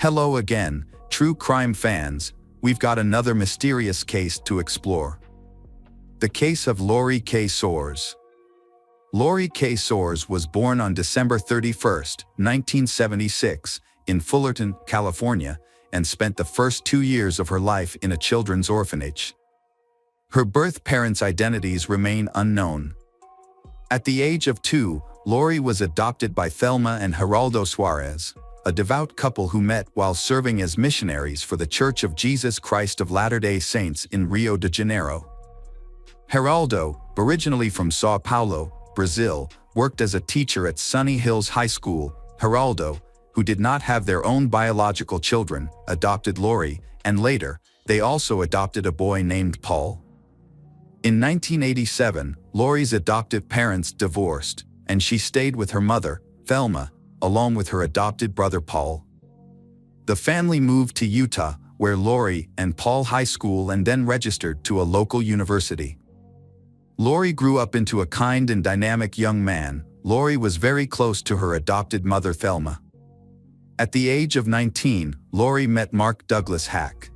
Hello again, true crime fans. We've got another mysterious case to explore. The case of Lori Kay Soares. Lori Kay Soares was born on December 31, 1976, in Fullerton, California, and spent the first 2 years of her life in a children's orphanage. Her birth parents' identities remain unknown. At the age of 2, Lori was adopted by Thelma and Heraldo Suarez, a devout couple who met while serving as missionaries for the Church of Jesus Christ of Latter-day Saints in Rio de Janeiro. Heraldo, originally from Sao Paulo, Brazil, worked as a teacher at Sunny Hills High School. Heraldo, who did not have their own biological children, adopted Lori, and later, they also adopted a boy named Paul. In 1987, Lori's adoptive parents divorced, and she stayed with her mother, Thelma, along with her adopted brother Paul. The family moved to Utah, where Lori and Paul high school and then registered to a local university. Lori grew up into a kind and dynamic young man. Lori was very close to her adopted mother Thelma. At the age of 19, Lori met Mark Douglas Hack.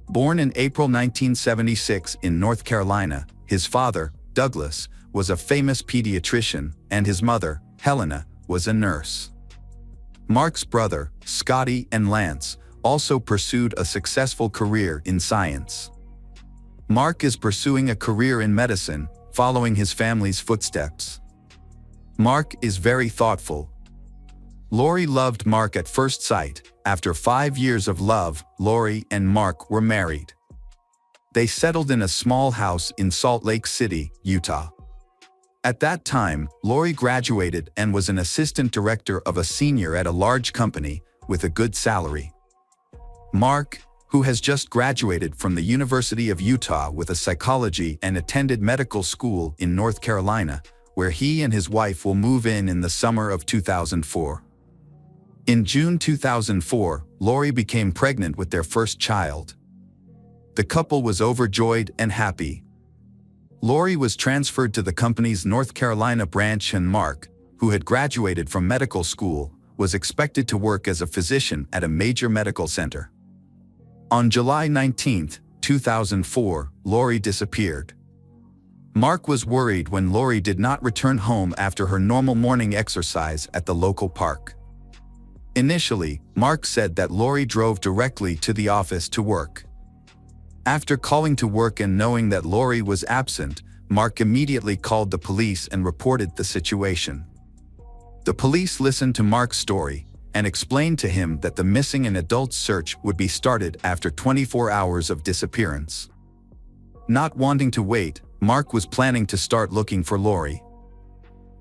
Born in April 1976 in North Carolina, his father, Douglas, was a famous pediatrician, and his mother, Helena, was a nurse. Mark's brother, Scotty and Lance, also pursued a successful career in science. Mark is pursuing a career in medicine, following his family's footsteps. Mark is very thoughtful. Lori loved Mark at first sight. After 5 years of love, Lori and Mark were married. They settled in a small house in Salt Lake City, Utah. At that time, Lori graduated and was an assistant director of a senior at a large company with a good salary. Mark, who has just graduated from the University of Utah with a psychology and attended medical school in North Carolina, where he and his wife will move in the summer of 2004. In June 2004, Lori became pregnant with their first child. The couple was overjoyed and happy. Lori was transferred to the company's North Carolina branch, and Mark, who had graduated from medical school, was expected to work as a physician at a major medical center. On July 19, 2004, Lori disappeared. Mark was worried when Lori did not return home after her normal morning exercise at the local park. Initially, Mark said that Lori drove directly to the office to work. After calling to work and knowing that Lori was absent, Mark immediately called the police and reported the situation. The police listened to Mark's story and explained to him that the missing and adult search would be started after 24 hours of disappearance. Not wanting to wait, Mark was planning to start looking for Lori.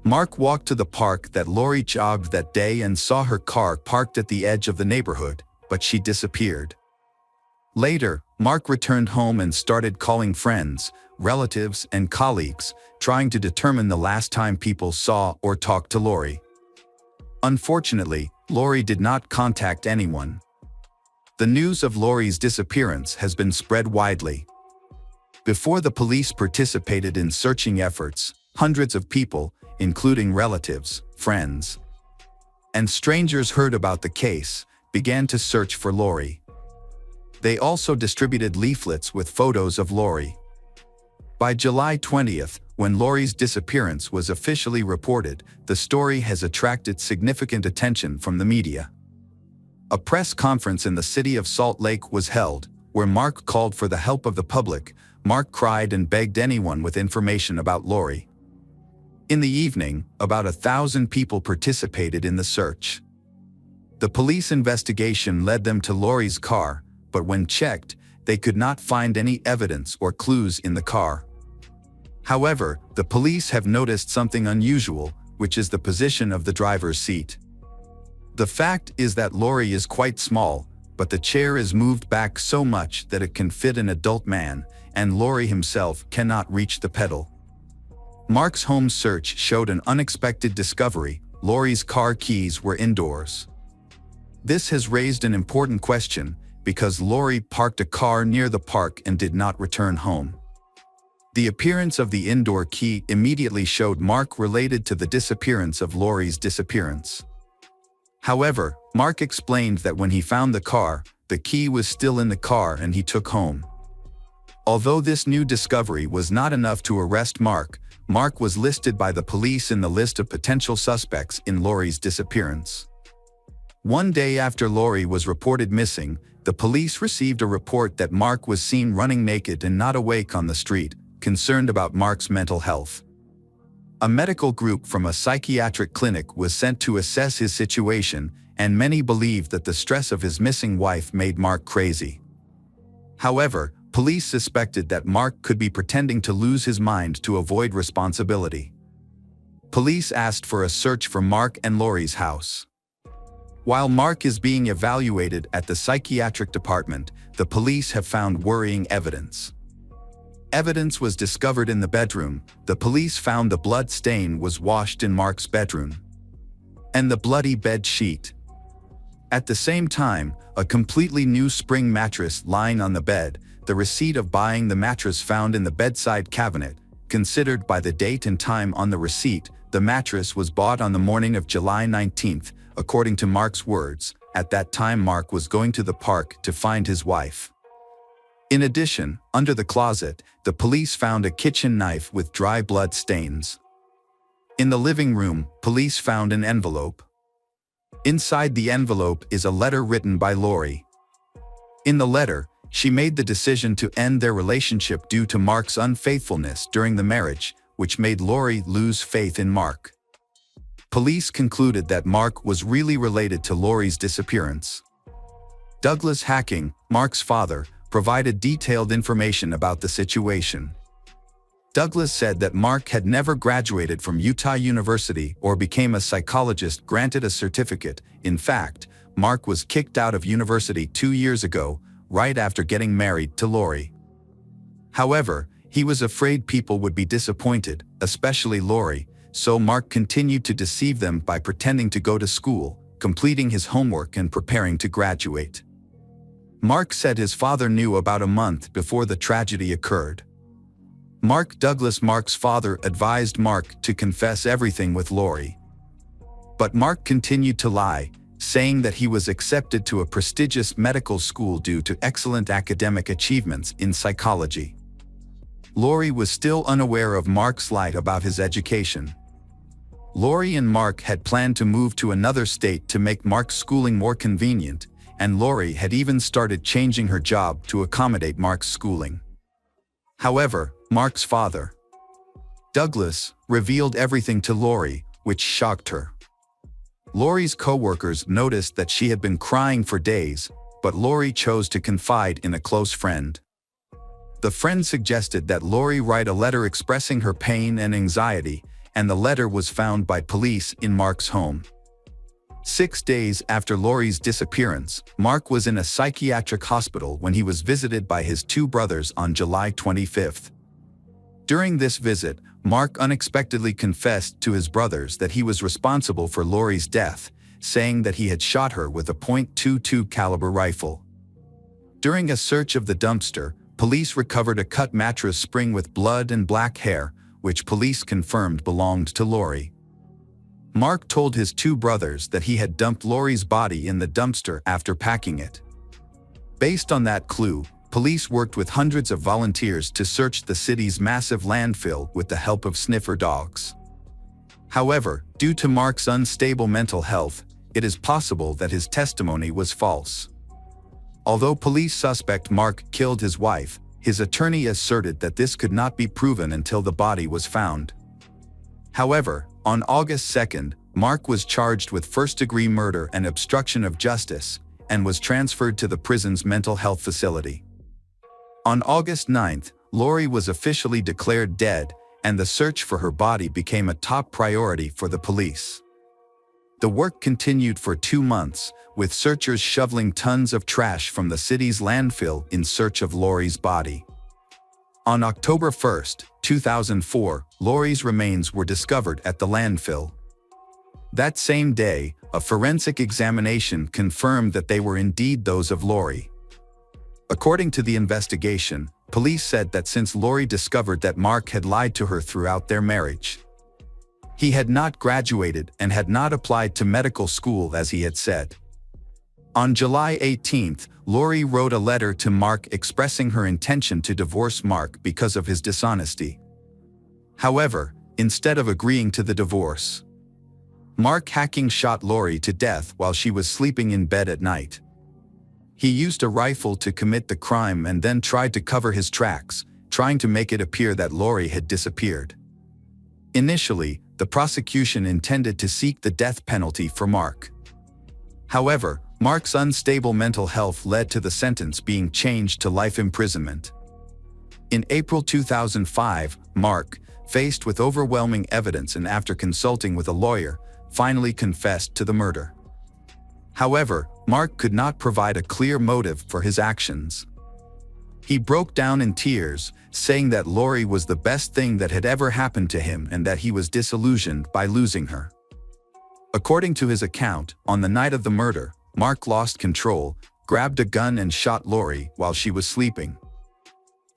Mark walked to the park that Lori jogged that day and saw her car parked at the edge of the neighborhood, but she disappeared. Later, Mark returned home and started calling friends, relatives, and colleagues, trying to determine the last time people saw or talked to Lori. Unfortunately, Lori did not contact anyone. The news of Lori's disappearance has been spread widely. Before the police participated in searching efforts, hundreds of people, including relatives, friends, and strangers heard about the case, began to search for Lori. They also distributed leaflets with photos of Lori. By July 20th, when Lori's disappearance was officially reported, the story has attracted significant attention from the media. A press conference in the city of Salt Lake was held, where Mark called for the help of the public. Mark cried and begged anyone with information about Lori. In the evening, about 1,000 people participated in the search. The police investigation led them to Lori's car, but when checked, they could not find any evidence or clues in the car. However, the police have noticed something unusual, which is the position of the driver's seat. The fact is that Lori is quite small, but the chair is moved back so much that it can fit an adult man, and Lori himself cannot reach the pedal. Mark's home search showed an unexpected discovery. Lori's car keys were indoors. This has raised an important question, because Lori parked a car near the park and did not return home. The appearance of the indoor key immediately showed Mark related to the disappearance of Lori's disappearance. However, Mark explained that when he found the car, the key was still in the car and he took home. Although this new discovery was not enough to arrest Mark, Mark was listed by the police in the list of potential suspects in Lori's disappearance. One day after Lori was reported missing, the police received a report that Mark was seen running naked and not awake on the street, concerned about Mark's mental health. A medical group from a psychiatric clinic was sent to assess his situation, and many believed that the stress of his missing wife made Mark crazy. However, police suspected that Mark could be pretending to lose his mind to avoid responsibility. Police asked for a search for Mark and Lori's house. While Mark is being evaluated at the psychiatric department, the police have found worrying evidence. Evidence was discovered in the bedroom. The police found the blood stain was washed in Mark's bedroom, and the bloody bed sheet. At the same time, a completely new spring mattress lying on the bed, the receipt of buying the mattress found in the bedside cabinet. Considered by the date and time on the receipt, the mattress was bought on the morning of July 19th, according to Mark's words. At that time Mark was going to the park to find his wife. In addition, under the closet, the police found a kitchen knife with dry blood stains. In the living room, police found an envelope. Inside the envelope is a letter written by Lori. In the letter, she made the decision to end their relationship due to Mark's unfaithfulness during the marriage, which made Lori lose faith in Mark. Police concluded that Mark was really related to Lori's disappearance. Douglas Hacking, Mark's father, provided detailed information about the situation. Douglas said that Mark had never graduated from Utah University or became a psychologist granted a certificate. In fact, Mark was kicked out of university 2 years ago, right after getting married to Lori. However, he was afraid people would be disappointed, especially Lori, so Mark continued to deceive them by pretending to go to school, completing his homework and preparing to graduate. Mark said his father knew about a month before the tragedy occurred. Mark's father advised Mark to confess everything with Lori. But Mark continued to lie, saying that he was accepted to a prestigious medical school due to excellent academic achievements in psychology. Lori was still unaware of Mark's lie about his education. Lori and Mark had planned to move to another state to make Mark's schooling more convenient, and Lori had even started changing her job to accommodate Mark's schooling. However, Mark's father, Douglas, revealed everything to Lori, which shocked her. Lori's co-workers noticed that she had been crying for days, but Lori chose to confide in a close friend. The friend suggested that Lori write a letter expressing her pain and anxiety, and the letter was found by police in Mark's home. 6 days after Lori's disappearance, Mark was in a psychiatric hospital when he was visited by his 2 brothers on July 25th. During this visit, Mark unexpectedly confessed to his brothers that he was responsible for Lori's death, saying that he had shot her with a .22 caliber rifle. During a search of the dumpster, police recovered a cut mattress spring with blood and black hair, which police confirmed belonged to Lori. Mark told his 2 brothers that he had dumped Lori's body in the dumpster after packing it. Based on that clue, police worked with hundreds of volunteers to search the city's massive landfill with the help of sniffer dogs. However, due to Mark's unstable mental health, it is possible that his testimony was false. Although police suspect Mark killed his wife, his attorney asserted that this could not be proven until the body was found. However, on August 2nd, Mark was charged with first-degree murder and obstruction of justice, and was transferred to the prison's mental health facility. On August 9th, Lori was officially declared dead, and the search for her body became a top priority for the police. The work continued for 2 months, with searchers shoveling tons of trash from the city's landfill in search of Lori's body. On October 1st, 2004, Lori's remains were discovered at the landfill. That same day, a forensic examination confirmed that they were indeed those of Lori. According to the investigation, police said that since Lori discovered that Mark had lied to her throughout their marriage, he had not graduated and had not applied to medical school as he had said. On July 18, Lori wrote a letter to Mark expressing her intention to divorce Mark because of his dishonesty. However, instead of agreeing to the divorce, Mark hacking shot Lori to death while she was sleeping in bed at night. He used a rifle to commit the crime and then tried to cover his tracks, trying to make it appear that Lori had disappeared. Initially, the prosecution intended to seek the death penalty for Mark. However, Mark's unstable mental health led to the sentence being changed to life imprisonment. In April 2005, Mark, faced with overwhelming evidence and after consulting with a lawyer, finally confessed to the murder. However, Mark could not provide a clear motive for his actions. He broke down in tears, saying that Lori was the best thing that had ever happened to him and that he was disillusioned by losing her. According to his account, on the night of the murder, Mark lost control, grabbed a gun and shot Lori while she was sleeping.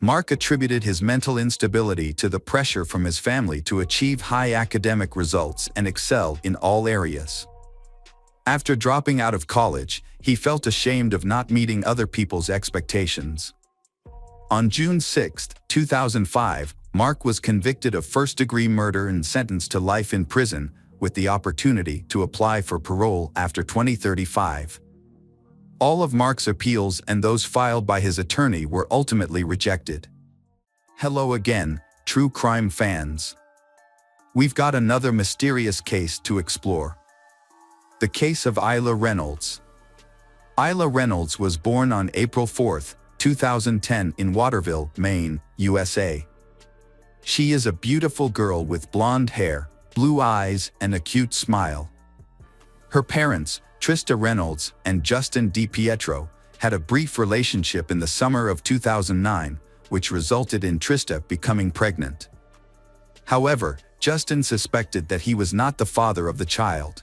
Mark attributed his mental instability to the pressure from his family to achieve high academic results and excel in all areas. After dropping out of college, he felt ashamed of not meeting other people's expectations. On June 6, 2005, Mark was convicted of first-degree murder and sentenced to life in prison, with the opportunity to apply for parole after 2035. All of Mark's appeals and those filed by his attorney were ultimately rejected. Hello again, true crime fans. We've got another mysterious case to explore. The case of Isla Reynolds. Isla Reynolds was born on April 4, 2010 in Waterville, Maine, USA. She is a beautiful girl with blonde hair, blue eyes, and a cute smile. Her parents, Trista Reynolds and Justin DiPietro, had a brief relationship in the summer of 2009, which resulted in Trista becoming pregnant. However, Justin suspected that he was not the father of the child.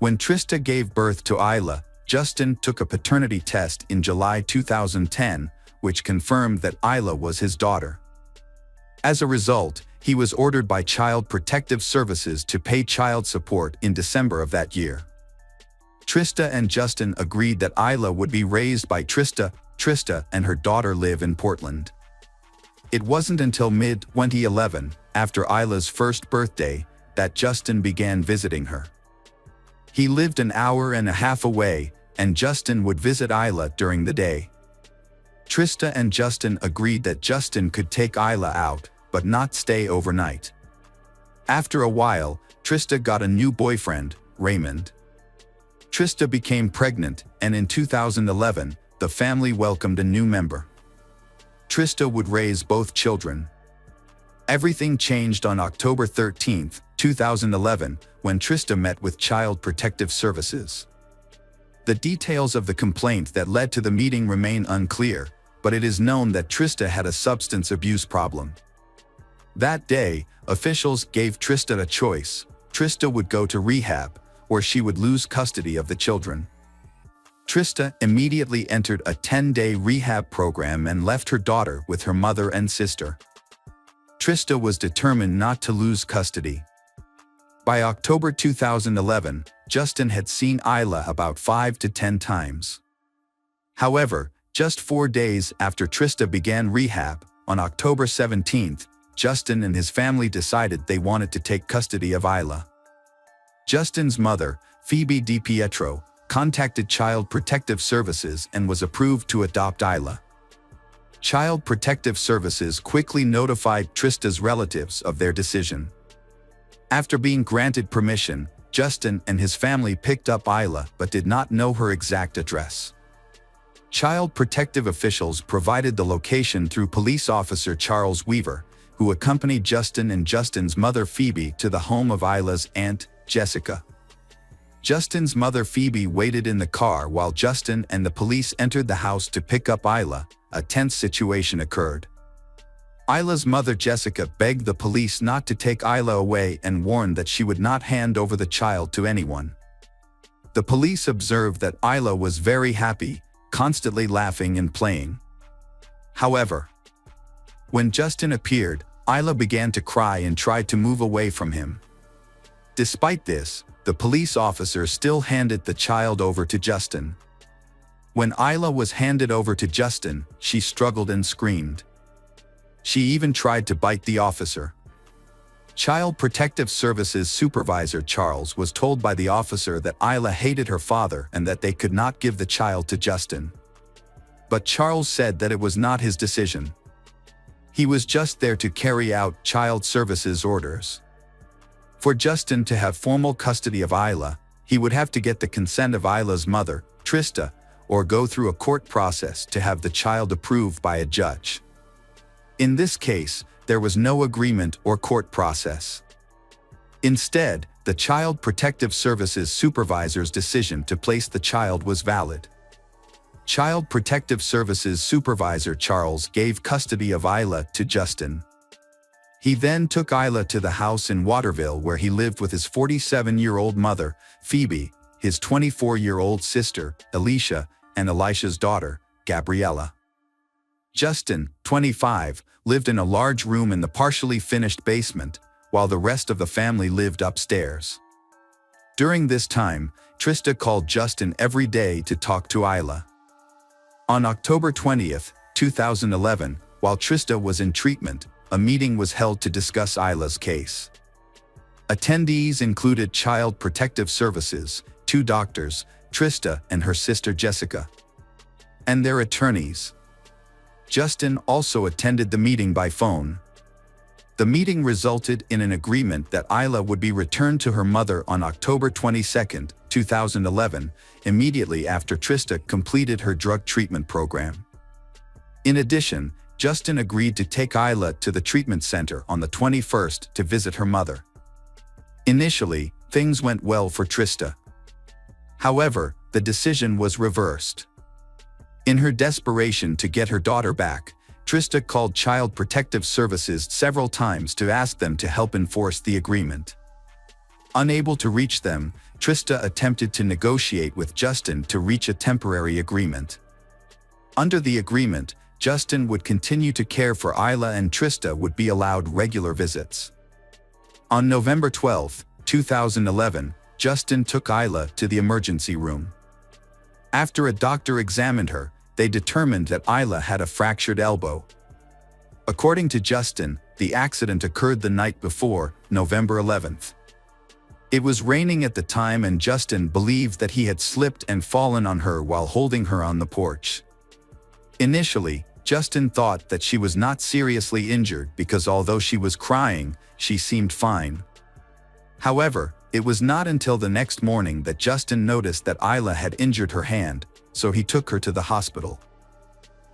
When Trista gave birth to Isla, Justin took a paternity test in July 2010, which confirmed that Isla was his daughter. As a result, he was ordered by Child Protective Services to pay child support in December of that year. Trista and Justin agreed that Isla would be raised by Trista. Trista and her daughter live in Portland. It wasn't until mid-2011, after Isla's first birthday, that Justin began visiting her. He lived an hour and a half away, and Justin would visit Isla during the day. Trista and Justin agreed that Justin could take Isla out, but not stay overnight. After a while, Trista got a new boyfriend, Raymond. Trista became pregnant, and in 2011, the family welcomed a new member. Trista would raise both children. Everything changed on October 13, 2011, when Trista met with Child Protective Services. The details of the complaint that led to the meeting remain unclear, but it is known that Trista had a substance abuse problem. That day, officials gave Trista a choice. Trista would go to rehab, or she would lose custody of the children. Trista immediately entered a 10-day rehab program and left her daughter with her mother and sister. Trista was determined not to lose custody. By October 2011, Justin had seen Isla about 5 to 10 times. However, just 4 days after Trista began rehab, on October 17, Justin and his family decided they wanted to take custody of Isla. Justin's mother, Phoebe DiPietro, contacted Child Protective Services and was approved to adopt Isla. Child Protective Services quickly notified Trista's relatives of their decision. After being granted permission, Justin and his family picked up Isla but did not know her exact address. Child Protective officials provided the location through police officer Charles Weaver, who accompanied Justin and Justin's mother Phoebe to the home of Isla's aunt, Jessica. Justin's mother Phoebe waited in the car while Justin and the police entered the house to pick up Isla. A tense situation occurred. Isla's mother Jessica begged the police not to take Isla away and warned that she would not hand over the child to anyone. The police observed that Isla was very happy, constantly laughing and playing. However, when Justin appeared, Isla began to cry and tried to move away from him. Despite this, the police officer still handed the child over to Justin. When Isla was handed over to Justin, she struggled and screamed. She even tried to bite the officer. Child Protective Services Supervisor Charles was told by the officer that Isla hated her father and that they could not give the child to Justin. But Charles said that it was not his decision. He was just there to carry out child services orders. For Justin to have formal custody of Isla, he would have to get the consent of Isla's mother, Trista, or go through a court process to have the child approved by a judge. In this case, there was no agreement or court process. Instead, the Child Protective Services supervisor's decision to place the child was valid. Child Protective Services Supervisor Charles gave custody of Isla to Justin. He then took Isla to the house in Waterville where he lived with his 47-year-old mother, Phoebe, his 24-year-old sister, Alicia, and Elisha's daughter, Gabriella. Justin, 25, lived in a large room in the partially finished basement, while the rest of the family lived upstairs. During this time, Trista called Justin every day to talk to Isla. On October 20, 2011, while Trista was in treatment, a meeting was held to discuss Isla's case. Attendees included Child Protective Services, 2 doctors, Trista and her sister Jessica, and their attorneys. Justin also attended the meeting by phone. The meeting resulted in an agreement that Isla would be returned to her mother on October 22, 2011, immediately after Trista completed her drug treatment program. In addition, Justin agreed to take Isla to the treatment center on the 21st to visit her mother. Initially, things went well for Trista. However, the decision was reversed. In her desperation to get her daughter back, Trista called Child Protective Services several times to ask them to help enforce the agreement. Unable to reach them, Trista attempted to negotiate with Justin to reach a temporary agreement. Under the agreement, Justin would continue to care for Isla and Trista would be allowed regular visits. On November 12, 2011, Justin took Isla to the emergency room. After a doctor examined her, they determined that Isla had a fractured elbow. According to Justin, the accident occurred the night before, November 11th. It was raining at the time and Justin believed that he had slipped and fallen on her while holding her on the porch. Initially, Justin thought that she was not seriously injured because although she was crying, she seemed fine. However, it was not until the next morning that Justin noticed that Isla had injured her hand, so he took her to the hospital.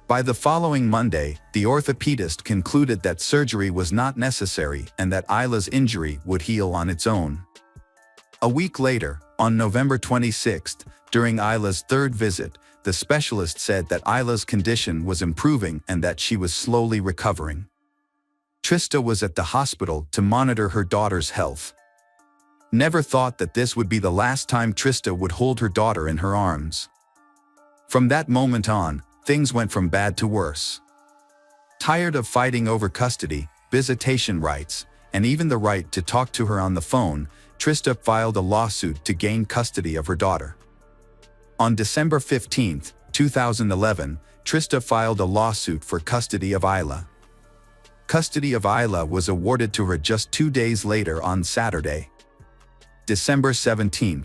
By the following Monday, the orthopedist concluded that surgery was not necessary and that Isla's injury would heal on its own. A week later, on November 26, during Isla's 3rd visit, the specialist said that Isla's condition was improving and that she was slowly recovering. Trista was at the hospital to monitor her daughter's health. Never thought that this would be the last time Trista would hold her daughter in her arms. From that moment on, things went from bad to worse. Tired of fighting over custody, visitation rights, and even the right to talk to her on the phone, Trista filed a lawsuit to gain custody of her daughter. On December 15, 2011, Trista filed a lawsuit for custody of Isla. Custody of Isla was awarded to her just 2 days later on Saturday, December 17.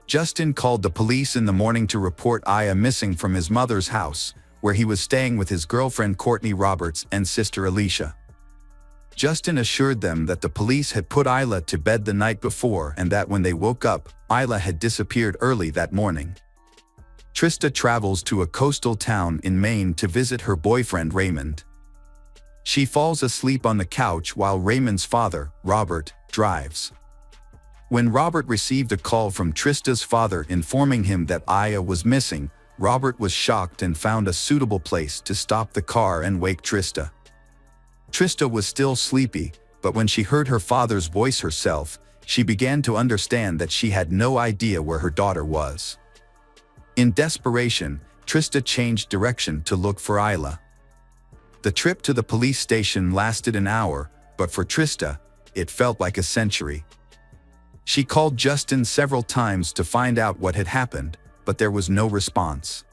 Justin called the police in the morning to report Isla missing from his mother's house, where he was staying with his girlfriend Courtney Roberts and sister Alicia. Justin assured them that the police had put Isla to bed the night before and that when they woke up, Isla had disappeared early that morning. Trista travels to a coastal town in Maine to visit her boyfriend Raymond. She falls asleep on the couch while Raymond's father, Robert, drives. When Robert received a call from Trista's father informing him that Isla was missing, Robert was shocked and found a suitable place to stop the car and wake Trista. Trista was still sleepy, but when she heard her father's voice herself, she began to understand that she had no idea where her daughter was. In desperation, Trista changed direction to look for Isla. The trip to the police station lasted an hour, but for Trista, it felt like a century. She called Justin several times to find out what had happened, but there was no response.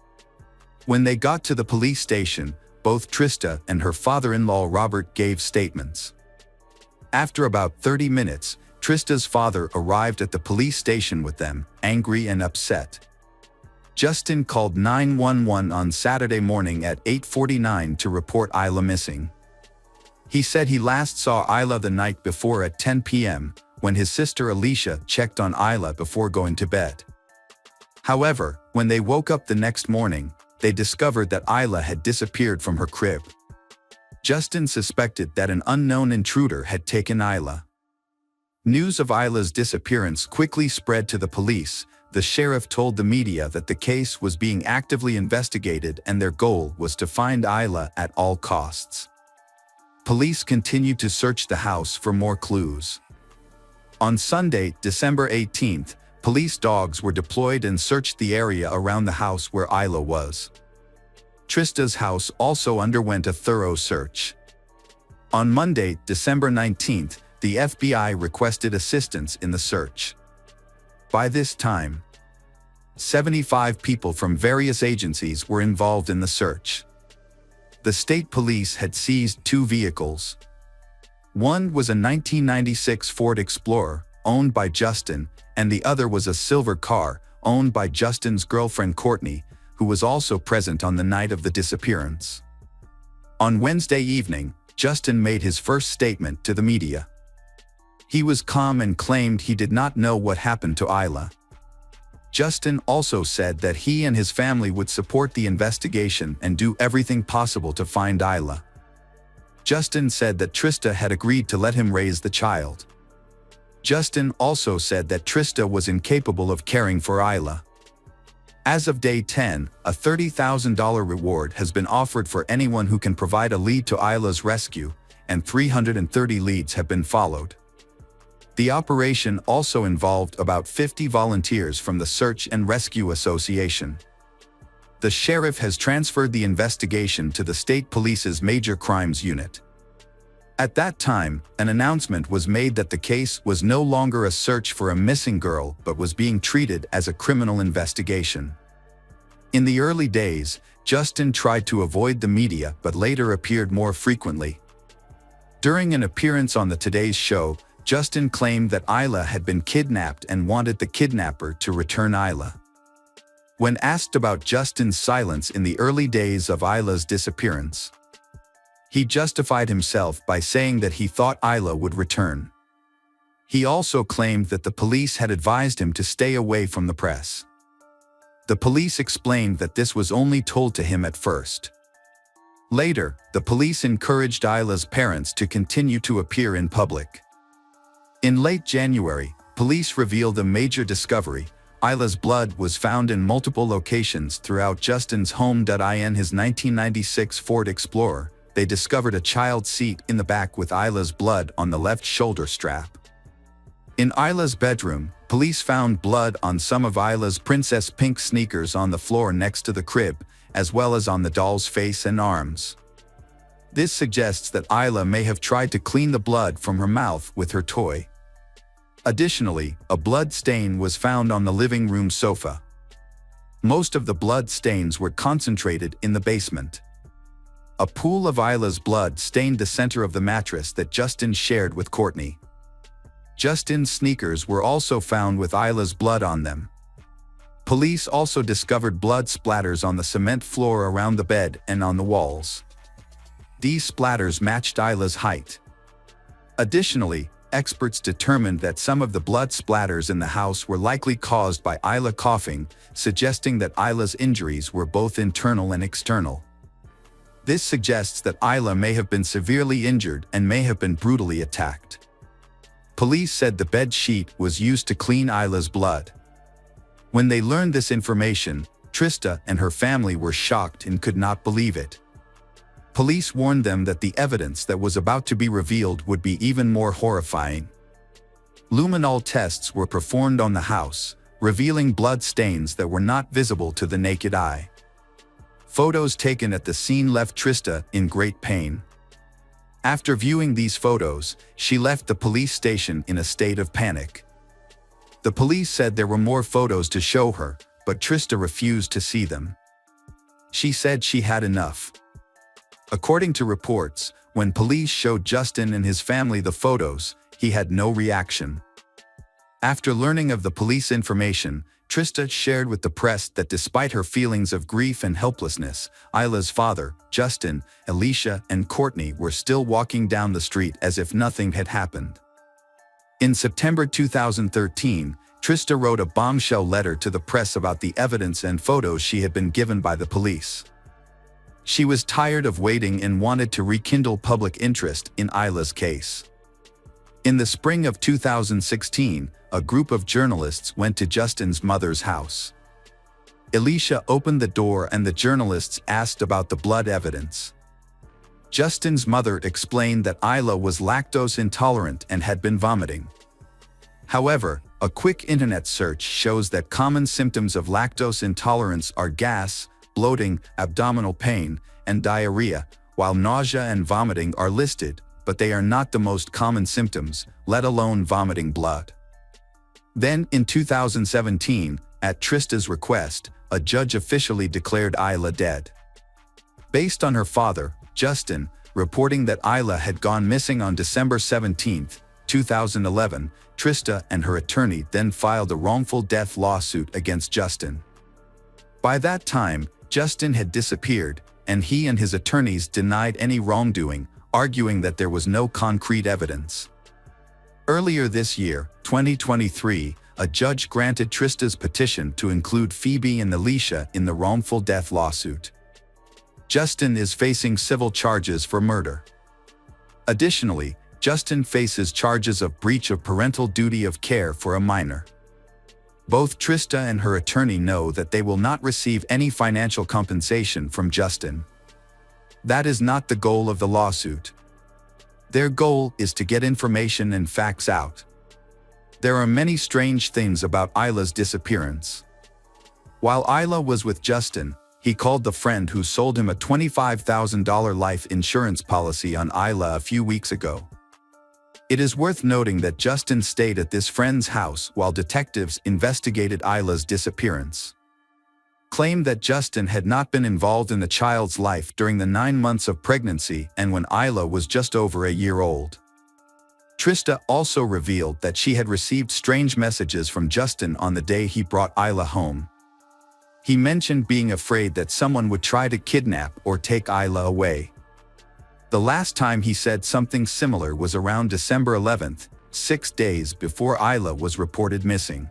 When they got to the police station, both Trista and her father-in-law Robert gave statements. After about 30 minutes, Trista's father arrived at the police station with them, angry and upset. Justin called 911 on Saturday morning at 8:49 to report Isla missing. He said he last saw Isla the night before at 10 p.m., when his sister Alicia checked on Isla before going to bed. However, when they woke up the next morning, they discovered that Isla had disappeared from her crib. Justin suspected that an unknown intruder had taken Isla. News of Isla's disappearance quickly spread to the police. The sheriff told the media that the case was being actively investigated and their goal was to find Isla at all costs. Police continued to search the house for more clues. On Sunday, December 18th, police dogs were deployed and searched the area around the house where Isla was. Trista's house also underwent a thorough search. On Monday, December 19th, the FBI requested assistance in the search. By this time, 75 people from various agencies were involved in the search. The state police had seized 2 vehicles. One was a 1996 Ford Explorer, owned by Justin, and the other was a silver car, owned by Justin's girlfriend Courtney, who was also present on the night of the disappearance. On Wednesday evening, Justin made his first statement to the media. He was calm and claimed he did not know what happened to Isla. Justin also said that he and his family would support the investigation and do everything possible to find Isla. Justin said that Trista had agreed to let him raise the child. Justin also said that Trista was incapable of caring for Isla. As of day 10, a $30,000 reward has been offered for anyone who can provide a lead to Isla's rescue, and 330 leads have been followed. The operation also involved about 50 volunteers from the Search and Rescue Association. The sheriff has transferred the investigation to the state police's Major Crimes Unit. At that time, an announcement was made that the case was no longer a search for a missing girl but was being treated as a criminal investigation. In the early days, Justin tried to avoid the media but later appeared more frequently. During an appearance on the Today's Show, Justin claimed that Isla had been kidnapped and wanted the kidnapper to return Isla. When asked about Justin's silence in the early days of Isla's disappearance, he justified himself by saying that he thought Isla would return. He also claimed that the police had advised him to stay away from the press. The police explained that this was only told to him at first. Later, the police encouraged Isla's parents to continue to appear in public. In late January, police revealed a major discovery. Isla's blood was found in multiple locations throughout Justin's home. In his 1996 Ford Explorer, they discovered a child's seat in the back with Isla's blood on the left shoulder strap. In Isla's bedroom, police found blood on some of Isla's princess pink sneakers on the floor next to the crib, as well as on the doll's face and arms. This suggests that Isla may have tried to clean the blood from her mouth with her toy. Additionally, a blood stain was found on the living room sofa. Most of the blood stains were concentrated in the basement. A pool of Isla's blood stained the center of the mattress that Justin shared with Courtney. Justin's sneakers were also found with Isla's blood on them. Police also discovered blood splatters on the cement floor around the bed and on the walls. These splatters matched Isla's height. Additionally, experts determined that some of the blood splatters in the house were likely caused by Isla coughing, suggesting that Isla's injuries were both internal and external. This suggests that Isla may have been severely injured and may have been brutally attacked. Police said the bed sheet was used to clean Isla's blood. When they learned this information, Trista and her family were shocked and could not believe it. Police warned them that the evidence that was about to be revealed would be even more horrifying. Luminol tests were performed on the house, revealing blood stains that were not visible to the naked eye. Photos taken at the scene left Trista in great pain. After viewing these photos, she left the police station in a state of panic. The police said there were more photos to show her, but Trista refused to see them. She said she had enough. According to reports, when police showed Justin and his family the photos, he had no reaction. After learning of the police information, Trista shared with the press that despite her feelings of grief and helplessness, Isla's father, Justin, Alicia, and Courtney were still walking down the street as if nothing had happened. In September 2013, Trista wrote a bombshell letter to the press about the evidence and photos she had been given by the police. She was tired of waiting and wanted to rekindle public interest in Isla's case. In the spring of 2016, a group of journalists went to Justin's mother's house. Alicia opened the door and the journalists asked about the blood evidence. Justin's mother explained that Isla was lactose intolerant and had been vomiting. However, a quick internet search shows that common symptoms of lactose intolerance are gas, bloating, abdominal pain, and diarrhea, while nausea and vomiting are listed, but they are not the most common symptoms, let alone vomiting blood. Then, in 2017, at Trista's request, a judge officially declared Isla dead. Based on her father, Justin, reporting that Isla had gone missing on December 17, 2011, Trista and her attorney then filed a wrongful death lawsuit against Justin. By that time, Justin had disappeared, and he and his attorneys denied any wrongdoing, arguing that there was no concrete evidence. Earlier this year, 2023, a judge granted Trista's petition to include Phoebe and Alicia in the wrongful death lawsuit. Justin is facing civil charges for murder. Additionally, Justin faces charges of breach of parental duty of care for a minor. Both Trista and her attorney know that they will not receive any financial compensation from Justin. That is not the goal of the lawsuit. Their goal is to get information and facts out. There are many strange things about Isla's disappearance. While Isla was with Justin, he called the friend who sold him a $25,000 life insurance policy on Isla a few weeks ago. It is worth noting that Justin stayed at this friend's house while detectives investigated Isla's disappearance. Claimed that Justin had not been involved in the child's life during the 9 months of pregnancy and when Isla was just over a year old. Trista also revealed that she had received strange messages from Justin on the day he brought Isla home. He mentioned being afraid that someone would try to kidnap or take Isla away. The last time he said something similar was around December 11th, 6 days before Isla was reported missing.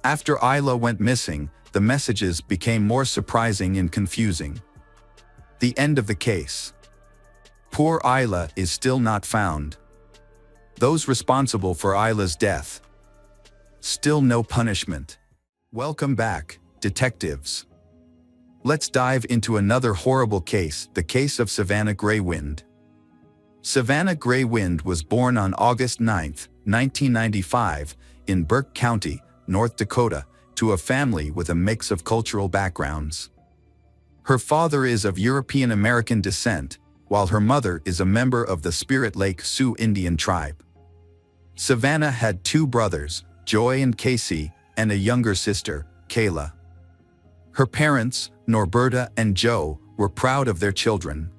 After Isla went missing, the messages became more surprising and confusing. The end of the case. Poor Isla is still not found. Those responsible for Isla's death. Still no punishment. Welcome back, detectives. Let's dive into another horrible case, the case of Savannah Greywind. Savannah Greywind was born on August 9, 1995, in Burke County, North Dakota, to a family with a mix of cultural backgrounds. Her father is of European American descent, while her mother is a member of the Spirit Lake Sioux Indian tribe. Savannah had 2 brothers, Joy and Casey, and a younger sister, Kayla. Her parents, Norberta and Joe, were proud of their children.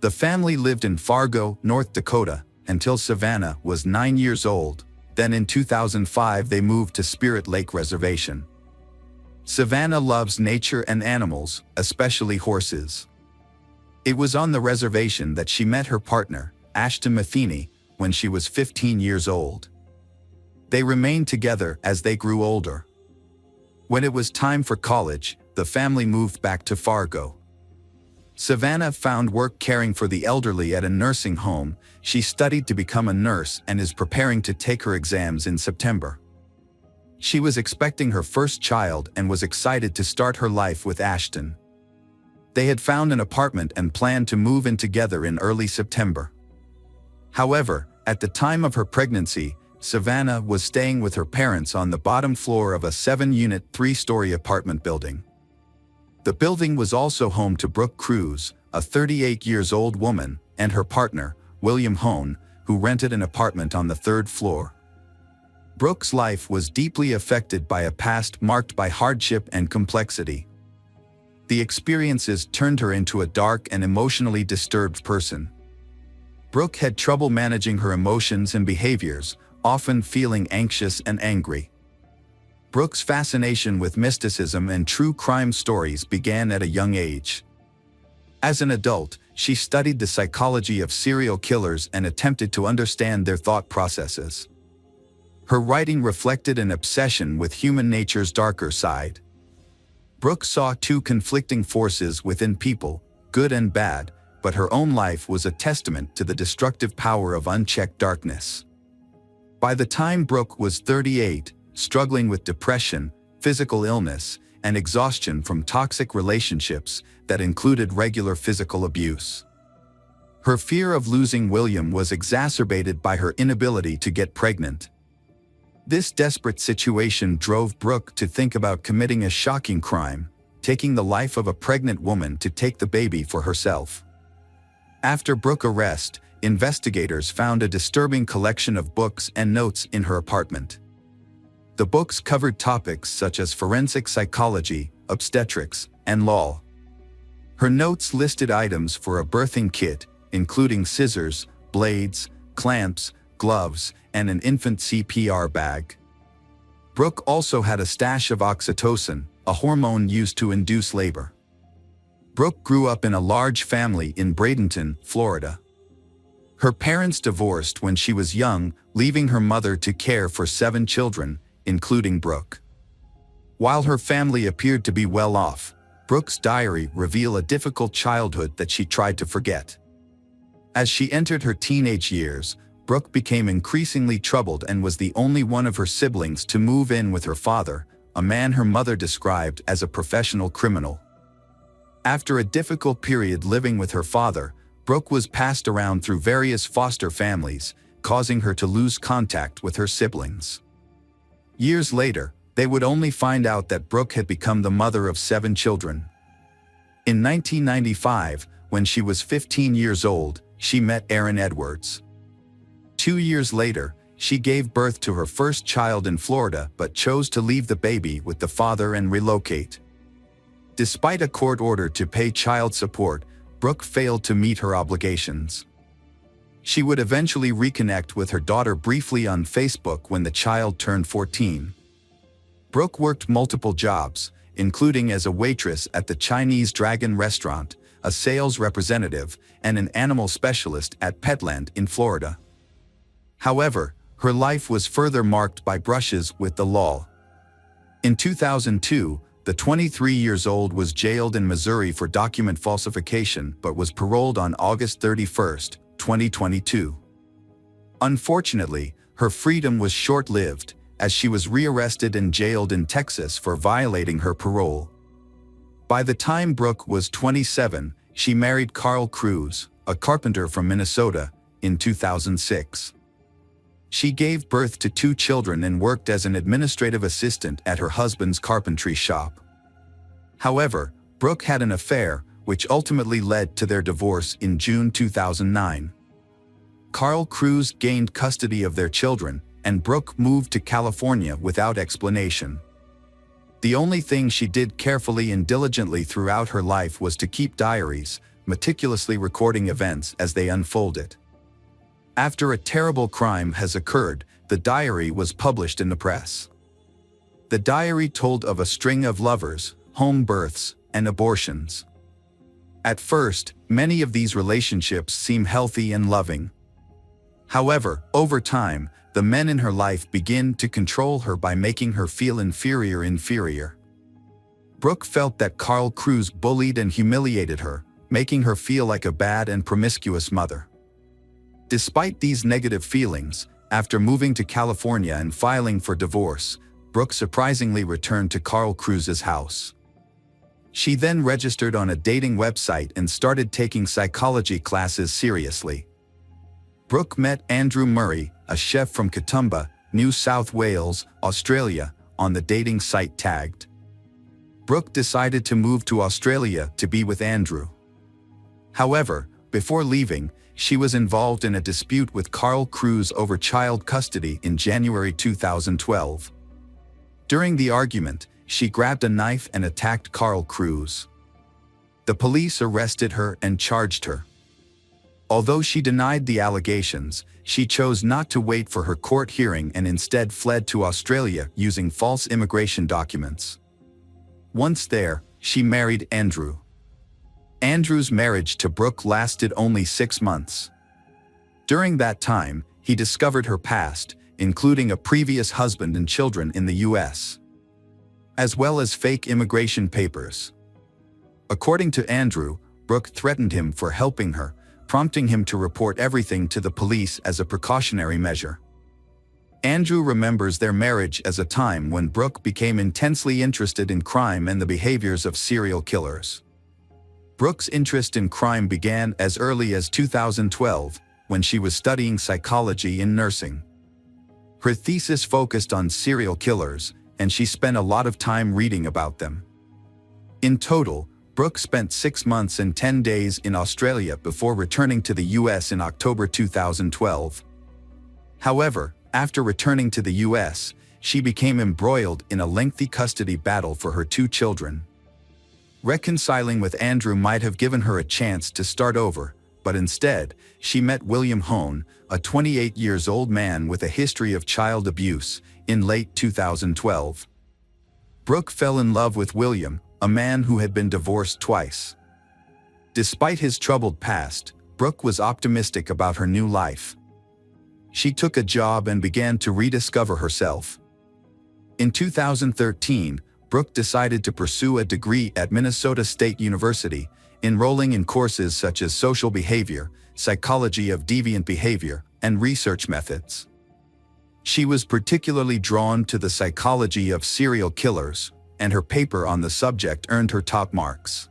The family lived in Fargo, North Dakota, until Savannah was 9 years old. Then in 2005 they moved to Spirit Lake Reservation. Savannah loves nature and animals, especially horses. It was on the reservation that she met her partner, Ashton Matheny, when she was 15 years old. They remained together as they grew older. When it was time for college, the family moved back to Fargo. Savannah found work caring for the elderly at a nursing home. She studied to become a nurse and is preparing to take her exams in September. She was expecting her first child and was excited to start her life with Ashton. They had found an apartment and planned to move in together in early September. However, at the time of her pregnancy, Savannah was staying with her parents on the bottom floor of a 7-unit, 3-story apartment building. The building was also home to Brooke Cruz, a 38-year-old woman, and her partner, William Hone, who rented an apartment on the 3rd floor. Brooke's life was deeply affected by a past marked by hardship and complexity. The experiences turned her into a dark and emotionally disturbed person. Brooke had trouble managing her emotions and behaviors, often feeling anxious and angry. Brooke's fascination with mysticism and true crime stories began at a young age. As an adult, she studied the psychology of serial killers and attempted to understand their thought processes. Her writing reflected an obsession with human nature's darker side. Brooke saw two conflicting forces within people, good and bad, but her own life was a testament to the destructive power of unchecked darkness. By the time Brooke was 38, struggling with depression, physical illness, and exhaustion from toxic relationships that included regular physical abuse. Her fear of losing William was exacerbated by her inability to get pregnant. This desperate situation drove Brooke to think about committing a shocking crime, taking the life of a pregnant woman to take the baby for herself. After Brooke's arrest, investigators found a disturbing collection of books and notes in her apartment. The books covered topics such as forensic psychology, obstetrics, and law. Her notes listed items for a birthing kit, including scissors, blades, clamps, gloves, and an infant CPR bag. Brooke also had a stash of oxytocin, a hormone used to induce labor. Brooke grew up in a large family in Bradenton, Florida. Her parents divorced when she was young, leaving her mother to care for 7 children, including Brooke. While her family appeared to be well off, Brooke's diary revealed a difficult childhood that she tried to forget. As she entered her teenage years, Brooke became increasingly troubled and was the only one of her siblings to move in with her father, a man her mother described as a professional criminal. After a difficult period living with her father, Brooke was passed around through various foster families, causing her to lose contact with her siblings. Years later, they would only find out that Brooke had become the mother of 7 children. In 1995, when she was 15 years old, she met Aaron Edwards. 2 years later, she gave birth to her first child in Florida but chose to leave the baby with the father and relocate. Despite a court order to pay child support, Brooke failed to meet her obligations. She would eventually reconnect with her daughter briefly on Facebook when the child turned 14. Brooke worked multiple jobs, including as a waitress at the Chinese Dragon restaurant, a sales representative, and an animal specialist at Petland in Florida. However, her life was further marked by brushes with the law. In 2002, the 23-year-old was jailed in Missouri for document falsification but was paroled on August 31, 2022. Unfortunately, her freedom was short-lived, as she was rearrested and jailed in Texas for violating her parole. By the time Brooke was 27, she married Carl Cruz, a carpenter from Minnesota, in 2006. She gave birth to 2 children and worked as an administrative assistant at her husband's carpentry shop. However, Brooke had an affair, which ultimately led to their divorce in June 2009. Carl Cruz gained custody of their children, and Brooke moved to California without explanation. The only thing she did carefully and diligently throughout her life was to keep diaries, meticulously recording events as they unfolded. After a terrible crime has occurred, the diary was published in the press. The diary told of a string of lovers, home births, and abortions. At first, many of these relationships seem healthy and loving. However, over time, the men in her life begin to control her by making her feel inferior. Brooke felt that Carl Cruz bullied and humiliated her, making her feel like a bad and promiscuous mother. Despite these negative feelings, after moving to California and filing for divorce, Brooke surprisingly returned to Carl Cruz's house. She then registered on a dating website and started taking psychology classes seriously. Brooke met Andrew Murray, a chef from Katoomba, New South Wales, Australia, on the dating site Tagged. Brooke decided to move to Australia to be with Andrew. However, before leaving, she was involved in a dispute with Carl Cruz over child custody in January 2012. During the argument, she grabbed a knife and attacked Carl Cruz. The police arrested her and charged her. Although she denied the allegations, she chose not to wait for her court hearing and instead fled to Australia using false immigration documents. Once there, she married Andrew. Andrew's marriage to Brooke lasted only 6 months. During that time, he discovered her past, including a previous husband and children in the US, as well as fake immigration papers. According to Andrew, Brooke threatened him for helping her, prompting him to report everything to the police as a precautionary measure. Andrew remembers their marriage as a time when Brooke became intensely interested in crime and the behaviors of serial killers. Brooke's interest in crime began as early as 2012, when she was studying psychology in nursing. Her thesis focused on serial killers, and she spent a lot of time reading about them. In total, Brooke spent 6 months and 10 days in Australia before returning to the US in October 2012. However, after returning to the US, she became embroiled in a lengthy custody battle for her 2 children. Reconciling with Andrew might have given her a chance to start over, but instead, she met William Hone, a 28-year-old man with a history of child abuse, in late 2012. Brooke fell in love with William, a man who had been divorced twice. Despite his troubled past, Brooke was optimistic about her new life. She took a job and began to rediscover herself. In 2013, Brooke decided to pursue a degree at Minnesota State University, enrolling in courses such as social behavior, psychology of deviant behavior, and research methods. She was particularly drawn to the psychology of serial killers, and her paper on the subject earned her top marks.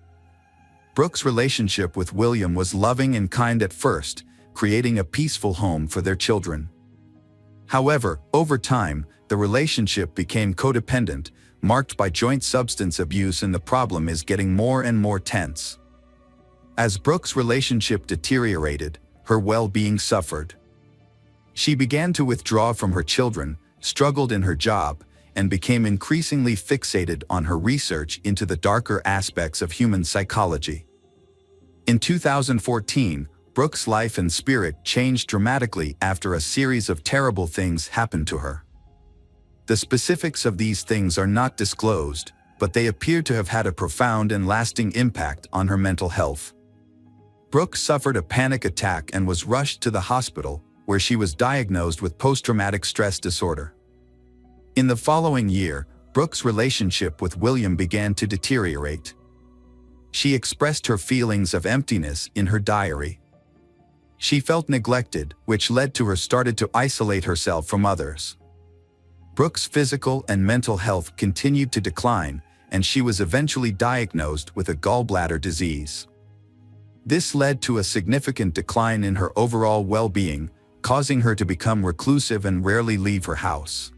Brooke's relationship with William was loving and kind at first, creating a peaceful home for their children. However, over time, the relationship became codependent, marked by joint substance abuse, and the problem is getting more and more tense. As Brooke's relationship deteriorated, her well-being suffered. She began to withdraw from her children, struggled in her job, and became increasingly fixated on her research into the darker aspects of human psychology. In 2014, Brooke's life and spirit changed dramatically after a series of terrible things happened to her. The specifics of these things are not disclosed, but they appear to have had a profound and lasting impact on her mental health. Brooke suffered a panic attack and was rushed to the hospital, where she was diagnosed with post-traumatic stress disorder. In the following year, Brooke's relationship with William began to deteriorate. She expressed her feelings of emptiness in her diary. She felt neglected, which led to her started to isolate herself from others. Brooke's physical and mental health continued to decline, and she was eventually diagnosed with a gallbladder disease. This led to a significant decline in her overall well-being, causing her to become reclusive and rarely leave her house.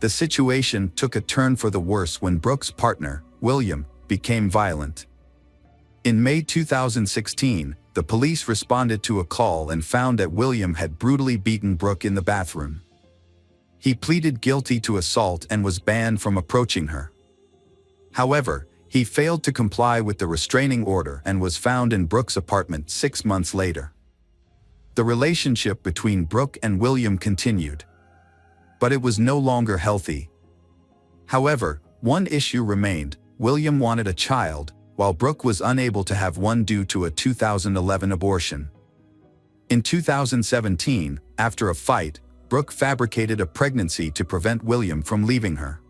The situation took a turn for the worse when Brooke's partner, William, became violent. In May 2016, the police responded to a call and found that William had brutally beaten Brooke in the bathroom. He pleaded guilty to assault and was banned from approaching her. However, he failed to comply with the restraining order and was found in Brooke's apartment 6 months later. The relationship between Brooke and William continued, but it was no longer healthy. However, one issue remained: William wanted a child, while Brooke was unable to have one due to a 2011 abortion. In 2017, after a fight, Brooke fabricated a pregnancy to prevent William from leaving her.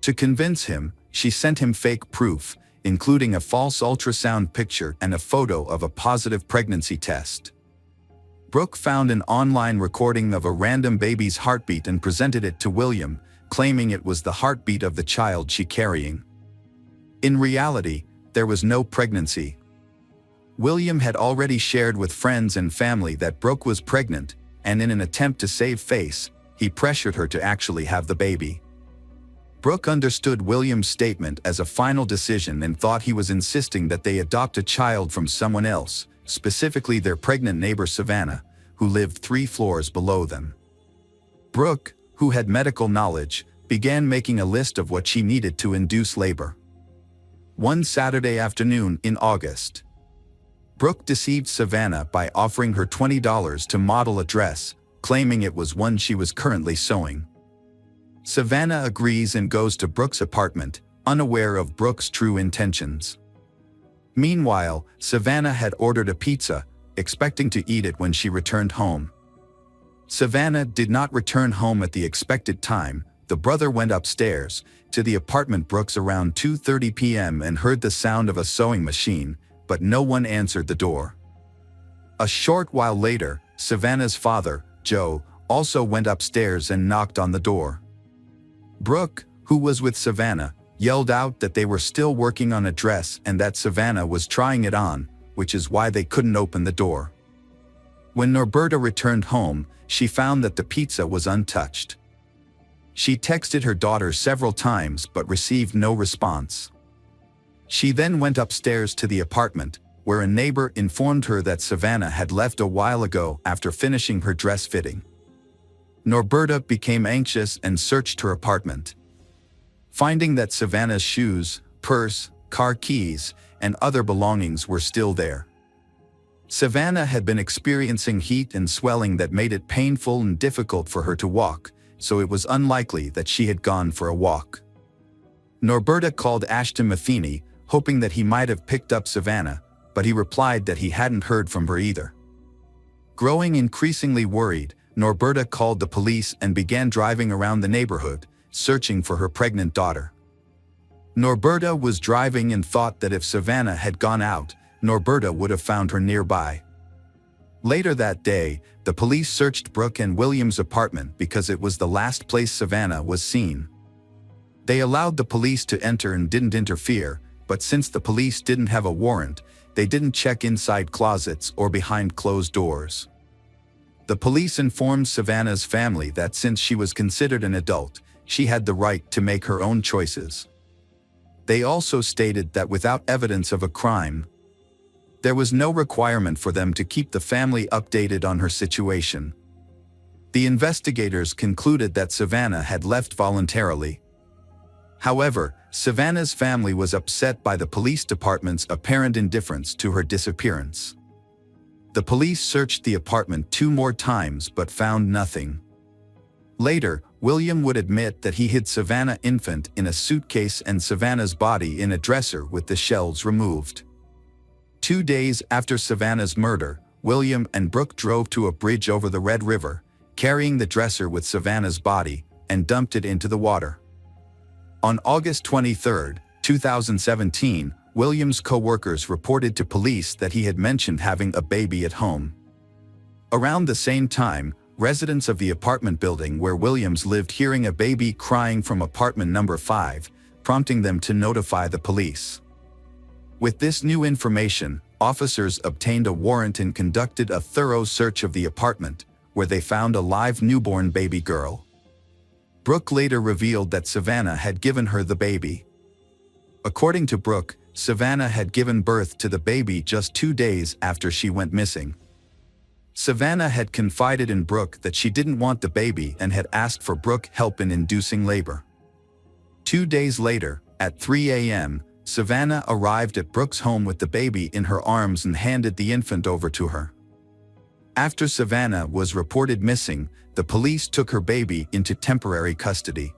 To convince him, she sent him fake proof, including a false ultrasound picture and a photo of a positive pregnancy test. Brooke found an online recording of a random baby's heartbeat and presented it to William, claiming it was the heartbeat of the child she carrying. In reality, there was no pregnancy. William had already shared with friends and family that Brooke was pregnant, and in an attempt to save face, he pressured her to actually have the baby. Brooke understood William's statement as a final decision and thought he was insisting that they adopt a child from someone else, specifically their pregnant neighbor Savannah, who lived 3 floors below them. Brooke, who had medical knowledge, began making a list of what she needed to induce labor. One Saturday afternoon in August, Brooke deceived Savannah by offering her $20 to model a dress, claiming it was one she was currently sewing. Savannah agrees and goes to Brooke's apartment, unaware of Brooke's true intentions. Meanwhile, Savannah had ordered a pizza, expecting to eat it when she returned home. Savannah did not return home at the expected time. The brother went upstairs to the apartment Brooke's around 2:30 p.m. and heard the sound of a sewing machine, but no one answered the door. A short while later, Savannah's father, Joe, also went upstairs and knocked on the door. Brooke, who was with Savannah, yelled out that they were still working on a dress and that Savannah was trying it on, which is why they couldn't open the door. When Norberta returned home, she found that the pizza was untouched. She texted her daughter several times but received no response. She then went upstairs to the apartment, where a neighbor informed her that Savannah had left a while ago after finishing her dress fitting. Norberta became anxious and searched her apartment. Finding that Savannah's shoes, purse, car keys, and other belongings were still there. Savannah had been experiencing heat and swelling that made it painful and difficult for her to walk, so it was unlikely that she had gone for a walk. Norberta called Ashton Matheny, hoping that he might have picked up Savannah, but he replied that he hadn't heard from her either. Growing increasingly worried, Norberta called the police and began driving around the neighborhood, searching for her pregnant daughter. Norberta was driving and thought that if Savannah had gone out, Norberta would have found her nearby. Later that day, the police searched Brooke and William's apartment because it was the last place Savannah was seen. They allowed the police to enter and didn't interfere, but since the police didn't have a warrant, they didn't check inside closets or behind closed doors. The police informed Savannah's family that since she was considered an adult, she had the right to make her own choices. They also stated that without evidence of a crime, there was no requirement for them to keep the family updated on her situation. The investigators concluded that Savannah had left voluntarily. However, Savannah's family was upset by the police department's apparent indifference to her disappearance. The police searched the apartment 2 more times but found nothing. Later, William would admit that he hid Savannah infant in a suitcase and Savannah's body in a dresser with the shelves removed. 2 days after Savannah's murder, William and Brooke drove to a bridge over the Red River, carrying the dresser with Savannah's body, and dumped it into the water. On August 23, 2017, William's co-workers reported to police that he had mentioned having a baby at home. Around the same time, residents of the apartment building where Williams lived hearing a baby crying from apartment number 5, prompting them to notify the police. With this new information, officers obtained a warrant and conducted a thorough search of the apartment, where they found a live newborn baby girl. Brooke later revealed that Savannah had given her the baby. According to Brooke, Savannah had given birth to the baby just 2 days after she went missing. Savannah had confided in Brooke that she didn't want the baby and had asked for Brooke help in inducing labor. 2 days later, at 3 a.m., Savannah arrived at Brooke's home with the baby in her arms and handed the infant over to her. After Savannah was reported missing, the police took her baby into temporary custody.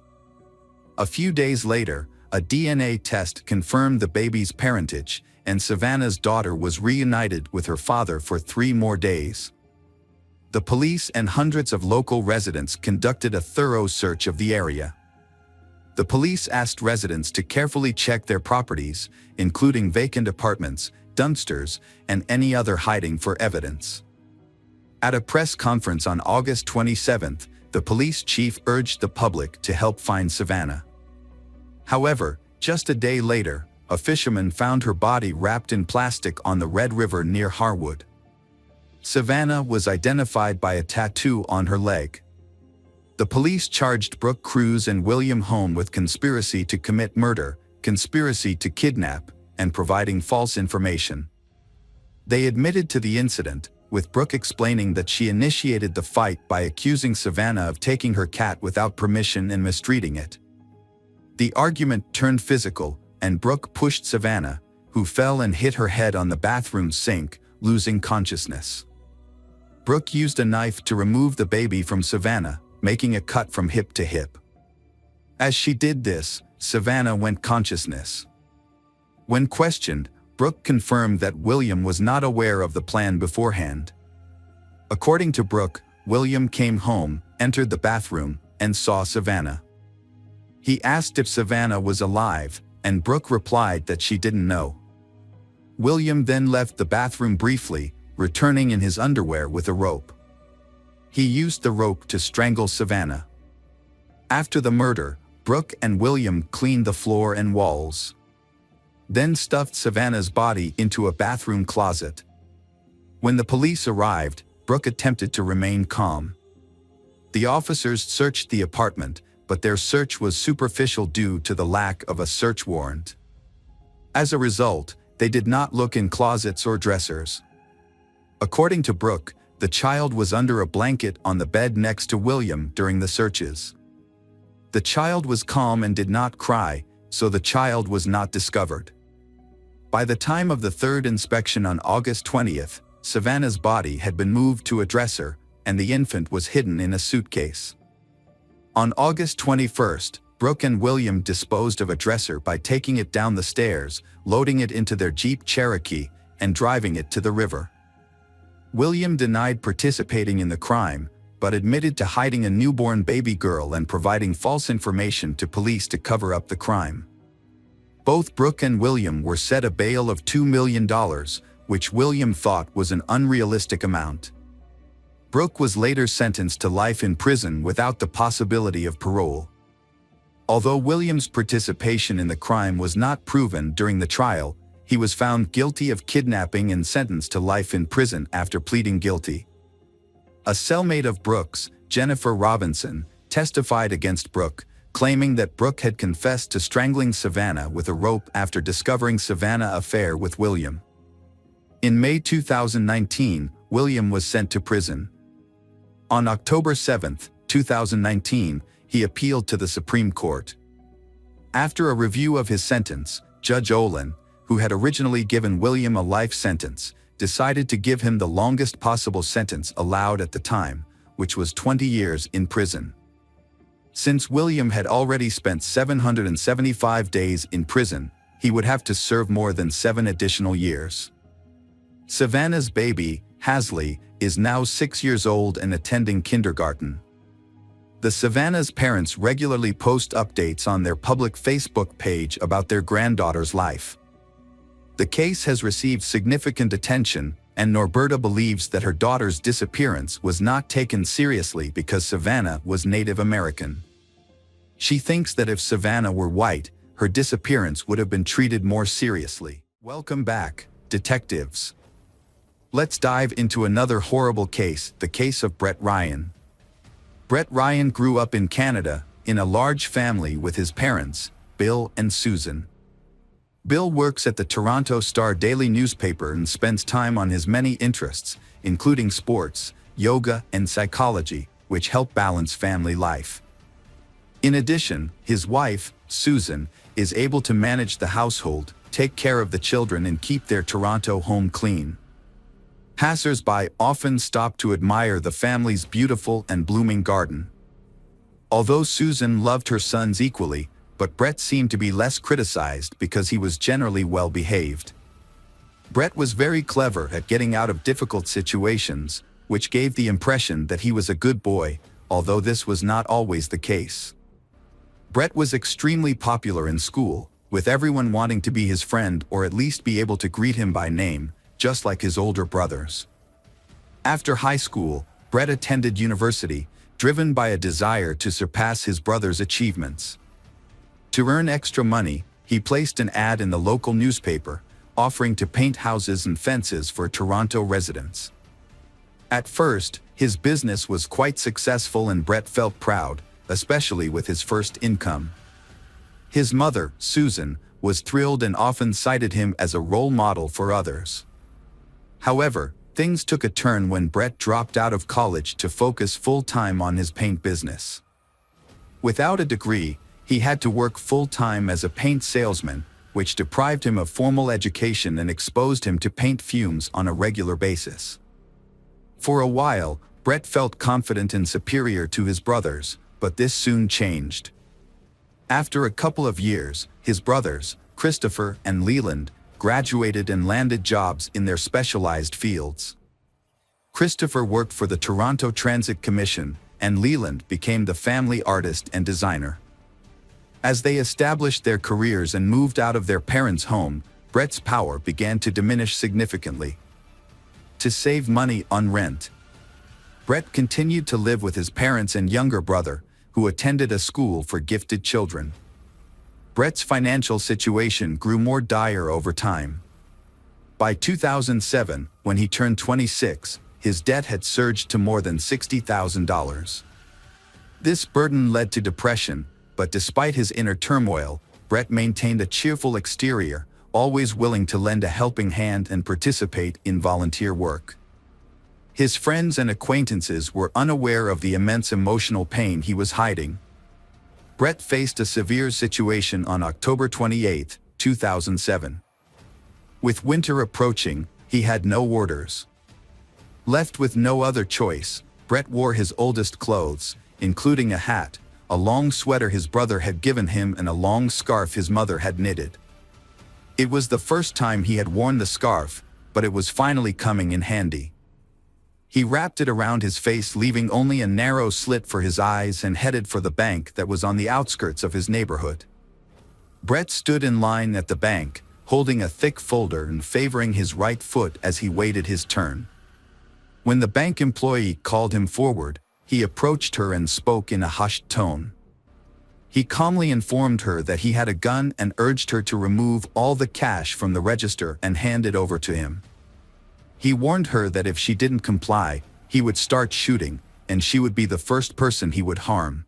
A few days later, a DNA test confirmed the baby's parentage, and Savannah's daughter was reunited with her father for 3 more days. The police and hundreds of local residents conducted a thorough search of the area. The police asked residents to carefully check their properties, including vacant apartments, dumpsters, and any other hiding for evidence. At a press conference on August 27, the police chief urged the public to help find Savannah. However, just a day later, a fisherman found her body wrapped in plastic on the Red River near Harwood. Savannah was identified by a tattoo on her leg. The police charged Brooke Cruz and William Home with conspiracy to commit murder, conspiracy to kidnap, and providing false information. They admitted to the incident, with Brooke explaining that she initiated the fight by accusing Savannah of taking her cat without permission and mistreating it. The argument turned physical, and Brooke pushed Savannah, who fell and hit her head on the bathroom sink, losing consciousness. Brooke used a knife to remove the baby from Savannah, making a cut from hip to hip. As she did this, Savannah went consciousness. When questioned, Brooke confirmed that William was not aware of the plan beforehand. According to Brooke, William came home, entered the bathroom, and saw Savannah. He asked if Savannah was alive, and Brooke replied that she didn't know. William then left the bathroom briefly, returning in his underwear with a rope. He used the rope to strangle Savannah. After the murder, Brooke and William cleaned the floor and walls. Then stuffed Savannah's body into a bathroom closet. When the police arrived, Brooke attempted to remain calm. The officers searched the apartment, but their search was superficial due to the lack of a search warrant. As a result, they did not look in closets or dressers. According to Brooke, the child was under a blanket on the bed next to William during the searches. The child was calm and did not cry, so the child was not discovered. By the time of the third inspection on August 20th, Savannah's body had been moved to a dresser, and the infant was hidden in a suitcase. On August 21st, Brooke and William disposed of a dresser by taking it down the stairs, loading it into their Jeep Cherokee, and driving it to the river. William denied participating in the crime, but admitted to hiding a newborn baby girl and providing false information to police to cover up the crime. Both Brooke and William were set a bail of $2 million, which William thought was an unrealistic amount. Brooke was later sentenced to life in prison without the possibility of parole. Although William's participation in the crime was not proven during the trial, he was found guilty of kidnapping and sentenced to life in prison after pleading guilty. A cellmate of Brooke's, Jennifer Robinson, testified against Brooke, claiming that Brooke had confessed to strangling Savannah with a rope after discovering Savannah's affair with William. In May 2019, William was sent to prison. On October 7, 2019, he appealed to the Supreme Court. After a review of his sentence, Judge Olin, who had originally given William a life sentence, decided to give him the longest possible sentence allowed at the time, which was 20 years in prison. Since William had already spent 775 days in prison, he would have to serve more than 7 additional years. Savannah's baby, Hasley, is now 6 years old and attending kindergarten. The Savannah's parents regularly post updates on their public Facebook page about their granddaughter's life. The case has received significant attention, and Norberta believes that her daughter's disappearance was not taken seriously because Savannah was Native American. She thinks that if Savannah were white, her disappearance would have been treated more seriously. Welcome back, detectives. Let's dive into another horrible case, the case of Brett Ryan. Brett Ryan grew up in Canada, in a large family with his parents, Bill and Susan. Bill works at the Toronto Star Daily newspaper and spends time on his many interests, including sports, yoga, and psychology, which help balance family life. In addition, his wife, Susan, is able to manage the household, take care of the children, and keep their Toronto home clean. Passers-by often stop to admire the family's beautiful and blooming garden. Although Susan loved her sons equally, but Brett seemed to be less criticized because he was generally well-behaved. Brett was very clever at getting out of difficult situations, which gave the impression that he was a good boy, although this was not always the case. Brett was extremely popular in school, with everyone wanting to be his friend or at least be able to greet him by name, just like his older brothers. After high school, Brett attended university, driven by a desire to surpass his brother's achievements. To earn extra money, he placed an ad in the local newspaper, offering to paint houses and fences for Toronto residents. At first, his business was quite successful and Brett felt proud, especially with his first income. His mother, Susan, was thrilled and often cited him as a role model for others. However, things took a turn when Brett dropped out of college to focus full-time on his paint business. Without a degree, he had to work full-time as a paint salesman, which deprived him of formal education and exposed him to paint fumes on a regular basis. For a while, Brett felt confident and superior to his brothers, but this soon changed. After a couple of years, his brothers, Christopher and Leland, graduated and landed jobs in their specialized fields. Christopher worked for the Toronto Transit Commission, and Leland became the family artist and designer. As they established their careers and moved out of their parents' home, Brett's power began to diminish significantly. To save money on rent, Brett continued to live with his parents and younger brother, who attended a school for gifted children. Brett's financial situation grew more dire over time. By 2007, when he turned 26, his debt had surged to more than $60,000. This burden led to depression, but despite his inner turmoil, Brett maintained a cheerful exterior, always willing to lend a helping hand and participate in volunteer work. His friends and acquaintances were unaware of the immense emotional pain he was hiding. Brett faced a severe situation on October 28, 2007. With winter approaching, he had no orders. Left with no other choice, Brett wore his oldest clothes, including a hat, a long sweater his brother had given him and a long scarf his mother had knitted. It was the first time he had worn the scarf, but it was finally coming in handy. He wrapped it around his face, leaving only a narrow slit for his eyes, and headed for the bank that was on the outskirts of his neighborhood. Brett stood in line at the bank, holding a thick folder and favoring his right foot as he waited his turn. When the bank employee called him forward, he approached her and spoke in a hushed tone. He calmly informed her that he had a gun and urged her to remove all the cash from the register and hand it over to him. He warned her that if she didn't comply, he would start shooting, and she would be the first person he would harm.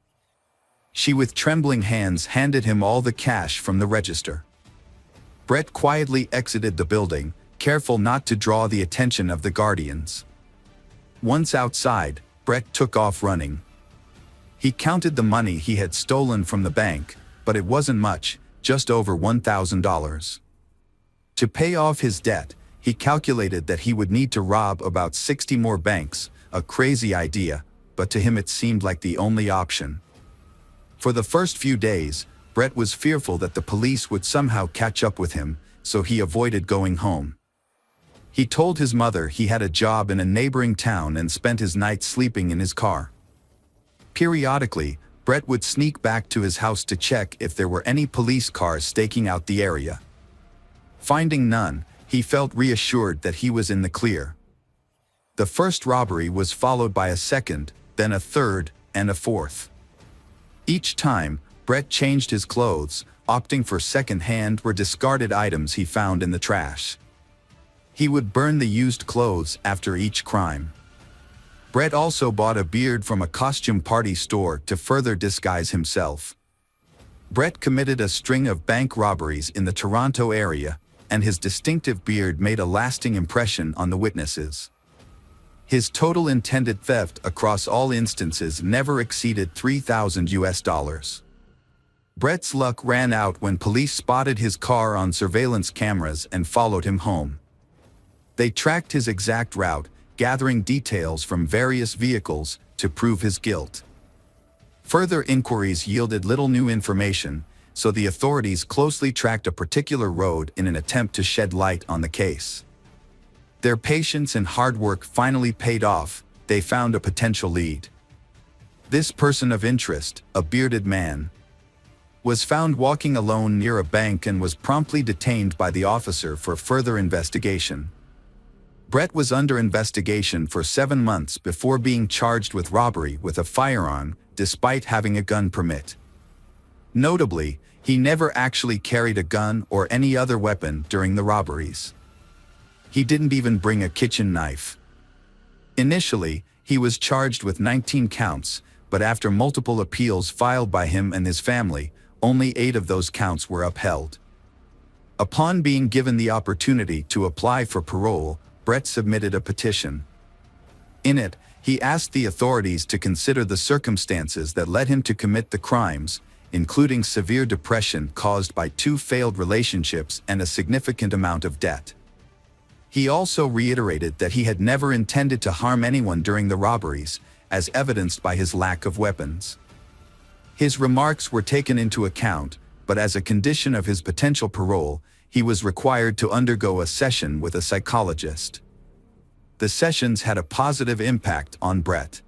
She with trembling hands handed him all the cash from the register. Brett quietly exited the building, careful not to draw the attention of the guardians. Once outside, Brett took off running. He counted the money he had stolen from the bank, but it wasn't much, just over $1,000. To pay off his debt, he calculated that he would need to rob about 60 more banks, a crazy idea, but to him it seemed like the only option. For the first few days, Brett was fearful that the police would somehow catch up with him, so he avoided going home. He told his mother he had a job in a neighboring town and spent his nights sleeping in his car. Periodically, Brett would sneak back to his house to check if there were any police cars staking out the area. Finding none, he felt reassured that he was in the clear. The first robbery was followed by a second, then a third, and a fourth. Each time, Brett changed his clothes, opting for second-hand or discarded items he found in the trash. He would burn the used clothes after each crime. Brett also bought a beard from a costume party store to further disguise himself. Brett committed a string of bank robberies in the Toronto area, and his distinctive beard made a lasting impression on the witnesses. His total intended theft across all instances never exceeded $3,000. Brett's luck ran out when police spotted his car on surveillance cameras and followed him home. They tracked his exact route, gathering details from various vehicles to prove his guilt. Further inquiries yielded little new information, so the authorities closely tracked a particular road in an attempt to shed light on the case. Their patience and hard work finally paid off. They found a potential lead. This person of interest, a bearded man, was found walking alone near a bank and was promptly detained by the officer for further investigation. Brett was under investigation for 7 months before being charged with robbery with a firearm, despite having a gun permit. Notably, he never actually carried a gun or any other weapon during the robberies. He didn't even bring a kitchen knife. Initially, he was charged with 19 counts, but after multiple appeals filed by him and his family, only 8 of those counts were upheld. Upon being given the opportunity to apply for parole, Brett submitted a petition. In it, he asked the authorities to consider the circumstances that led him to commit the crimes, including severe depression caused by 2 failed relationships and a significant amount of debt. He also reiterated that he had never intended to harm anyone during the robberies, as evidenced by his lack of weapons. His remarks were taken into account, but as a condition of his potential parole, he was required to undergo a session with a psychologist. The sessions had a positive impact on Brett.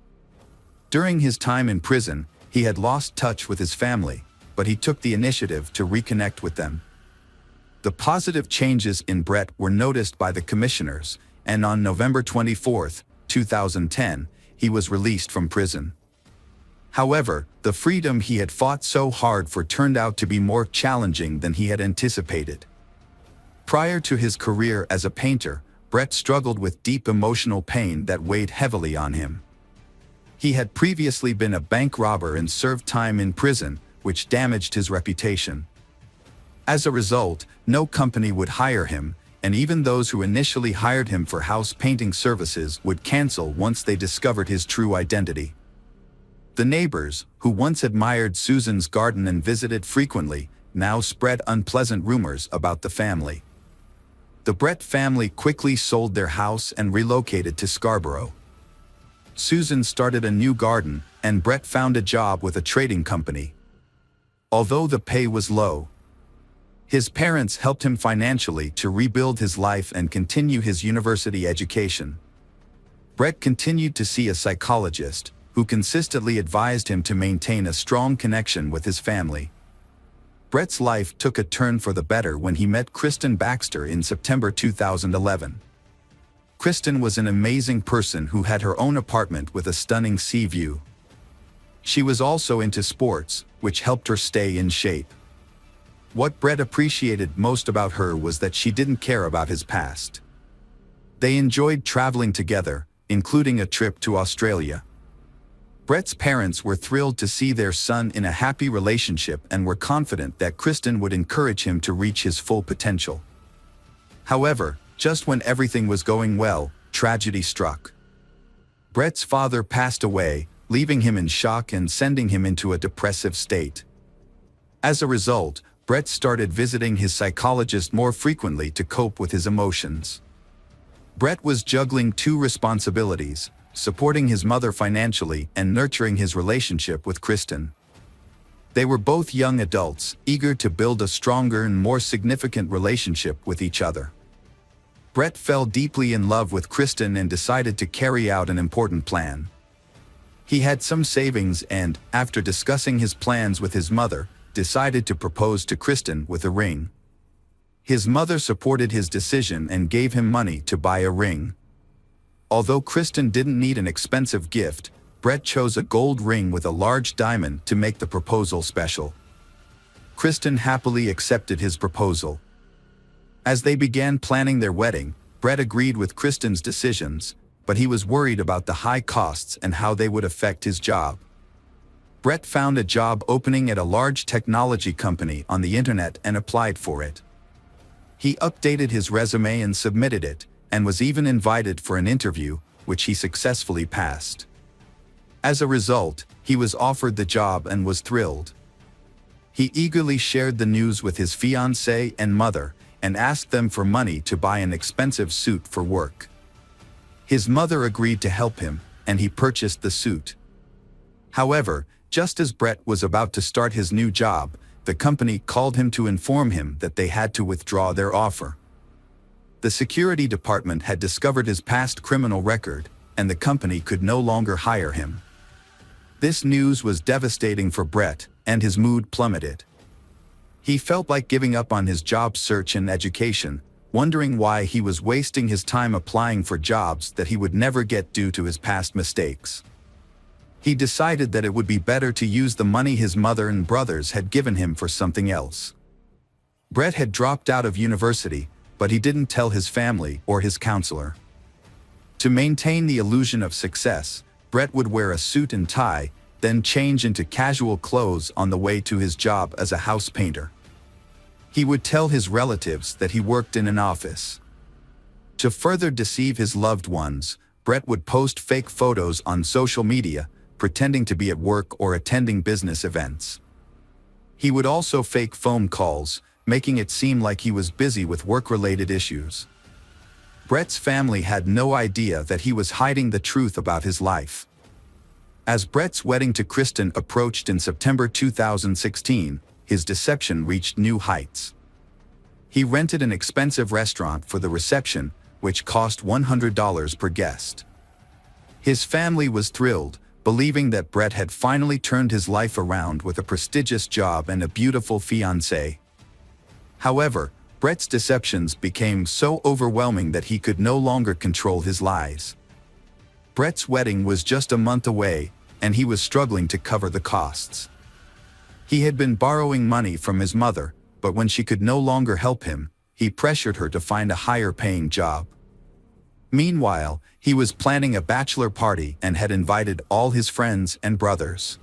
During his time in prison, he had lost touch with his family, but he took the initiative to reconnect with them. The positive changes in Brett were noticed by the commissioners, and on November 24, 2010, he was released from prison. However, the freedom he had fought so hard for turned out to be more challenging than he had anticipated. Prior to his career as a painter, Brett struggled with deep emotional pain that weighed heavily on him. He had previously been a bank robber and served time in prison, which damaged his reputation. As a result, no company would hire him, and even those who initially hired him for house painting services would cancel once they discovered his true identity. The neighbors, who once admired Susan's garden and visited frequently, now spread unpleasant rumors about the family. The Brett family quickly sold their house and relocated to Scarborough. Susan started a new garden, and Brett found a job with a trading company. Although the pay was low, his parents helped him financially to rebuild his life and continue his university education. Brett continued to see a psychologist, who consistently advised him to maintain a strong connection with his family. Brett's life took a turn for the better when he met Kristen Baxter in September 2011. Kristen was an amazing person who had her own apartment with a stunning sea view. She was also into sports, which helped her stay in shape. What Brett appreciated most about her was that she didn't care about his past. They enjoyed traveling together, including a trip to Australia. Brett's parents were thrilled to see their son in a happy relationship and were confident that Kristen would encourage him to reach his full potential. However, just when everything was going well, tragedy struck. Brett's father passed away, leaving him in shock and sending him into a depressive state. As a result, Brett started visiting his psychologist more frequently to cope with his emotions. Brett was juggling 2 responsibilities: supporting his mother financially and nurturing his relationship with Kristen. They were both young adults, eager to build a stronger and more significant relationship with each other. Brett fell deeply in love with Kristen and decided to carry out an important plan. He had some savings and, after discussing his plans with his mother, decided to propose to Kristen with a ring. His mother supported his decision and gave him money to buy a ring. Although Kristen didn't need an expensive gift, Brett chose a gold ring with a large diamond to make the proposal special. Kristen happily accepted his proposal. As they began planning their wedding, Brett agreed with Kristen's decisions, but he was worried about the high costs and how they would affect his job. Brett found a job opening at a large technology company on the internet and applied for it. He updated his resume and submitted it, and was even invited for an interview, which he successfully passed. As a result, he was offered the job and was thrilled. He eagerly shared the news with his fiancée and mother, and asked them for money to buy an expensive suit for work. His mother agreed to help him, and he purchased the suit. However, just as Brett was about to start his new job, the company called him to inform him that they had to withdraw their offer. The security department had discovered his past criminal record, and the company could no longer hire him. This news was devastating for Brett, and his mood plummeted. He felt like giving up on his job search and education, wondering why he was wasting his time applying for jobs that he would never get due to his past mistakes. He decided that it would be better to use the money his mother and brothers had given him for something else. Brett had dropped out of university, but he didn't tell his family or his counselor. To maintain the illusion of success, Brett would wear a suit and tie, then change into casual clothes on the way to his job as a house painter. He would tell his relatives that he worked in an office. To further deceive his loved ones, Brett would post fake photos on social media, pretending to be at work or attending business events. He would also fake phone calls, making it seem like he was busy with work-related issues. Brett's family had no idea that he was hiding the truth about his life. As Brett's wedding to Kristen approached in September 2016, his deception reached new heights. He rented an expensive restaurant for the reception, which cost $100 per guest. His family was thrilled, believing that Brett had finally turned his life around with a prestigious job and a beautiful fiancée. However, Brett's deceptions became so overwhelming that he could no longer control his lies. Brett's wedding was just a month away, and he was struggling to cover the costs. He had been borrowing money from his mother, but when she could no longer help him, he pressured her to find a higher-paying job. Meanwhile, he was planning a bachelor party and had invited all his friends and brothers.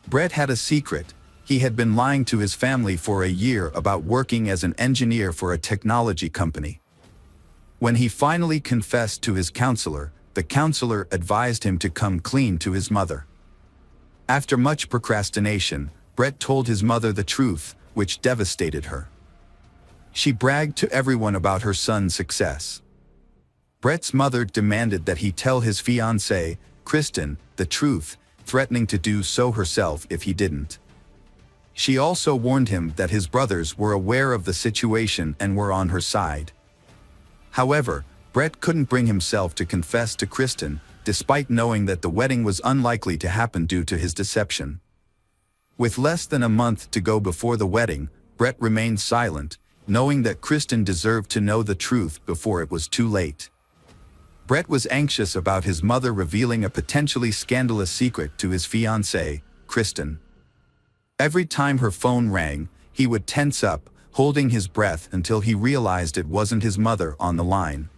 Brett had a secret. He had been lying to his family for a year about working as an engineer for a technology company. When he finally confessed to his counselor, the counselor advised him to come clean to his mother. After much procrastination, Brett told his mother the truth, which devastated her. She bragged to everyone about her son's success. Brett's mother demanded that he tell his fiancée, Kristen, the truth, threatening to do so herself if he didn't. She also warned him that his brothers were aware of the situation and were on her side. However, Brett couldn't bring himself to confess to Kristen, despite knowing that the wedding was unlikely to happen due to his deception. With less than a month to go before the wedding, Brett remained silent, knowing that Kristen deserved to know the truth before it was too late. Brett was anxious about his mother revealing a potentially scandalous secret to his fiancée, Kristen. Every time her phone rang, he would tense up, holding his breath until he realized it wasn't his mother on the line,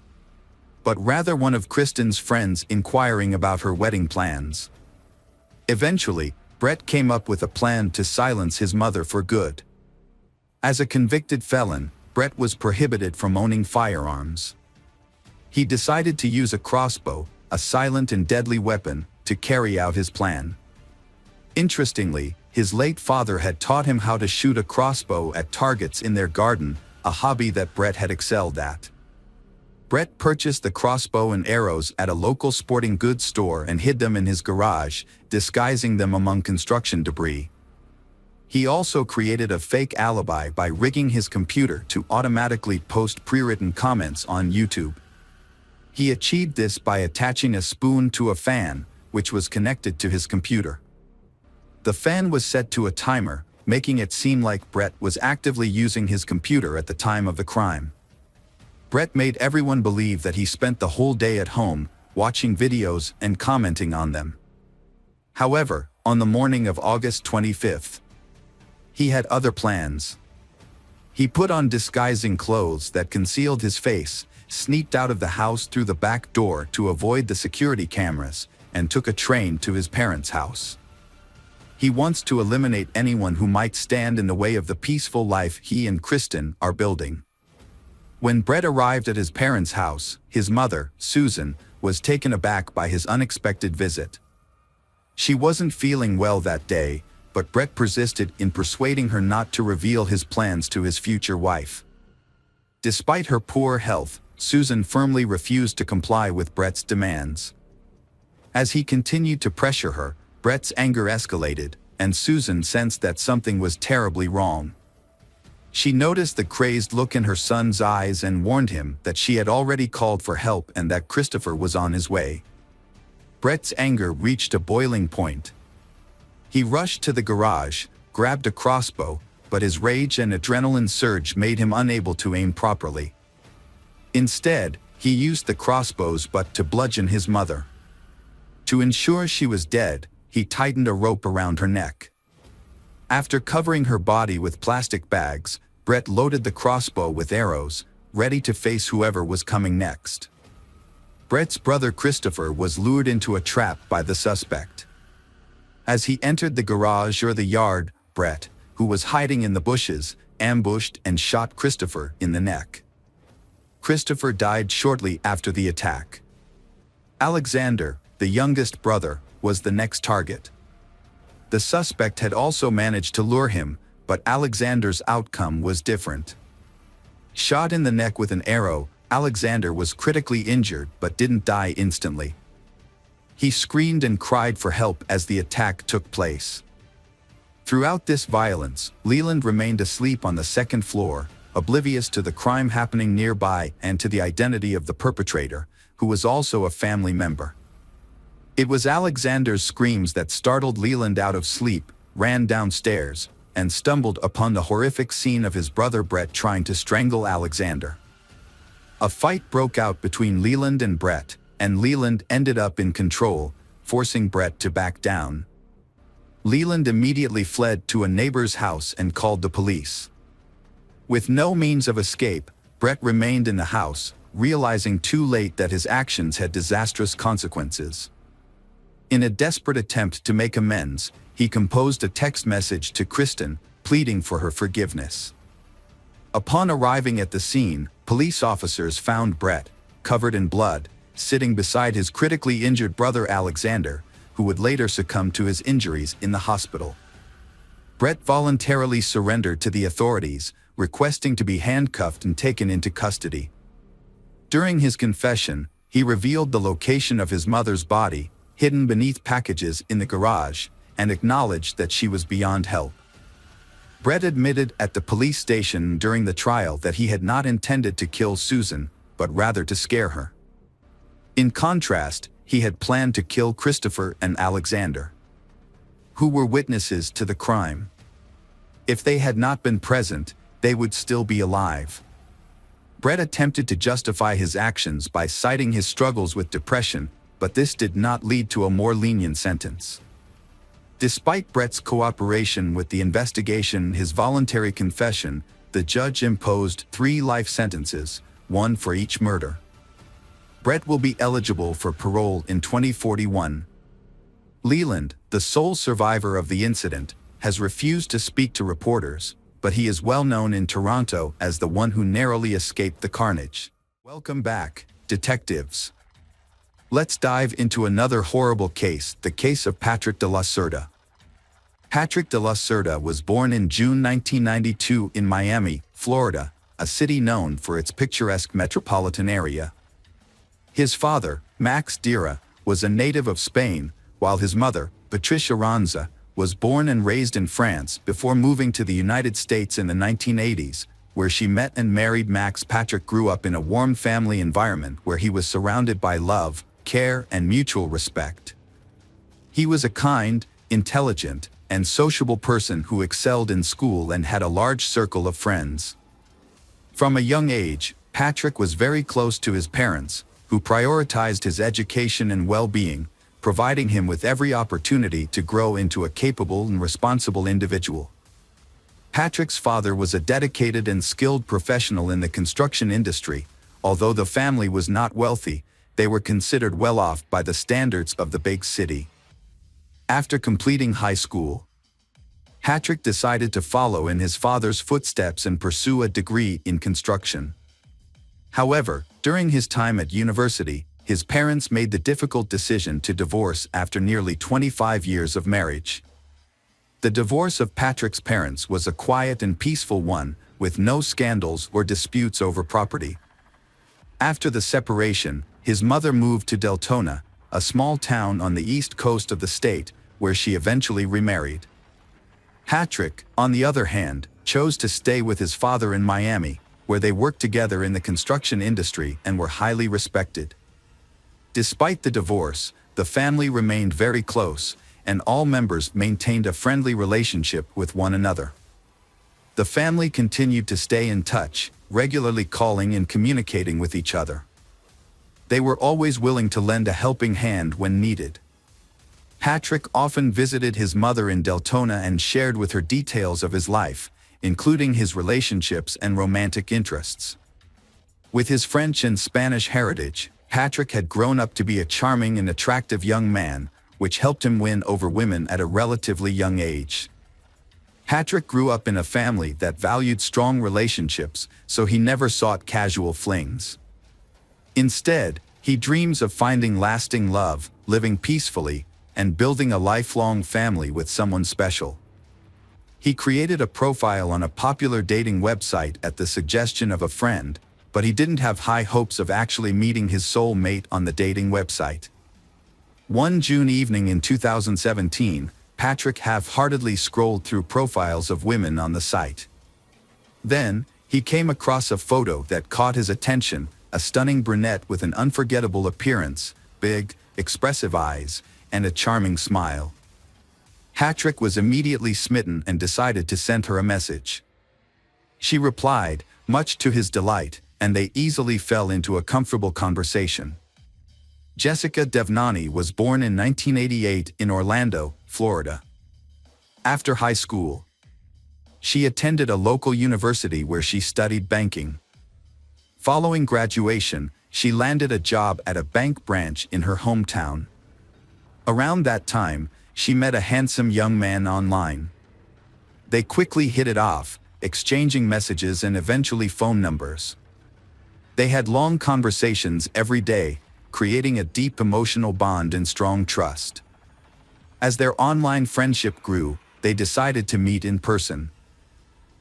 but rather one of Kristen's friends inquiring about her wedding plans. Eventually, Brett came up with a plan to silence his mother for good. As a convicted felon, Brett was prohibited from owning firearms. He decided to use a crossbow, a silent and deadly weapon, to carry out his plan. Interestingly, his late father had taught him how to shoot a crossbow at targets in their garden, a hobby that Brett had excelled at. Brett purchased the crossbow and arrows at a local sporting goods store and hid them in his garage, disguising them among construction debris. He also created a fake alibi by rigging his computer to automatically post pre-written comments on YouTube. He achieved this by attaching a spoon to a fan, which was connected to his computer. The fan was set to a timer, making it seem like Brett was actively using his computer at the time of the crime. Brett made everyone believe that he spent the whole day at home, watching videos and commenting on them. However, on the morning of August 25th, he had other plans. He put on disguising clothes that concealed his face, sneaked out of the house through the back door to avoid the security cameras, and took a train to his parents' house. He wants to eliminate anyone who might stand in the way of the peaceful life he and Kristen are building. When Brett arrived at his parents' house, his mother, Susan, was taken aback by his unexpected visit. She wasn't feeling well that day, but Brett persisted in persuading her not to reveal his plans to his future wife. Despite her poor health, Susan firmly refused to comply with Brett's demands. As he continued to pressure her, Brett's anger escalated, and Susan sensed that something was terribly wrong. She noticed the crazed look in her son's eyes and warned him that she had already called for help and that Christopher was on his way. Brett's anger reached a boiling point. He rushed to the garage, grabbed a crossbow, but his rage and adrenaline surge made him unable to aim properly. Instead, he used the crossbow's butt to bludgeon his mother. To ensure she was dead, he tightened a rope around her neck. After covering her body with plastic bags, Brett loaded the crossbow with arrows, ready to face whoever was coming next. Brett's brother Christopher was lured into a trap by the suspect. As he entered the garage or the yard, Brett, who was hiding in the bushes, ambushed and shot Christopher in the neck. Christopher died shortly after the attack. Alexander, the youngest brother, was the next target. The suspect had also managed to lure him, but Alexander's outcome was different. Shot in the neck with an arrow, Alexander was critically injured but didn't die instantly. He screamed and cried for help as the attack took place. Throughout this violence, Leland remained asleep on the second floor, oblivious to the crime happening nearby and to the identity of the perpetrator, who was also a family member. It was Alexander's screams that startled Leland out of sleep, ran downstairs, and stumbled upon the horrific scene of his brother Brett trying to strangle Alexander. A fight broke out between Leland and Brett, and Leland ended up in control, forcing Brett to back down. Leland immediately fled to a neighbor's house and called the police. With no means of escape, Brett remained in the house, realizing too late that his actions had disastrous consequences. In a desperate attempt to make amends, he composed a text message to Kristen, pleading for her forgiveness. Upon arriving at the scene, police officers found Brett, covered in blood, sitting beside his critically injured brother Alexander, who would later succumb to his injuries in the hospital. Brett voluntarily surrendered to the authorities, requesting to be handcuffed and taken into custody. During his confession, he revealed the location of his mother's body, hidden beneath packages in the garage, and acknowledged that she was beyond help. Brett admitted at the police station during the trial that he had not intended to kill Susan, but rather to scare her. In contrast, he had planned to kill Christopher and Alexander, who were witnesses to the crime. If they had not been present, they would still be alive. Brett attempted to justify his actions by citing his struggles with depression, but this did not lead to a more lenient sentence. Despite Brett's cooperation with the investigation and his voluntary confession, the judge imposed 3 life sentences, 1 for each murder. Brett will be eligible for parole in 2041. Leland, the sole survivor of the incident, has refused to speak to reporters, but he is well known in Toronto as the one who narrowly escaped the carnage. Welcome back, detectives. Let's dive into another horrible case, the case of Patrick de la Cerda. Patrick de la Cerda was born in June 1992 in Miami, Florida, a city known for its picturesque metropolitan area. His father, Max Dira, was a native of Spain, while his mother, Patricia Ranza, was born and raised in France before moving to the United States in the 1980s, where she met and married Max. Patrick grew up in a warm family environment where he was surrounded by love, care, and mutual respect. He was a kind, intelligent, and sociable person who excelled in school and had a large circle of friends. From a young age, Patrick was very close to his parents, who prioritized his education and well-being, providing him with every opportunity to grow into a capable and responsible individual. Patrick's father was a dedicated and skilled professional in the construction industry. Although the family was not wealthy, they were considered well off by the standards of the big city. After completing high school, Patrick decided to follow in his father's footsteps and pursue a degree in construction. However, during his time at university, his parents made the difficult decision to divorce after nearly 25 years of marriage. The divorce of Patrick's parents was a quiet and peaceful one, with no scandals or disputes over property. After the separation, his mother moved to Deltona, a small town on the east coast of the state, where she eventually remarried. Patrick, on the other hand, chose to stay with his father in Miami, where they worked together in the construction industry and were highly respected. Despite the divorce, the family remained very close, and all members maintained a friendly relationship with one another. The family continued to stay in touch, regularly calling and communicating with each other. They were always willing to lend a helping hand when needed. Patrick often visited his mother in Deltona and shared with her details of his life, including his relationships and romantic interests. With his French and Spanish heritage, Patrick had grown up to be a charming and attractive young man, which helped him win over women at a relatively young age. Patrick grew up in a family that valued strong relationships, so he never sought casual flings. Instead, he dreams of finding lasting love, living peacefully, and building a lifelong family with someone special. He created a profile on a popular dating website at the suggestion of a friend, but he didn't have high hopes of actually meeting his soul mate on the dating website. One June evening in 2017, Patrick half-heartedly scrolled through profiles of women on the site. Then, he came across a photo that caught his attention, a stunning brunette with an unforgettable appearance, big, expressive eyes, and a charming smile. Patrick was immediately smitten and decided to send her a message. She replied, much to his delight, and they easily fell into a comfortable conversation. Jessica Devnani was born in 1988 in Orlando, Florida. After high school, she attended a local university where she studied banking. Following graduation, she landed a job at a bank branch in her hometown. Around that time, she met a handsome young man online. They quickly hit it off, exchanging messages and eventually phone numbers. They had long conversations every day, creating a deep emotional bond and strong trust. As their online friendship grew, they decided to meet in person.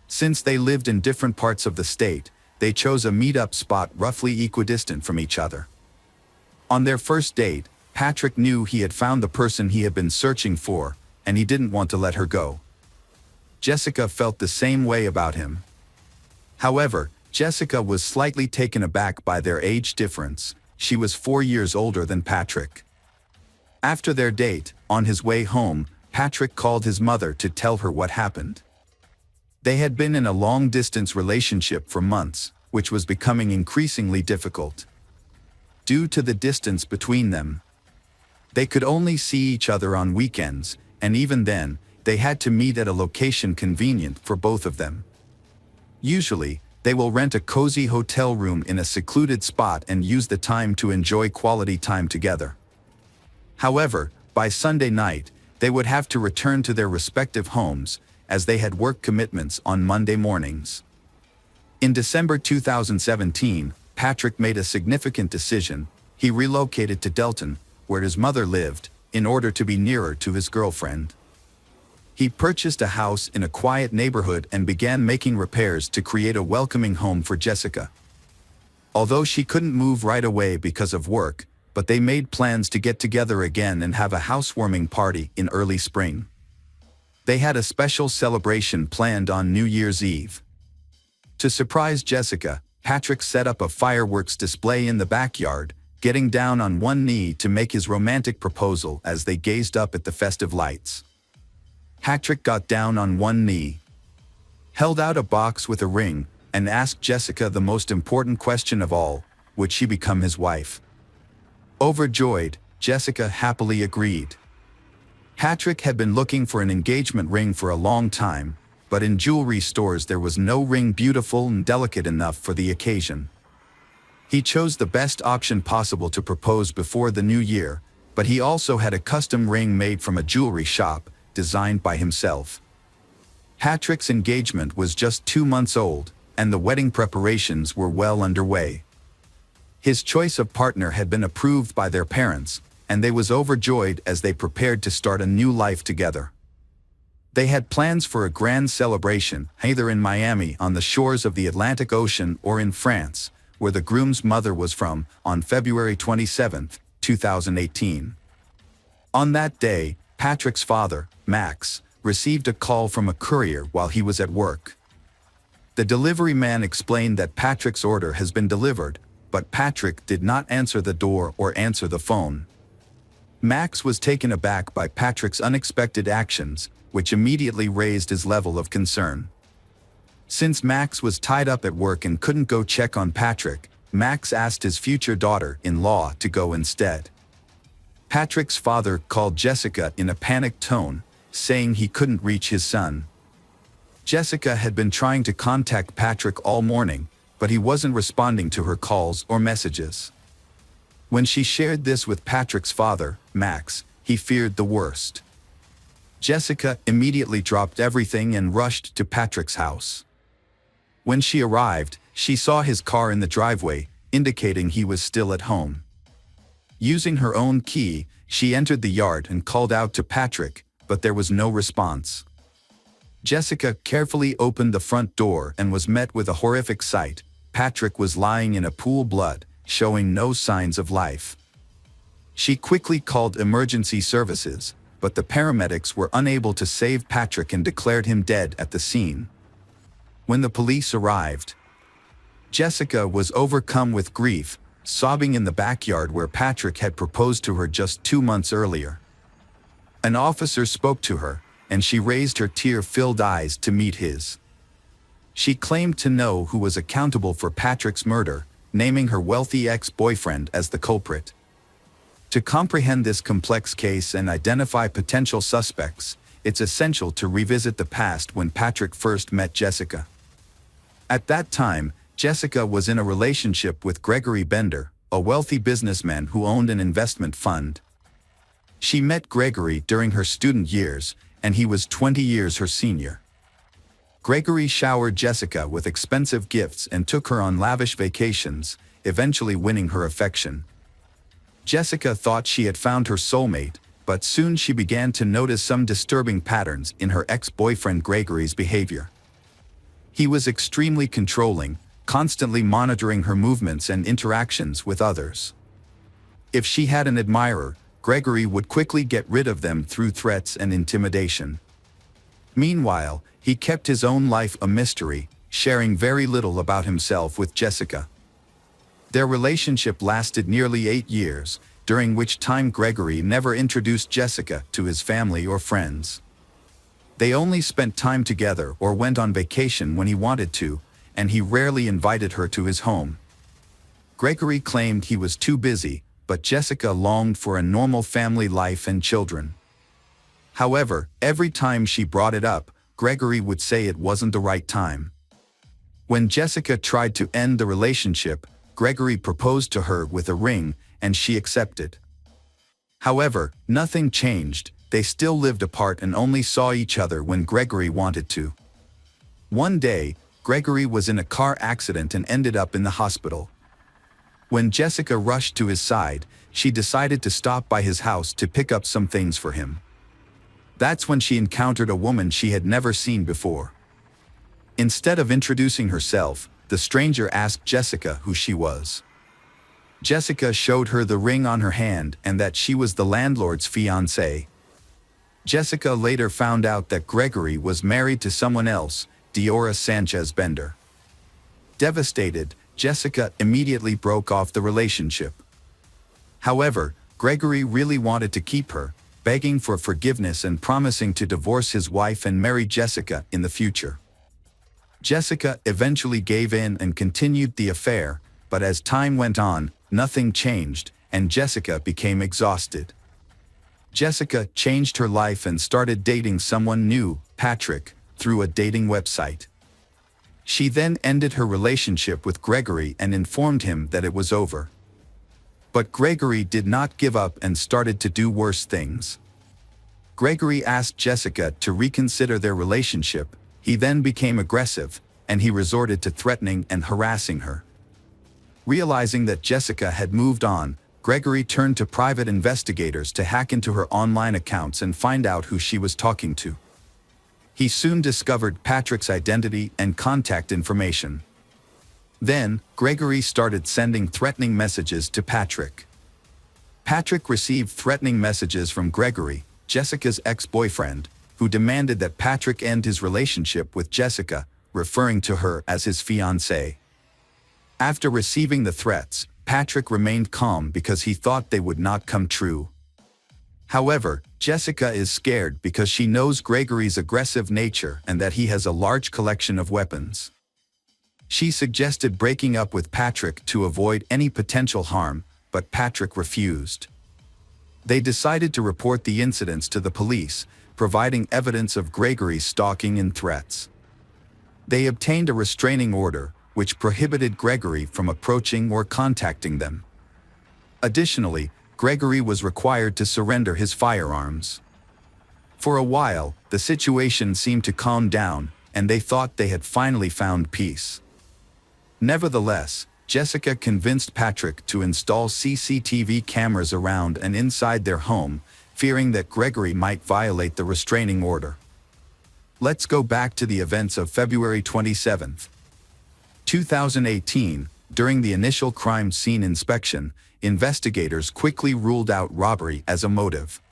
Since they lived in different parts of the state, they chose a meet-up spot roughly equidistant from each other. On their first date, Patrick knew he had found the person he had been searching for, and he didn't want to let her go. Jessica felt the same way about him. However, Jessica was slightly taken aback by their age difference. She was 4 years older than Patrick. After their date, on his way home, Patrick called his mother to tell her what happened. They had been in a long-distance relationship for months, which was becoming increasingly difficult. Due to the distance between them, they could only see each other on weekends, and even then, they had to meet at a location convenient for both of them. Usually, they will rent a cozy hotel room in a secluded spot and use the time to enjoy quality time together. However, by Sunday night, they would have to return to their respective homes, as they had work commitments on Monday mornings. In December 2017, Patrick made a significant decision. He relocated to Delton, where his mother lived, in order to be nearer to his girlfriend. He purchased a house in a quiet neighborhood and began making repairs to create a welcoming home for Jessica. Although she couldn't move right away because of work, but they made plans to get together again and have a housewarming party in early spring. They had a special celebration planned on New Year's Eve. To surprise Jessica, Patrick set up a fireworks display in the backyard, getting down on one knee to make his romantic proposal as they gazed up at the festive lights. Patrick got down on one knee, held out a box with a ring, and asked Jessica the most important question of all: would she become his wife? Overjoyed, Jessica happily agreed. Patrick had been looking for an engagement ring for a long time, but in jewelry stores there was no ring beautiful and delicate enough for the occasion. He chose the best option possible to propose before the new year, but he also had a custom ring made from a jewelry shop, designed by himself. Patrick's engagement was just 2 months old, and the wedding preparations were well underway. His choice of partner had been approved by their parents, and they was overjoyed as they prepared to start a new life together. They had plans for a grand celebration, either in Miami on the shores of the Atlantic Ocean or in France, where the groom's mother was from, on February 27, 2018. On that day, Patrick's father, Max, received a call from a courier while he was at work. The delivery man explained that Patrick's order has been delivered, but Patrick did not answer the door or answer the phone. Max was taken aback by Patrick's unexpected actions, which immediately raised his level of concern. Since Max was tied up at work and couldn't go check on Patrick, Max asked his future daughter-in-law to go instead. Patrick's father called Jessica in a panicked tone, saying he couldn't reach his son. Jessica had been trying to contact Patrick all morning, but he wasn't responding to her calls or messages. When she shared this with Patrick's father, Max, he feared the worst. Jessica immediately dropped everything and rushed to Patrick's house. When she arrived, she saw his car in the driveway, indicating he was still at home. Using her own key, she entered the yard and called out to Patrick, but there was no response. Jessica carefully opened the front door and was met with a horrific sight. Patrick was lying in a pool of blood, showing no signs of life. She quickly called emergency services, but the paramedics were unable to save Patrick and declared him dead at the scene. When the police arrived, Jessica was overcome with grief, sobbing in the backyard where Patrick had proposed to her just 2 months earlier. An officer spoke to her, and she raised her tear-filled eyes to meet his. She claimed to know who was accountable for Patrick's murder, naming her wealthy ex-boyfriend as the culprit. To comprehend this complex case and identify potential suspects, it's essential to revisit the past when Patrick first met Jessica. At that time, Jessica was in a relationship with Gregory Bender, a wealthy businessman who owned an investment fund. She met Gregory during her student years, and he was 20 years her senior. Gregory showered Jessica with expensive gifts and took her on lavish vacations, eventually winning her affection. Jessica thought she had found her soulmate, but soon she began to notice some disturbing patterns in her ex-boyfriend Gregory's behavior. He was extremely controlling, constantly monitoring her movements and interactions with others. If she had an admirer, Gregory would quickly get rid of them through threats and intimidation. Meanwhile, he kept his own life a mystery, sharing very little about himself with Jessica. Their relationship lasted nearly 8 years, during which time Gregory never introduced Jessica to his family or friends. They only spent time together or went on vacation when he wanted to, and he rarely invited her to his home. Gregory claimed he was too busy, but Jessica longed for a normal family life and children. However, every time she brought it up, Gregory would say it wasn't the right time. When Jessica tried to end the relationship, Gregory proposed to her with a ring, and she accepted. However, nothing changed. They still lived apart and only saw each other when Gregory wanted to. One day, Gregory was in a car accident and ended up in the hospital. When Jessica rushed to his side, she decided to stop by his house to pick up some things for him. That's when she encountered a woman she had never seen before. Instead of introducing herself, the stranger asked Jessica who she was. Jessica showed her the ring on her hand and that she was the landlord's fiancée. Jessica later found out that Gregory was married to someone else, Diora Sanchez Bender. Devastated, Jessica immediately broke off the relationship. However, Gregory really wanted to keep her, begging for forgiveness and promising to divorce his wife and marry Jessica in the future. Jessica eventually gave in and continued the affair, but as time went on, nothing changed, and Jessica became exhausted. Jessica changed her life and started dating someone new, Patrick, through a dating website. She then ended her relationship with Gregory and informed him that it was over. But Gregory did not give up and started to do worse things. Gregory asked Jessica to reconsider their relationship. He then became aggressive, and he resorted to threatening and harassing her. Realizing that Jessica had moved on, Gregory turned to private investigators to hack into her online accounts and find out who she was talking to. He soon discovered Patrick's identity and contact information. Then, Gregory started sending threatening messages to Patrick. Patrick received threatening messages from Gregory, Jessica's ex-boyfriend, who demanded that Patrick end his relationship with Jessica, referring to her as his fiancée. After receiving the threats, Patrick remained calm because he thought they would not come true. However, Jessica is scared because she knows Gregory's aggressive nature and that he has a large collection of weapons. She suggested breaking up with Patrick to avoid any potential harm, but Patrick refused. They decided to report the incidents to the police, providing evidence of Gregory's stalking and threats. They obtained a restraining order, which prohibited Gregory from approaching or contacting them. Additionally, Gregory was required to surrender his firearms. For a while, the situation seemed to calm down, and they thought they had finally found peace. Nevertheless, Jessica convinced Patrick to install CCTV cameras around and inside their home, fearing that Gregory might violate the restraining order. Let's go back to the events of February 27, 2018. During the initial crime scene inspection, investigators quickly ruled out robbery as a motive.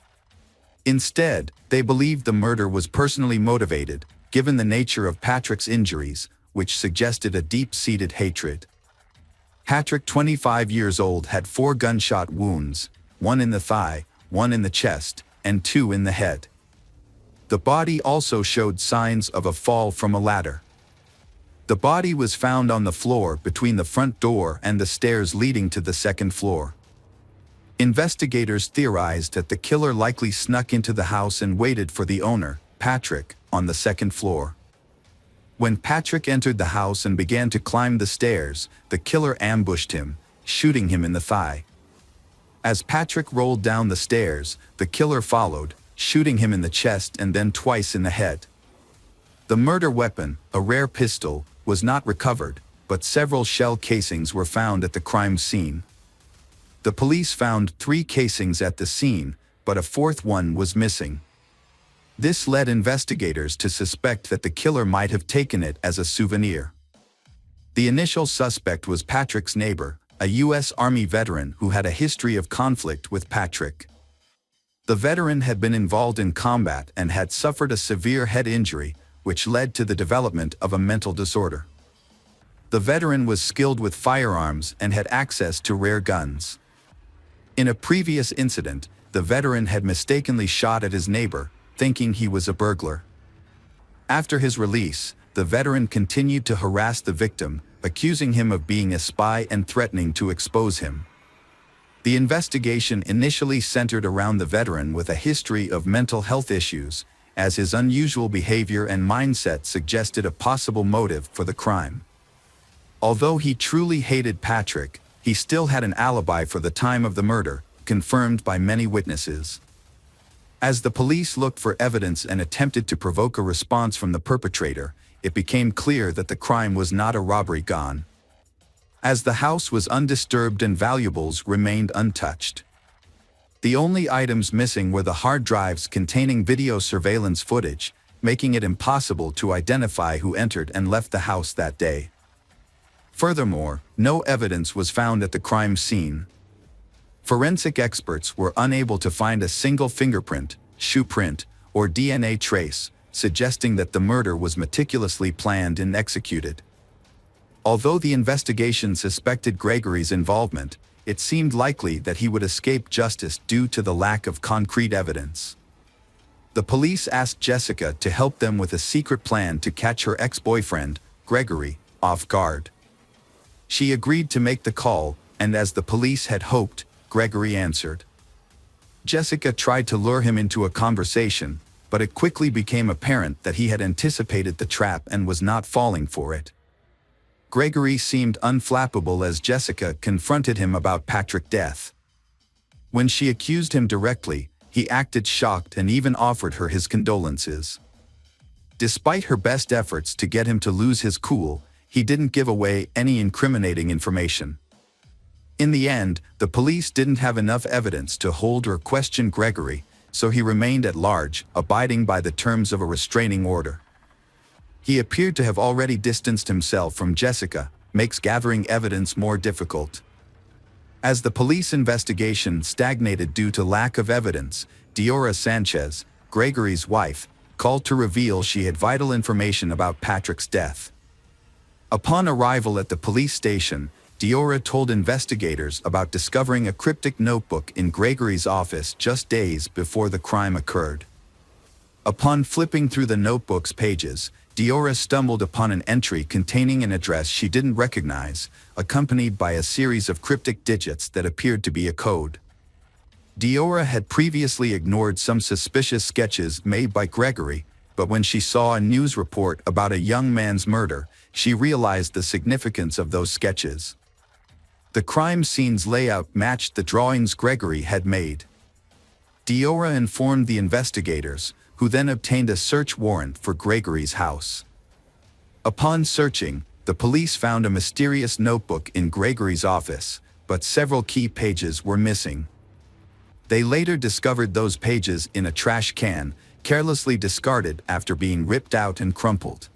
Instead, they believed the murder was personally motivated, given the nature of Patrick's injuries, which suggested a deep-seated hatred. Patrick, 25 years old, had 4 gunshot wounds, 1 in the thigh, 1 in the chest, and 2 in the head. The body also showed signs of a fall from a ladder. The body was found on the floor between the front door and the stairs leading to the second floor. Investigators theorized that the killer likely snuck into the house and waited for the owner, Patrick, on the second floor. When Patrick entered the house and began to climb the stairs, the killer ambushed him, shooting him in the thigh. As Patrick rolled down the stairs, the killer followed, shooting him in the chest and then twice in the head. The murder weapon, a rare pistol, was not recovered, but several shell casings were found at the crime scene. The police found 3 casings at the scene, but a 4th one was missing. This led investigators to suspect that the killer might have taken it as a souvenir. The initial suspect was Patrick's neighbor, a U.S. Army veteran who had a history of conflict with Patrick. The veteran had been involved in combat and had suffered a severe head injury, which led to the development of a mental disorder. The veteran was skilled with firearms and had access to rare guns. In a previous incident, the veteran had mistakenly shot at his neighbor, thinking he was a burglar. After his release, the veteran continued to harass the victim, accusing him of being a spy and threatening to expose him. The investigation initially centered around the veteran with a history of mental health issues, as his unusual behavior and mindset suggested a possible motive for the crime. Although he truly hated Patrick, he still had an alibi for the time of the murder, confirmed by many witnesses. As the police looked for evidence and attempted to provoke a response from the perpetrator, it became clear that the crime was not a robbery gone. As the house was undisturbed and valuables remained untouched. The only items missing were the hard drives containing video surveillance footage, making it impossible to identify who entered and left the house that day. Furthermore, no evidence was found at the crime scene. Forensic experts were unable to find a single fingerprint, shoe print, or DNA trace, suggesting that the murder was meticulously planned and executed. Although the investigation suspected Gregory's involvement, it seemed likely that he would escape justice due to the lack of concrete evidence. The police asked Jessica to help them with a secret plan to catch her ex-boyfriend, Gregory, off guard. She agreed to make the call, and as the police had hoped, Gregory answered. Jessica tried to lure him into a conversation, but it quickly became apparent that he had anticipated the trap and was not falling for it. Gregory seemed unflappable as Jessica confronted him about Patrick's death. When she accused him directly, he acted shocked and even offered her his condolences. Despite her best efforts to get him to lose his cool, he didn't give away any incriminating information. In the end, the police didn't have enough evidence to hold or question Gregory, so he remained at large, abiding by the terms of a restraining order. He appeared to have already distanced himself from Jessica, makes gathering evidence more difficult. As the police investigation stagnated due to lack of evidence, Diora Sanchez, Gregory's wife, called to reveal she had vital information about Patrick's death. Upon arrival at the police station, Diora told investigators about discovering a cryptic notebook in Gregory's office just days before the crime occurred. Upon flipping through the notebook's pages, Diora stumbled upon an entry containing an address she didn't recognize, accompanied by a series of cryptic digits that appeared to be a code. Diora had previously ignored some suspicious sketches made by Gregory, but when she saw a news report about a young man's murder, she realized the significance of those sketches. The crime scene's layout matched the drawings Gregory had made. Diora informed the investigators, who then obtained a search warrant for Gregory's house. Upon searching, the police found a mysterious notebook in Gregory's office, but several key pages were missing. They later discovered those pages in a trash can, carelessly discarded after being ripped out and crumpled.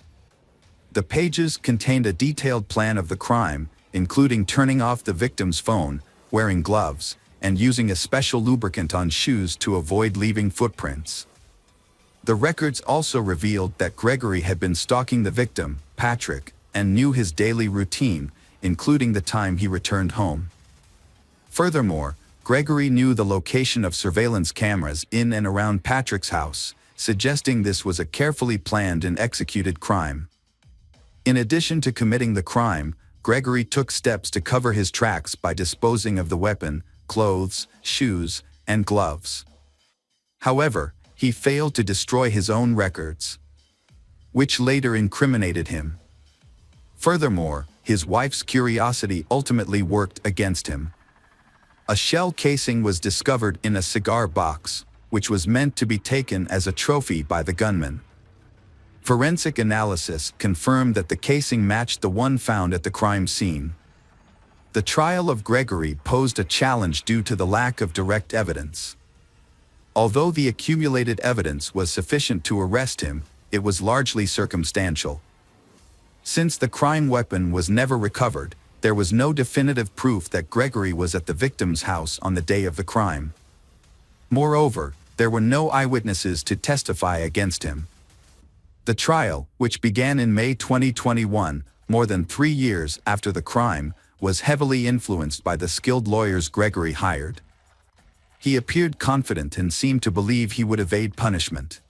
The pages contained a detailed plan of the crime, including turning off the victim's phone, wearing gloves, and using a special lubricant on shoes to avoid leaving footprints. The records also revealed that Gregory had been stalking the victim, Patrick, and knew his daily routine, including the time he returned home. Furthermore, Gregory knew the location of surveillance cameras in and around Patrick's house, suggesting this was a carefully planned and executed crime. In addition to committing the crime, Gregory took steps to cover his tracks by disposing of the weapon, clothes, shoes, and gloves. However, he failed to destroy his own records, which later incriminated him. Furthermore, his wife's curiosity ultimately worked against him. A shell casing was discovered in a cigar box, which was meant to be taken as a trophy by the gunman. Forensic analysis confirmed that the casing matched the one found at the crime scene. The trial of Gregory posed a challenge due to the lack of direct evidence. Although the accumulated evidence was sufficient to arrest him, it was largely circumstantial. Since the crime weapon was never recovered, there was no definitive proof that Gregory was at the victim's house on the day of the crime. Moreover, there were no eyewitnesses to testify against him. The trial, which began in May 2021, more than 3 years after the crime, was heavily influenced by the skilled lawyers Gregory hired. He appeared confident and seemed to believe he would evade punishment.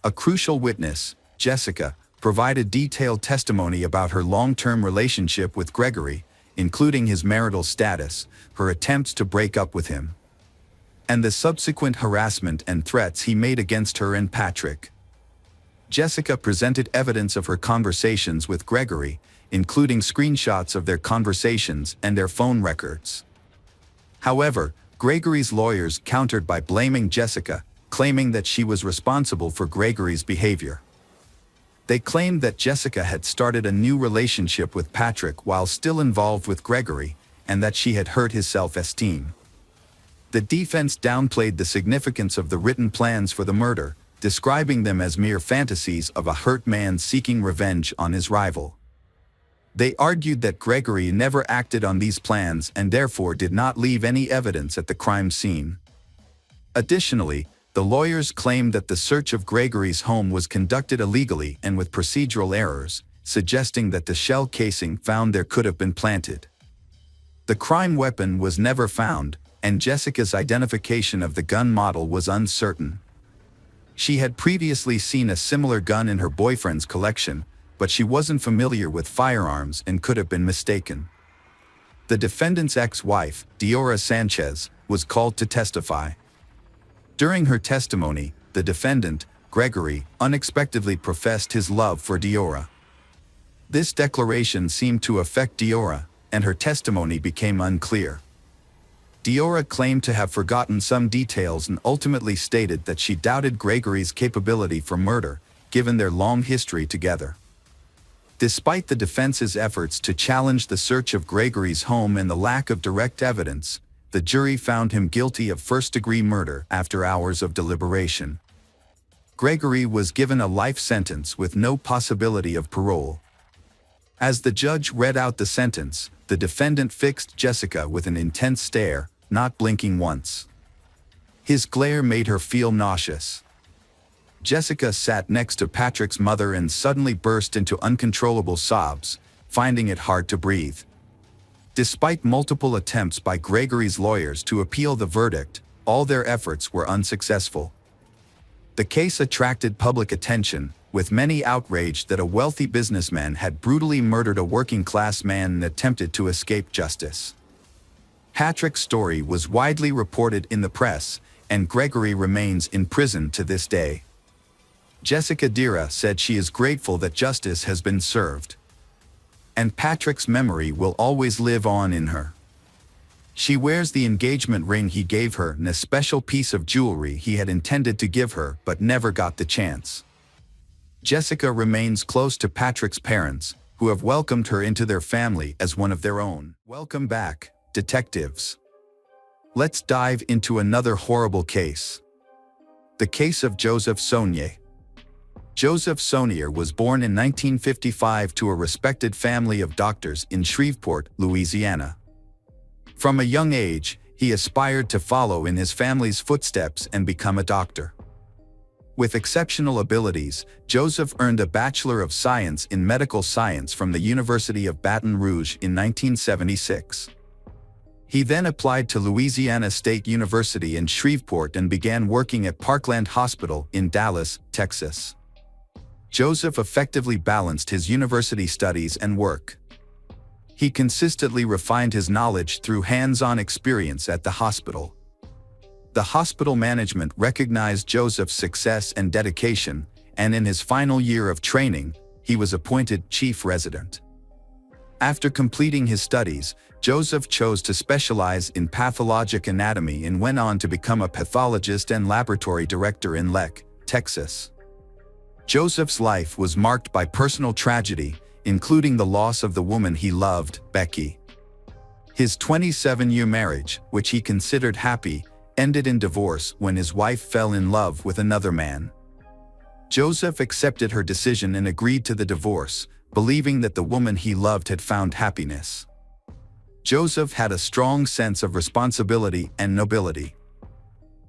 A crucial witness, Jessica, provided detailed testimony about her long-term relationship with Gregory, including his marital status, her attempts to break up with him, and the subsequent harassment and threats he made against her and Patrick. Jessica presented evidence of her conversations with Gregory, including screenshots of their conversations and their phone records. However, Gregory's lawyers countered by blaming Jessica, claiming that she was responsible for Gregory's behavior. They claimed that Jessica had started a new relationship with Patrick while still involved with Gregory, and that she had hurt his self-esteem. The defense downplayed the significance of the written plans for the murder, describing them as mere fantasies of a hurt man seeking revenge on his rival. They argued that Gregory never acted on these plans and therefore did not leave any evidence at the crime scene. Additionally, the lawyers claimed that the search of Gregory's home was conducted illegally and with procedural errors, suggesting that the shell casing found there could have been planted. The crime weapon was never found, and Jessica's identification of the gun model was uncertain. She had previously seen a similar gun in her boyfriend's collection, but she wasn't familiar with firearms and could have been mistaken. The defendant's ex-wife, Diora Sanchez, was called to testify. During her testimony, the defendant, Gregory, unexpectedly professed his love for Diora. This declaration seemed to affect Diora, and her testimony became unclear. Diora claimed to have forgotten some details and ultimately stated that she doubted Gregory's capability for murder, given their long history together. Despite the defense's efforts to challenge the search of Gregory's home and the lack of direct evidence, the jury found him guilty of first-degree murder after hours of deliberation. Gregory was given a life sentence with no possibility of parole. As the judge read out the sentence, the defendant fixed Jessica with an intense stare, not blinking once. His glare made her feel nauseous. Jessica sat next to Patrick's mother and suddenly burst into uncontrollable sobs, finding it hard to breathe. Despite multiple attempts by Gregory's lawyers to appeal the verdict, all their efforts were unsuccessful. The case attracted public attention, with many outraged that a wealthy businessman had brutally murdered a working-class man and attempted to escape justice. Patrick's story was widely reported in the press, and Gregory remains in prison to this day. Jessica Dira said she is grateful that justice has been served, and Patrick's memory will always live on in her. She wears the engagement ring he gave her and a special piece of jewelry he had intended to give her but never got the chance. Jessica remains close to Patrick's parents, who have welcomed her into their family as one of their own. Welcome back, detectives. Let's dive into another horrible case. The case of Joseph Saunier. Joseph Saunier was born in 1955 to a respected family of doctors in Shreveport, Louisiana. From a young age, he aspired to follow in his family's footsteps and become a doctor. With exceptional abilities, Joseph earned a Bachelor of Science in Medical Science from the University of Baton Rouge in 1976. He then applied to Louisiana State University in Shreveport and began working at Parkland Hospital in Dallas, Texas. Joseph effectively balanced his university studies and work. He consistently refined his knowledge through hands-on experience at the hospital. The hospital management recognized Joseph's success and dedication, and in his final year of training, he was appointed chief resident. After completing his studies, Joseph chose to specialize in pathologic anatomy and went on to become a pathologist and laboratory director in Leck, Texas. Joseph's life was marked by personal tragedy, including the loss of the woman he loved, Becky. His 27-year marriage, which he considered happy, ended in divorce when his wife fell in love with another man. Joseph accepted her decision and agreed to the divorce, believing that the woman he loved had found happiness. Joseph had a strong sense of responsibility and nobility.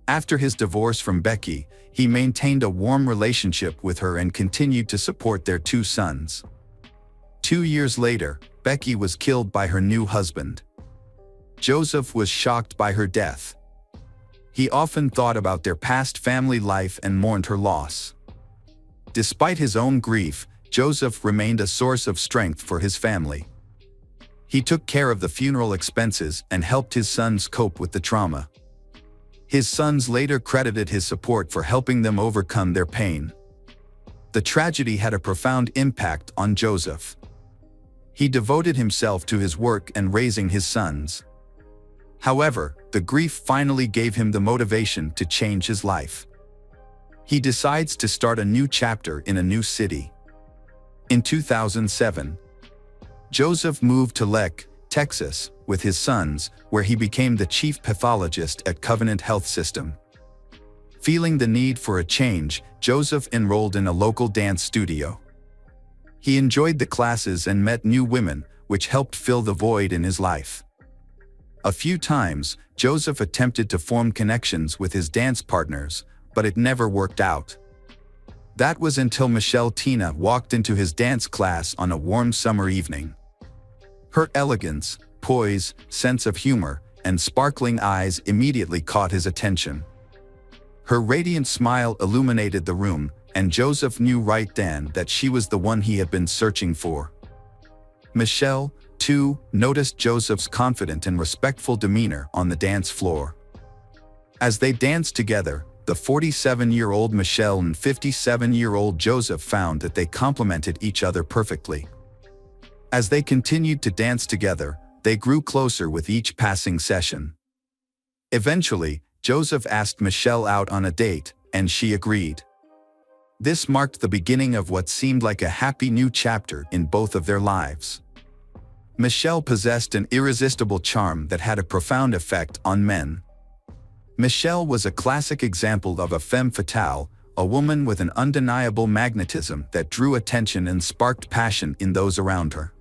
After his divorce from Becky, he maintained a warm relationship with her and continued to support their 2 sons. 2 years later, Becky was killed by her new husband. Joseph was shocked by her death. He often thought about their past family life and mourned her loss. Despite his own grief, Joseph remained a source of strength for his family. He took care of the funeral expenses and helped his sons cope with the trauma. His sons later credited his support for helping them overcome their pain. The tragedy had a profound impact on Joseph. He devoted himself to his work and raising his sons. However, the grief finally gave him the motivation to change his life. He decides to start a new chapter in a new city. In 2007, Joseph moved to Leck, Texas, with his sons, where he became the chief pathologist at Covenant Health System. Feeling the need for a change, Joseph enrolled in a local dance studio. He enjoyed the classes and met new women, which helped fill the void in his life. A few times, Joseph attempted to form connections with his dance partners, but it never worked out. That was until Michelle Tina walked into his dance class on a warm summer evening. Her elegance, poise, sense of humor, and sparkling eyes immediately caught his attention. Her radiant smile illuminated the room, and Joseph knew right then that she was the one he had been searching for. Michelle, too, noticed Joseph's confident and respectful demeanor on the dance floor. As they danced together, the 47-year-old Michelle and 57-year-old Joseph found that they complemented each other perfectly. As they continued to dance together, they grew closer with each passing session. Eventually, Joseph asked Michelle out on a date, and she agreed. This marked the beginning of what seemed like a happy new chapter in both of their lives. Michelle possessed an irresistible charm that had a profound effect on men. Michelle was a classic example of a femme fatale, a woman with an undeniable magnetism that drew attention and sparked passion in those around her.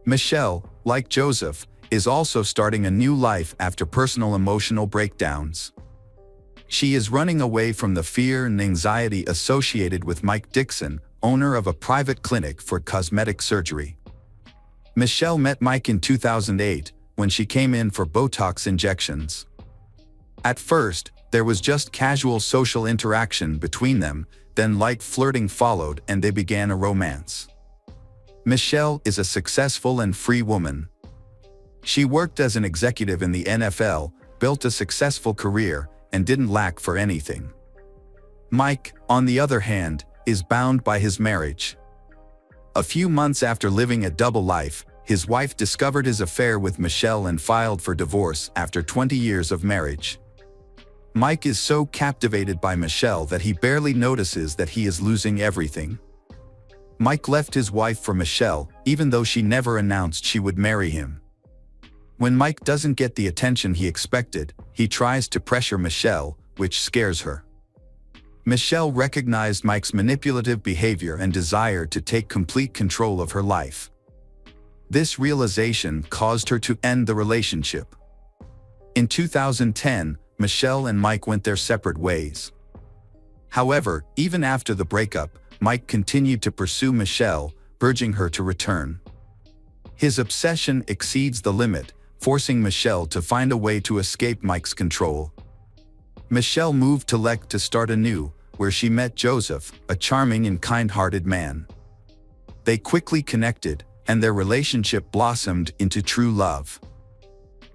Michelle, like Joseph, is also starting a new life after personal emotional breakdowns. She is running away from the fear and anxiety associated with Mike Dixon, owner of a private clinic for cosmetic surgery. Michelle met Mike in 2008 when she came in for Botox injections. At first, there was just casual social interaction between them, then light flirting followed and they began a romance. Michelle is a successful and free woman. She worked as an executive in the NFL, built a successful career, and didn't lack for anything. Mike, on the other hand, is bound by his marriage. A few months after living a double life, his wife discovered his affair with Michelle and filed for divorce after 20 years of marriage. Mike is so captivated by Michelle that he barely notices that he is losing everything. Mike left his wife for Michelle, even though she never announced she would marry him. When Mike doesn't get the attention he expected, he tries to pressure Michelle, which scares her. Michelle recognized Mike's manipulative behavior and desire to take complete control of her life. This realization caused her to end the relationship. In 2010, Michelle and Mike went their separate ways. However, even after the breakup, Mike continued to pursue Michelle, urging her to return. His obsession exceeds the limit, forcing Michelle to find a way to escape Mike's control. Michelle moved to Lek to start anew, where she met Joseph, a charming and kind-hearted man. They quickly connected, and their relationship blossomed into true love.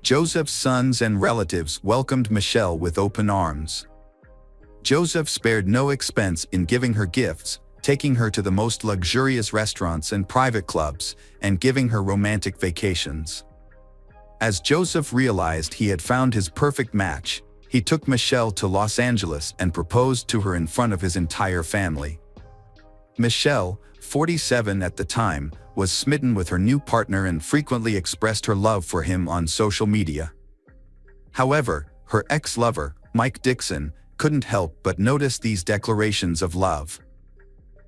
Joseph's sons and relatives welcomed Michelle with open arms. Joseph spared no expense in giving her gifts, taking her to the most luxurious restaurants and private clubs, and giving her romantic vacations. As Joseph realized he had found his perfect match, he took Michelle to Los Angeles and proposed to her in front of his entire family. Michelle, 47 at the time, was smitten with her new partner and frequently expressed her love for him on social media. However, her ex-lover, Mike Dixon, couldn't help but notice these declarations of love.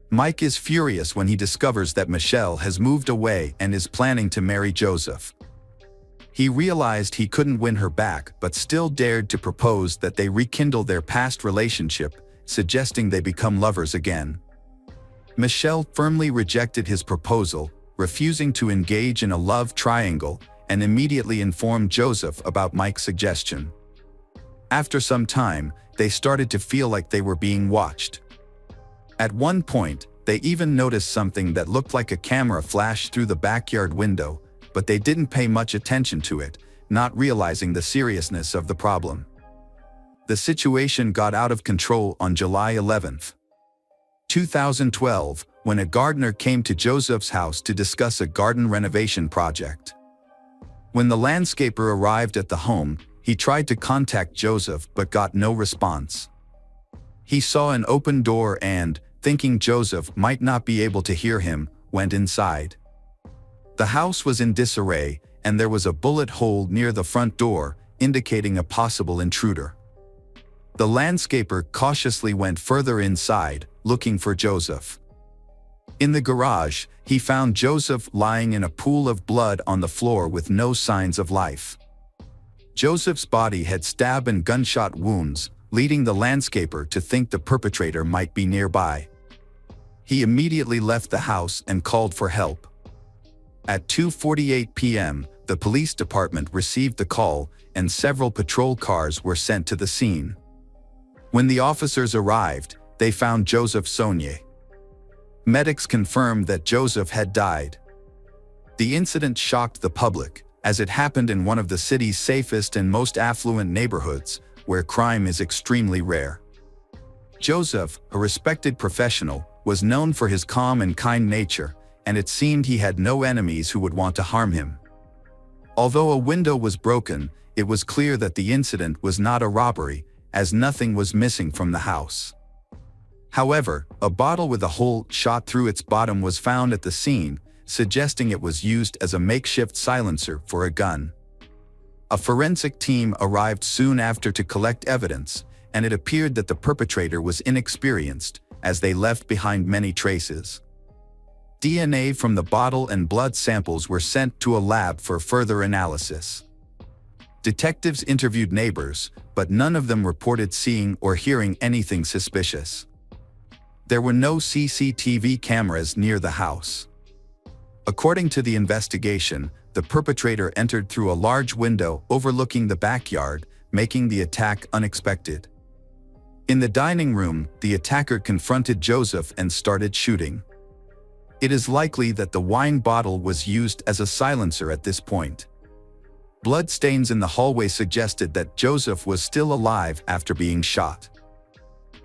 Mike is furious when he discovers that Michelle has moved away and is planning to marry Joseph. He realized he couldn't win her back but still dared to propose that they rekindle their past relationship, suggesting they become lovers again. Michelle firmly rejected his proposal, refusing to engage in a love triangle, and immediately informed Joseph about Mike's suggestion. After some time, they started to feel like they were being watched. At one point, they even noticed something that looked like a camera flash through the backyard window, but they didn't pay much attention to it, not realizing the seriousness of the problem. The situation got out of control on July 11, 2012, when a gardener came to Joseph's house to discuss a garden renovation project. When the landscaper arrived at the home, he tried to contact Joseph but got no response. He saw an open door and, thinking Joseph might not be able to hear him, went inside. The house was in disarray, and there was a bullet hole near the front door, indicating a possible intruder. The landscaper cautiously went further inside, looking for Joseph. In the garage, he found Joseph lying in a pool of blood on the floor with no signs of life. Joseph's body had stab and gunshot wounds, leading the landscaper to think the perpetrator might be nearby. He immediately left the house and called for help. At 2:48 p.m., the police department received the call, and several patrol cars were sent to the scene. When the officers arrived, they found Joseph Sonye. Medics confirmed that Joseph had died. The incident shocked the public, as it happened in one of the city's safest and most affluent neighborhoods, where crime is extremely rare. Joseph, a respected professional, was known for his calm and kind nature, and it seemed he had no enemies who would want to harm him. Although a window was broken, it was clear that the incident was not a robbery, as nothing was missing from the house. However, a bottle with a hole shot through its bottom was found at the scene, suggesting it was used as a makeshift silencer for a gun. A forensic team arrived soon after to collect evidence, and it appeared that the perpetrator was inexperienced, as they left behind many traces. DNA from the bottle and blood samples were sent to a lab for further analysis. Detectives interviewed neighbors, but none of them reported seeing or hearing anything suspicious. There were no CCTV cameras near the house. According to the investigation, the perpetrator entered through a large window overlooking the backyard, making the attack unexpected. In the dining room, the attacker confronted Joseph and started shooting. It is likely that the wine bottle was used as a silencer at this point. Blood stains in the hallway suggested that Joseph was still alive after being shot.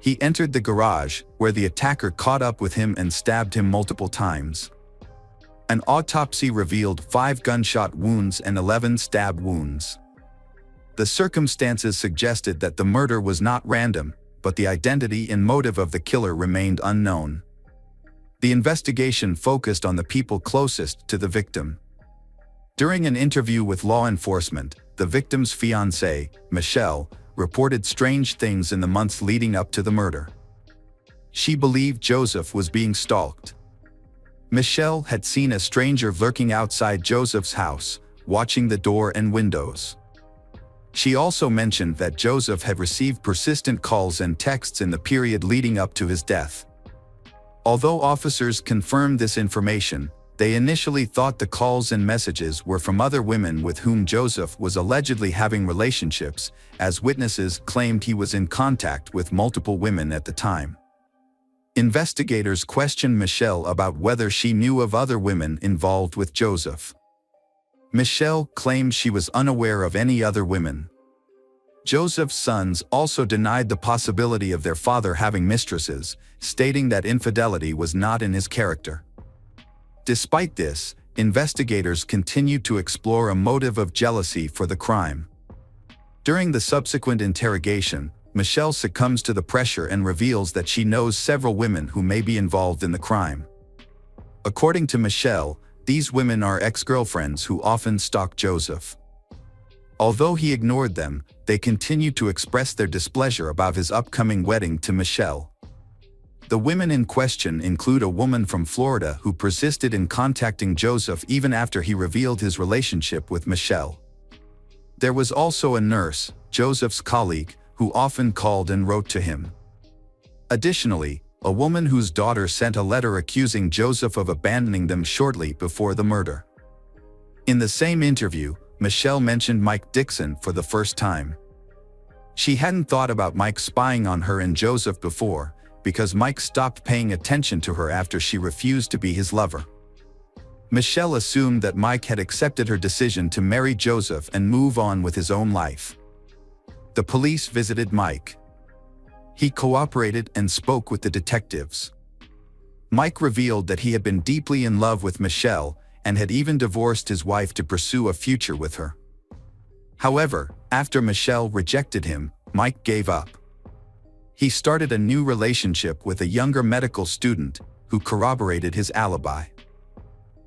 He entered the garage, where the attacker caught up with him and stabbed him multiple times. An autopsy revealed 5 gunshot wounds and 11 stab wounds. The circumstances suggested that the murder was not random, but the identity and motive of the killer remained unknown. The investigation focused on the people closest to the victim. During an interview with law enforcement, the victim's fiancée, Michelle, reported strange things in the months leading up to the murder. She believed Joseph was being stalked. Michelle had seen a stranger lurking outside Joseph's house, watching the door and windows. She also mentioned that Joseph had received persistent calls and texts in the period leading up to his death. Although officers confirmed this information, they initially thought the calls and messages were from other women with whom Joseph was allegedly having relationships, as witnesses claimed he was in contact with multiple women at the time. Investigators questioned Michelle about whether she knew of other women involved with Joseph. Michelle claimed she was unaware of any other women. Joseph's sons also denied the possibility of their father having mistresses, stating that infidelity was not in his character. Despite this, investigators continued to explore a motive of jealousy for the crime. During the subsequent interrogation, Michelle succumbs to the pressure and reveals that she knows several women who may be involved in the crime. According to Michelle, these women are ex-girlfriends who often stalk Joseph. Although he ignored them, they continued to express their displeasure about his upcoming wedding to Michelle. The women in question include a woman from Florida who persisted in contacting Joseph even after he revealed his relationship with Michelle. There was also a nurse, Joseph's colleague, who often called and wrote to him. Additionally, a woman whose daughter sent a letter accusing Joseph of abandoning them shortly before the murder. In the same interview, Michelle mentioned Mike Dixon for the first time. She hadn't thought about Mike spying on her and Joseph before, because Mike stopped paying attention to her after she refused to be his lover. Michelle assumed that Mike had accepted her decision to marry Joseph and move on with his own life. The police visited Mike. He cooperated and spoke with the detectives. Mike revealed that he had been deeply in love with Michelle and had even divorced his wife to pursue a future with her. However, after Michelle rejected him, Mike gave up. He started a new relationship with a younger medical student who corroborated his alibi.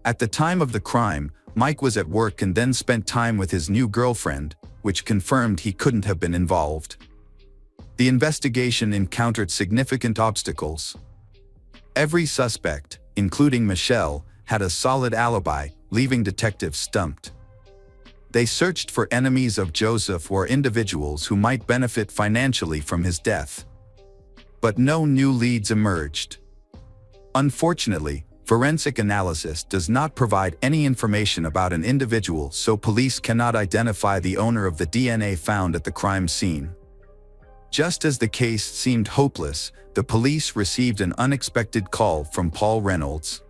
At the time of the crime, Mike was at work and then spent time with his new girlfriend, which confirmed he couldn't have been involved. The investigation encountered significant obstacles. Every suspect, including Michelle, had a solid alibi, leaving detectives stumped. They searched for enemies of Joseph or individuals who might benefit financially from his death. But no new leads emerged. Unfortunately, forensic analysis does not provide any information about an individual, so police cannot identify the owner of the DNA found at the crime scene. Just as the case seemed hopeless, the police received an unexpected call from Paul Reynolds.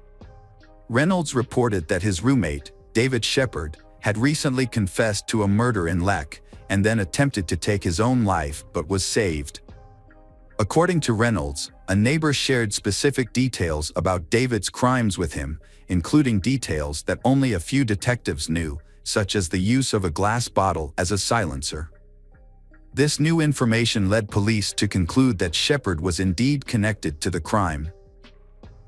Reynolds reported that his roommate, David Shepard, had recently confessed to a murder in Lek and then attempted to take his own life but was saved. According to Reynolds, a neighbor shared specific details about David's crimes with him, including details that only a few detectives knew, such as the use of a glass bottle as a silencer. This new information led police to conclude that Shepard was indeed connected to the crime.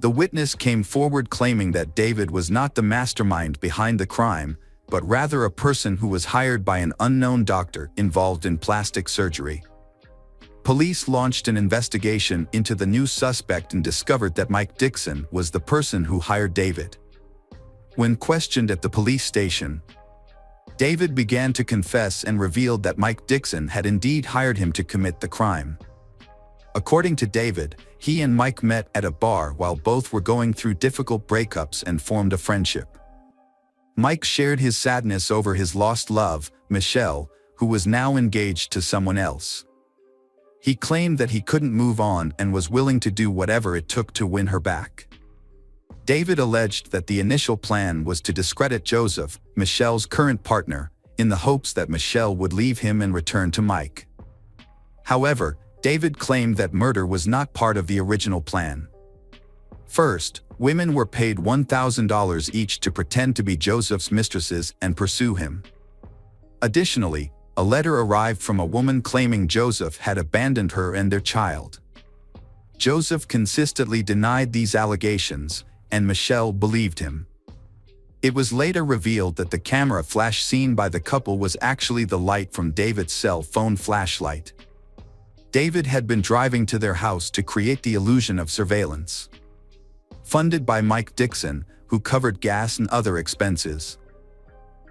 The witness came forward claiming that David was not the mastermind behind the crime, but rather a person who was hired by an unknown doctor involved in plastic surgery. Police launched an investigation into the new suspect and discovered that Mike Dixon was the person who hired David. When questioned at the police station, David began to confess and revealed that Mike Dixon had indeed hired him to commit the crime. According to David, he and Mike met at a bar while both were going through difficult breakups and formed a friendship. Mike shared his sadness over his lost love, Michelle, who was now engaged to someone else. He claimed that he couldn't move on and was willing to do whatever it took to win her back. David alleged that the initial plan was to discredit Joseph, Michelle's current partner, in the hopes that Michelle would leave him and return to Mike. However, David claimed that murder was not part of the original plan. First, women were paid $1,000 each to pretend to be Joseph's mistresses and pursue him. Additionally, a letter arrived from a woman claiming Joseph had abandoned her and their child. Joseph consistently denied these allegations, and Michelle believed him. It was later revealed that the camera flash seen by the couple was actually the light from David's cell phone flashlight. David had been driving to their house to create the illusion of surveillance. Funded by Mike Dixon, who covered gas and other expenses.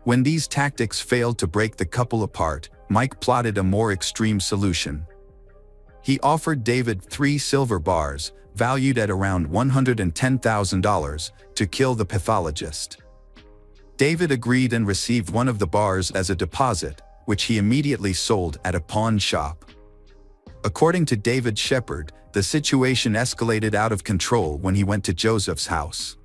When these tactics failed to break the couple apart, Mike plotted a more extreme solution. He offered David 3 silver bars, valued at around $110,000, to kill the pathologist. David agreed and received one of the bars as a deposit, which he immediately sold at a pawn shop. According to David Shepard, the situation escalated out of control when he went to Joseph's house.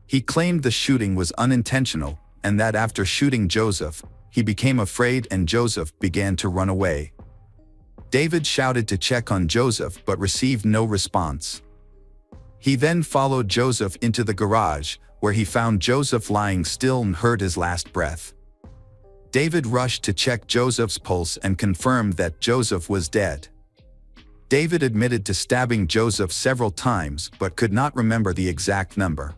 He claimed the shooting was unintentional, and that after shooting Joseph, he became afraid and Joseph began to run away. David shouted to check on Joseph but received no response. He then followed Joseph into the garage, where he found Joseph lying still and heard his last breath. David rushed to check Joseph's pulse and confirmed that Joseph was dead. David admitted to stabbing Joseph several times but could not remember the exact number.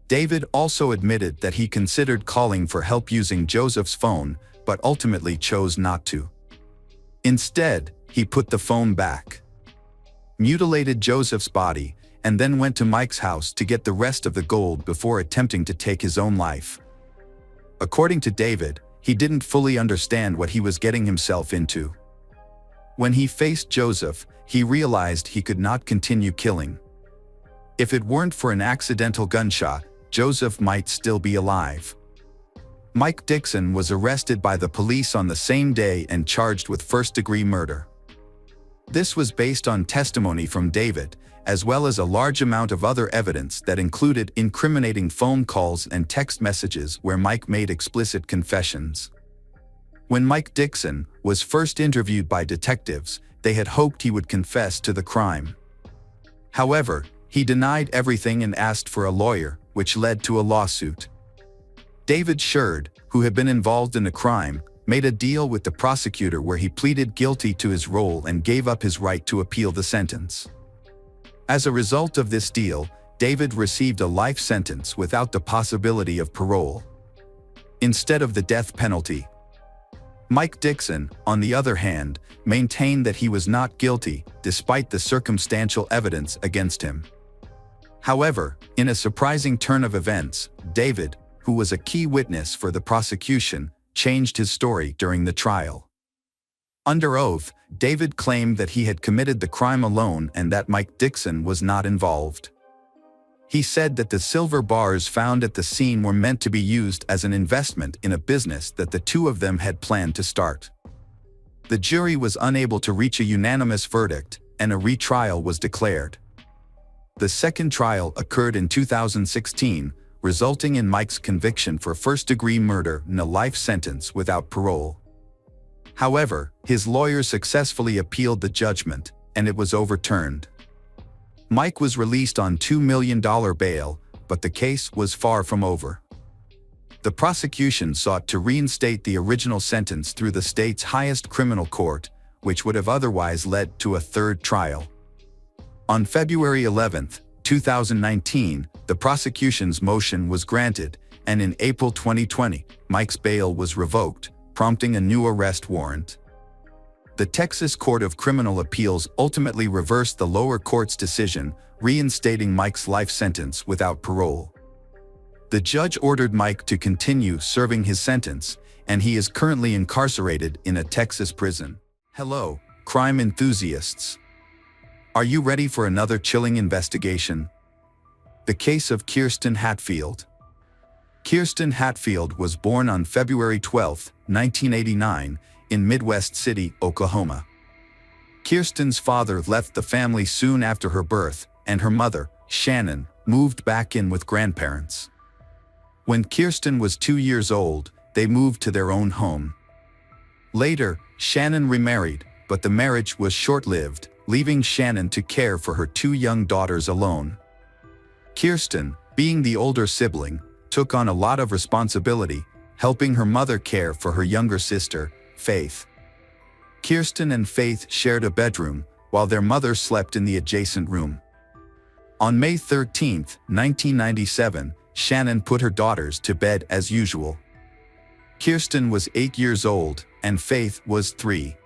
David also admitted that he considered calling for help using Joseph's phone, but ultimately chose not to. Instead, he put the phone back, mutilated Joseph's body, and then went to Mike's house to get the rest of the gold before attempting to take his own life. According to David, he didn't fully understand what he was getting himself into. When he faced Joseph, he realized he could not continue killing. If it weren't for an accidental gunshot, Joseph might still be alive. Mike Dixon was arrested by the police on the same day and charged with first-degree murder. This was based on testimony from David, as well as a large amount of other evidence that included incriminating phone calls and text messages where Mike made explicit confessions. When Mike Dixon was first interviewed by detectives, they had hoped he would confess to the crime. However, he denied everything and asked for a lawyer, which led to a lawsuit. David Sherd, who had been involved in the crime, made a deal with the prosecutor where he pleaded guilty to his role and gave up his right to appeal the sentence. As a result of this deal, David received a life sentence without the possibility of parole, instead of the death penalty. Mike Dixon, on the other hand, maintained that he was not guilty, despite the circumstantial evidence against him. However, in a surprising turn of events, David, who was a key witness for the prosecution, changed his story during the trial. Under oath, David claimed that he had committed the crime alone and that Mike Dixon was not involved. He said that the silver bars found at the scene were meant to be used as an investment in a business that the two of them had planned to start. The jury was unable to reach a unanimous verdict, and a retrial was declared. The second trial occurred in 2016, resulting in Mike's conviction for first-degree murder and a life sentence without parole. However, his lawyer successfully appealed the judgment, and it was overturned. Mike was released on $2 million bail, but the case was far from over. The prosecution sought to reinstate the original sentence through the state's highest criminal court, which would have otherwise led to a third trial. On February 11, 2019, the prosecution's motion was granted, and in April 2020, Mike's bail was revoked, prompting a new arrest warrant. The Texas Court of Criminal Appeals ultimately reversed the lower court's decision, reinstating Mike's life sentence without parole. The judge ordered Mike to continue serving his sentence, and he is currently incarcerated in a Texas prison. Hello, crime enthusiasts. Are you ready for another chilling investigation? The case of Kirsten Hatfield. Kirsten Hatfield was born on February 12, 1989, in Midwest City, Oklahoma. Kirsten's father left the family soon after her birth, and her mother, Shannon, moved back in with grandparents. When Kirsten was 2 years old, they moved to their own home. Later, Shannon remarried, but the marriage was short-lived, leaving Shannon to care for her 2 young daughters alone. Kirsten, being the older sibling, took on a lot of responsibility, helping her mother care for her younger sister, Faith. Kirsten and Faith shared a bedroom, while their mother slept in the adjacent room. On May 13, 1997, Shannon put her daughters to bed as usual. Kirsten was 8 years old, and Faith was 3.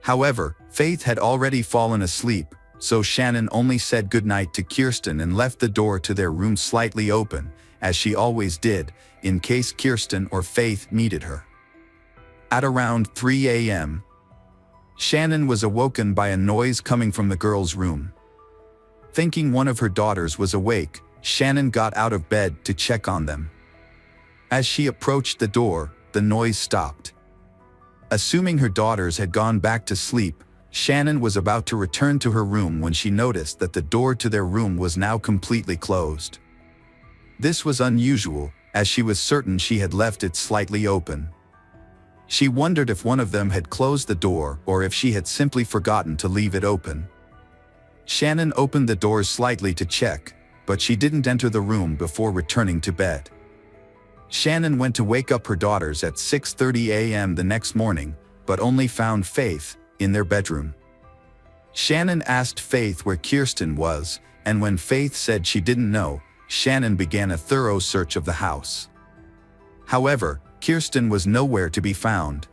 However, Faith had already fallen asleep, so Shannon only said goodnight to Kirsten and left the door to their room slightly open, as she always did, in case Kirsten or Faith needed her. At around 3 a.m., Shannon was awoken by a noise coming from the girls' room. Thinking one of her daughters was awake, Shannon got out of bed to check on them. As she approached the door, the noise stopped. Assuming her daughters had gone back to sleep, Shannon was about to return to her room when she noticed that the door to their room was now completely closed. This was unusual, as she was certain she had left it slightly open. She wondered if one of them had closed the door or if she had simply forgotten to leave it open. Shannon opened the door slightly to check, but she didn't enter the room before returning to bed. Shannon went to wake up her daughters at 6:30 a.m. the next morning, but only found Faith in their bedroom. Shannon asked Faith where Kirsten was, and when Faith said she didn't know, Shannon began a thorough search of the house. However, Kirsten was nowhere to be found.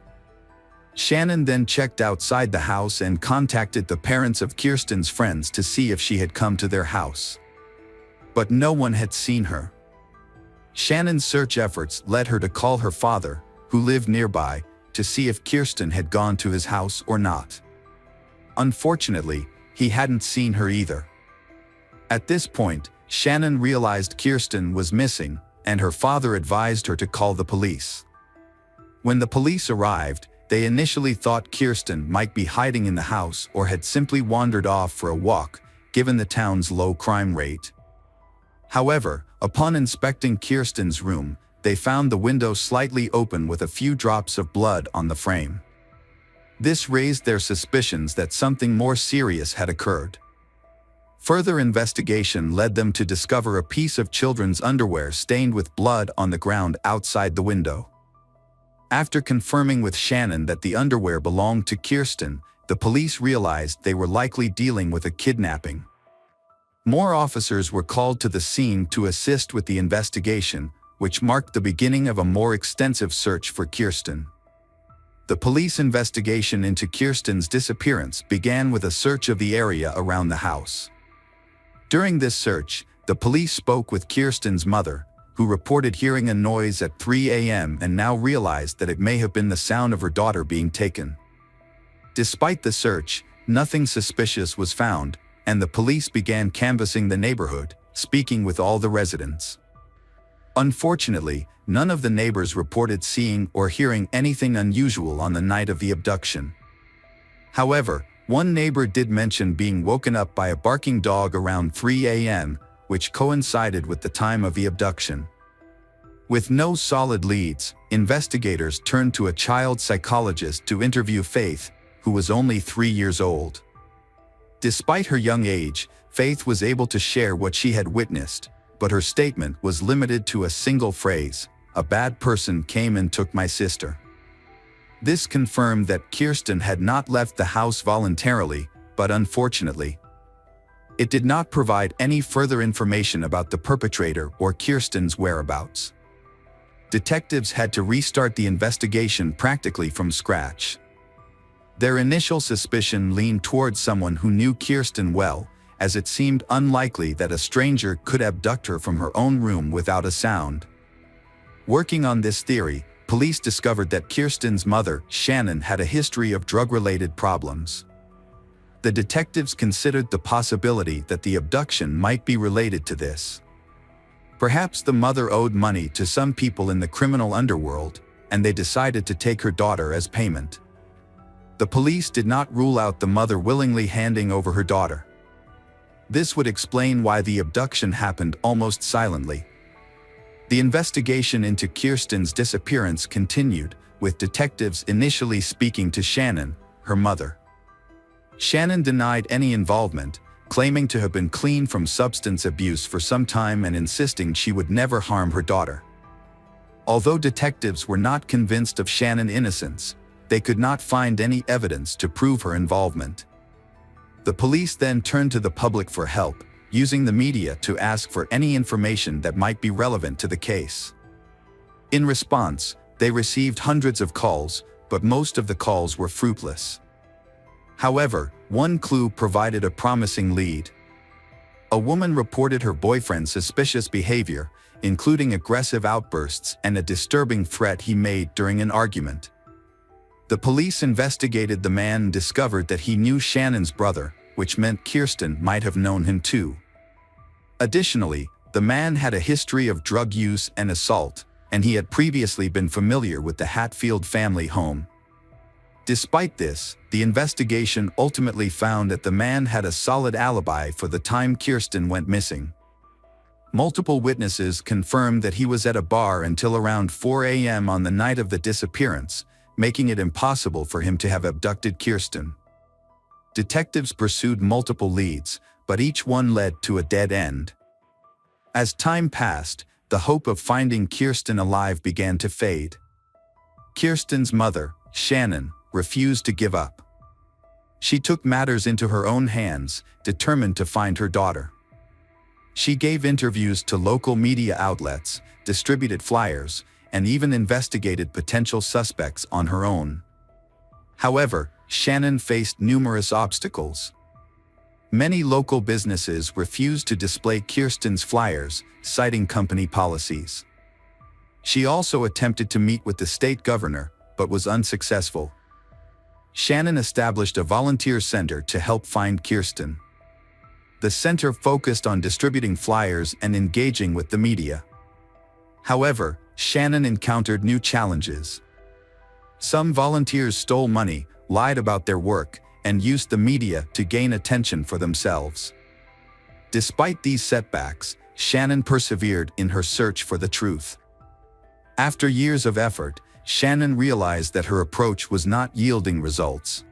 Shannon then checked outside the house and contacted the parents of Kirsten's friends to see if she had come to their house. But no one had seen her. Shannon's search efforts led her to call her father, who lived nearby, to see if Kirsten had gone to his house or not. Unfortunately, he hadn't seen her either. At this point, Shannon realized Kirsten was missing, and her father advised her to call the police. When the police arrived, they initially thought Kirsten might be hiding in the house or had simply wandered off for a walk, given the town's low crime rate. However, upon inspecting Kirsten's room, they found the window slightly open with a few drops of blood on the frame. This raised their suspicions that something more serious had occurred. Further investigation led them to discover a piece of children's underwear stained with blood on the ground outside the window. After confirming with Shannon that the underwear belonged to Kirsten, the police realized they were likely dealing with a kidnapping. More officers were called to the scene to assist with the investigation, which marked the beginning of a more extensive search for Kirsten. The police investigation into Kirsten's disappearance began with a search of the area around the house. During this search, the police spoke with Kirsten's mother, who reported hearing a noise at 3 a.m. and now realized that it may have been the sound of her daughter being taken. Despite the search, nothing suspicious was found, and the police began canvassing the neighborhood, speaking with all the residents. Unfortunately, none of the neighbors reported seeing or hearing anything unusual on the night of the abduction. However, one neighbor did mention being woken up by a barking dog around 3 a.m., which coincided with the time of the abduction. With no solid leads, investigators turned to a child psychologist to interview Faith, who was only 3 years old. Despite her young age, Faith was able to share what she had witnessed, but her statement was limited to a single phrase: "A bad person came and took my sister." This confirmed that Kirsten had not left the house voluntarily, but unfortunately, it did not provide any further information about the perpetrator or Kirsten's whereabouts. Detectives had to restart the investigation practically from scratch. Their initial suspicion leaned towards someone who knew Kirsten well, as it seemed unlikely that a stranger could abduct her from her own room without a sound. Working on this theory, police discovered that Kirsten's mother, Shannon, had a history of drug-related problems. The detectives considered the possibility that the abduction might be related to this. Perhaps the mother owed money to some people in the criminal underworld, and they decided to take her daughter as payment. The police did not rule out the mother willingly handing over her daughter. This would explain why the abduction happened almost silently. The investigation into Kirsten's disappearance continued, with detectives initially speaking to Shannon, her mother. Shannon denied any involvement, claiming to have been clean from substance abuse for some time and insisting she would never harm her daughter. Although detectives were not convinced of Shannon's innocence, they could not find any evidence to prove her involvement. The police then turned to the public for help, using the media to ask for any information that might be relevant to the case. In response, they received hundreds of calls, but most of the calls were fruitless. However, one clue provided a promising lead. A woman reported her boyfriend's suspicious behavior, including aggressive outbursts and a disturbing threat he made during an argument. The police investigated the man and discovered that he knew Shannon's brother, which meant Kirsten might have known him too. Additionally, the man had a history of drug use and assault, and he had previously been familiar with the Hatfield family home. Despite this, the investigation ultimately found that the man had a solid alibi for the time Kirsten went missing. Multiple witnesses confirmed that he was at a bar until around 4 a.m. on the night of the disappearance, making it impossible for him to have abducted Kirsten. Detectives pursued multiple leads, but each one led to a dead end. As time passed, the hope of finding Kirsten alive began to fade. Kirsten's mother, Shannon, refused to give up. She took matters into her own hands, determined to find her daughter. She gave interviews to local media outlets, distributed flyers, and even investigated potential suspects on her own. However, Shannon faced numerous obstacles. Many local businesses refused to display Kirsten's flyers, citing company policies. She also attempted to meet with the state governor, but was unsuccessful. Shannon established a volunteer center to help find Kirsten. The center focused on distributing flyers and engaging with the media. However, Shannon encountered new challenges. Some volunteers stole money, lied about their work, and used the media to gain attention for themselves. Despite these setbacks, Shannon persevered in her search for the truth. After years of effort, Shannon realized that her approach was not yielding results.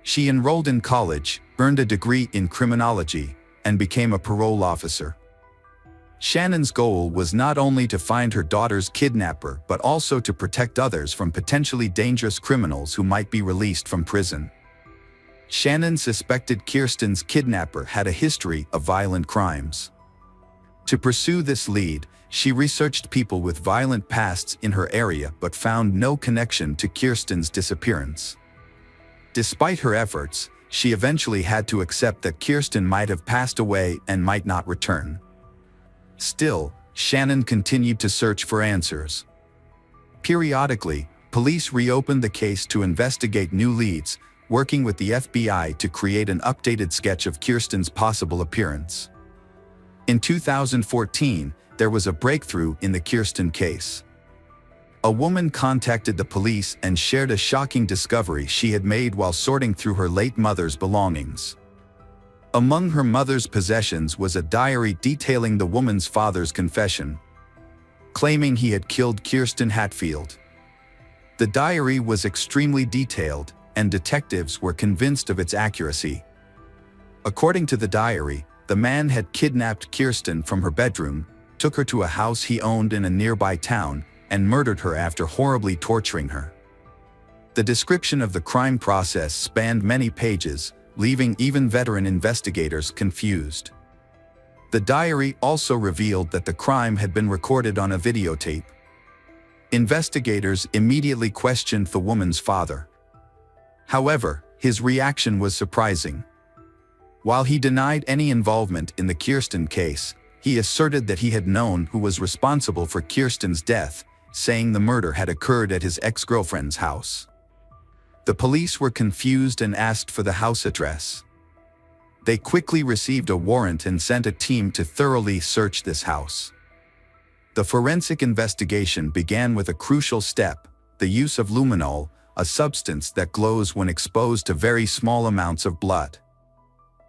She enrolled in college, earned a degree in criminology, and became a parole officer. Shannon's goal was not only to find her daughter's kidnapper but also to protect others from potentially dangerous criminals who might be released from prison. Shannon suspected Kirsten's kidnapper had a history of violent crimes. To pursue this lead, she researched people with violent pasts in her area but found no connection to Kirsten's disappearance. Despite her efforts, she eventually had to accept that Kirsten might have passed away and might not return. Still, Shannon continued to search for answers. Periodically, police reopened the case to investigate new leads, working with the FBI to create an updated sketch of Kirsten's possible appearance. In 2014, there was a breakthrough in the Kirsten case. A woman contacted the police and shared a shocking discovery she had made while sorting through her late mother's belongings. Among her mother's possessions was a diary detailing the woman's father's confession, claiming he had killed Kirsten Hatfield. The diary was extremely detailed, and detectives were convinced of its accuracy. According to the diary, the man had kidnapped Kirsten from her bedroom, took her to a house he owned in a nearby town, and murdered her after horribly torturing her. The description of the crime process spanned many pages, leaving even veteran investigators confused. The diary also revealed that the crime had been recorded on a videotape. Investigators immediately questioned the woman's father. However, his reaction was surprising. While he denied any involvement in the Kirsten case, he asserted that he had known who was responsible for Kirsten's death, saying the murder had occurred at his ex-girlfriend's house. The police were confused and asked for the house address. They quickly received a warrant and sent a team to thoroughly search this house. The forensic investigation began with a crucial step: the use of luminol, a substance that glows when exposed to very small amounts of blood.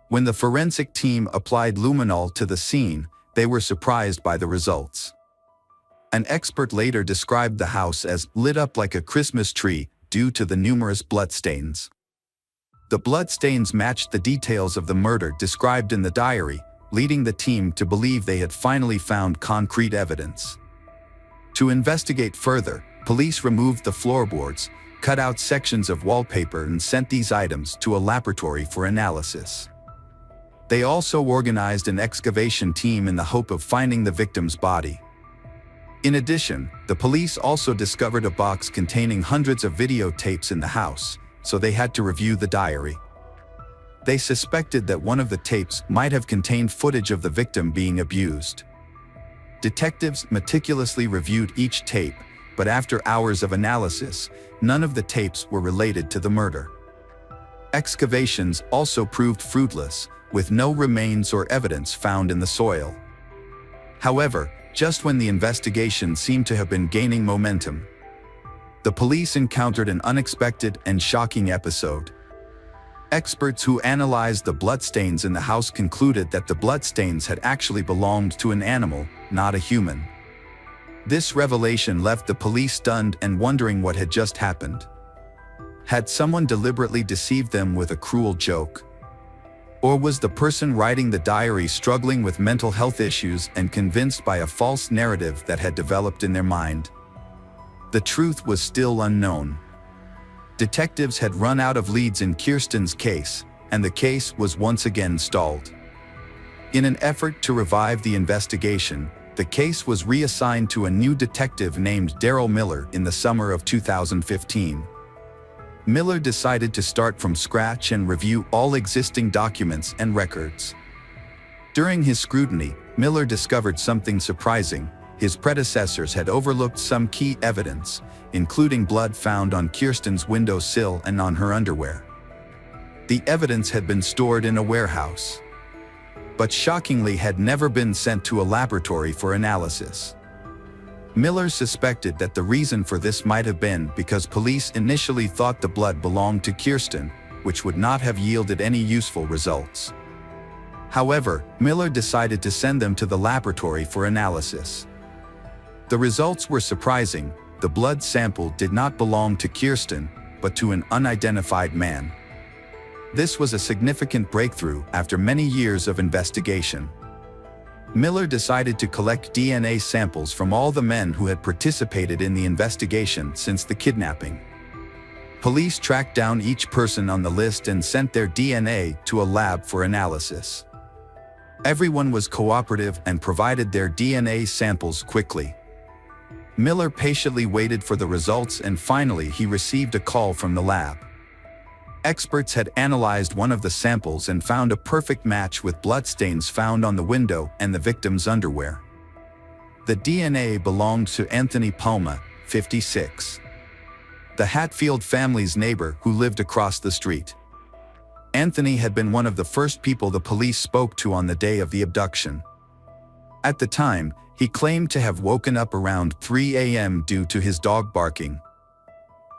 When the forensic team applied luminol to the scene, they were surprised by the results. An expert later described the house as lit up like a Christmas tree due to the numerous bloodstains. The bloodstains matched the details of the murder described in the diary, leading the team to believe they had finally found concrete evidence. To investigate further, police removed the floorboards, cut out sections of wallpaper and sent these items to a laboratory for analysis. They also organized an excavation team in the hope of finding the victim's body. In addition, the police also discovered a box containing hundreds of videotapes in the house, so they had to review the diary. They suspected that one of the tapes might have contained footage of the victim being abused. Detectives meticulously reviewed each tape, but after hours of analysis, none of the tapes were related to the murder. Excavations also proved fruitless, with no remains or evidence found in the soil. However, just when the investigation seemed to have been gaining momentum, the police encountered an unexpected and shocking episode. Experts who analyzed the bloodstains in the house concluded that the bloodstains had actually belonged to an animal, not a human. This revelation left the police stunned and wondering what had just happened. Had someone deliberately deceived them with a cruel joke? Or was the person writing the diary struggling with mental health issues and convinced by a false narrative that had developed in their mind? The truth was still unknown. Detectives had run out of leads in Kirsten's case, and the case was once again stalled. In an effort to revive the investigation, the case was reassigned to a new detective named Daryl Miller in the summer of 2015. Miller decided to start from scratch and review all existing documents and records. During his scrutiny, Miller discovered something surprising. His predecessors had overlooked some key evidence, including blood found on Kirsten's windowsill and on her underwear. The evidence had been stored in a warehouse, but shockingly had never been sent to a laboratory for analysis. Miller suspected that the reason for this might have been because police initially thought the blood belonged to Kirsten, which would not have yielded any useful results. However, Miller decided to send them to the laboratory for analysis. The results were surprising. The blood sample did not belong to Kirsten, but to an unidentified man. This was a significant breakthrough after many years of investigation. Miller decided to collect DNA samples from all the men who had participated in the investigation since the kidnapping. Police tracked down each person on the list and sent their DNA to a lab for analysis. Everyone was cooperative and provided their DNA samples quickly. Miller patiently waited for the results, and finally he received a call from the lab. Experts had analyzed one of the samples and found a perfect match with bloodstains found on the window and the victim's underwear. The DNA belonged to Anthony Palma, 56. The Hatfield family's neighbor who lived across the street. Anthony had been one of the first people the police spoke to on the day of the abduction. At the time, he claimed to have woken up around 3 a.m. due to his dog barking.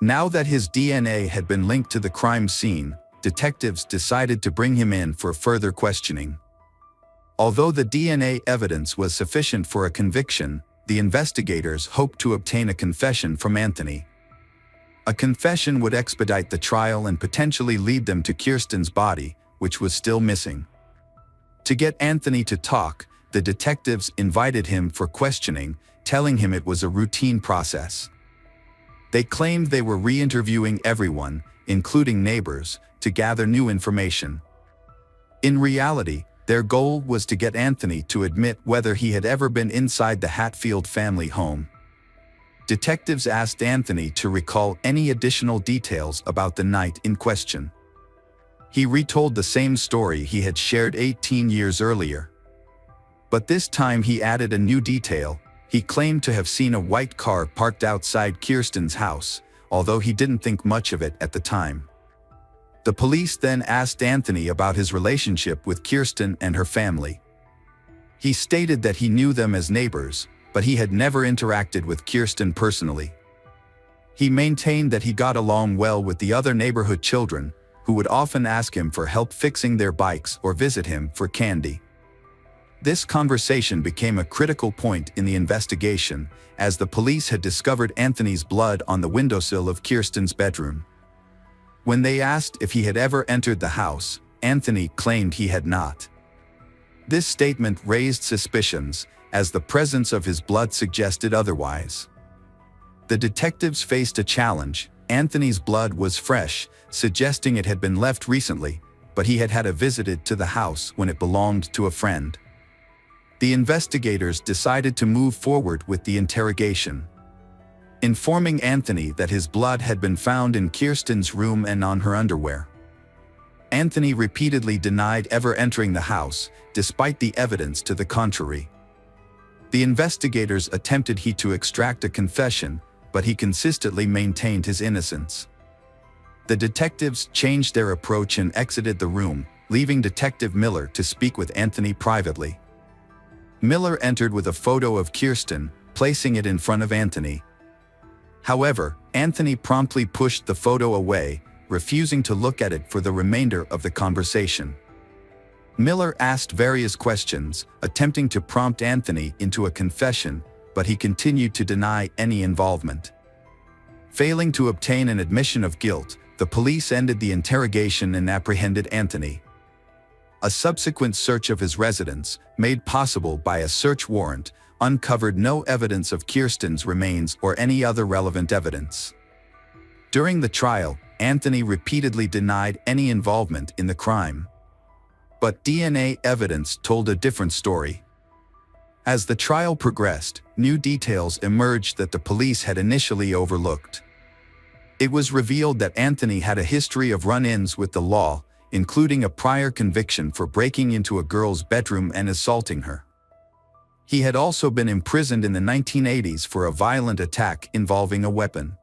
Now that his DNA had been linked to the crime scene, detectives decided to bring him in for further questioning. Although the DNA evidence was sufficient for a conviction, the investigators hoped to obtain a confession from Anthony. A confession would expedite the trial and potentially lead them to Kirsten's body, which was still missing. To get Anthony to talk, the detectives invited him for questioning, telling him it was a routine process. They claimed they were re-interviewing everyone, including neighbors, to gather new information. In reality, their goal was to get Anthony to admit whether he had ever been inside the Hatfield family home. Detectives asked Anthony to recall any additional details about the night in question. He retold the same story he had shared 18 years earlier. But this time he added a new detail. He claimed to have seen a white car parked outside Kirsten's house, although he didn't think much of it at the time. The police then asked Anthony about his relationship with Kirsten and her family. He stated that he knew them as neighbors, but he had never interacted with Kirsten personally. He maintained that he got along well with the other neighborhood children, who would often ask him for help fixing their bikes or visit him for candy. This conversation became a critical point in the investigation, as the police had discovered Anthony's blood on the windowsill of Kirsten's bedroom. When they asked if he had ever entered the house, Anthony claimed he had not. This statement raised suspicions, as the presence of his blood suggested otherwise. The detectives faced a challenge. Anthony's blood was fresh, suggesting it had been left recently, but he had had a visit to the house when it belonged to a friend. The investigators decided to move forward with the interrogation, informing Anthony that his blood had been found in Kirsten's room and on her underwear. Anthony repeatedly denied ever entering the house, despite the evidence to the contrary. The investigators attempted to extract a confession, but he consistently maintained his innocence. The detectives changed their approach and exited the room, leaving Detective Miller to speak with Anthony privately. Miller entered with a photo of Kirsten, placing it in front of Anthony. However, Anthony promptly pushed the photo away, refusing to look at it for the remainder of the conversation. Miller asked various questions, attempting to prompt Anthony into a confession, but he continued to deny any involvement. Failing to obtain an admission of guilt, the police ended the interrogation and apprehended Anthony. A subsequent search of his residence, made possible by a search warrant, uncovered no evidence of Kirsten's remains or any other relevant evidence. During the trial, Anthony repeatedly denied any involvement in the crime. But DNA evidence told a different story. As the trial progressed, new details emerged that the police had initially overlooked. It was revealed that Anthony had a history of run-ins with the law, including a prior conviction for breaking into a girl's bedroom and assaulting her. He had also been imprisoned in the 1980s for a violent attack involving a weapon.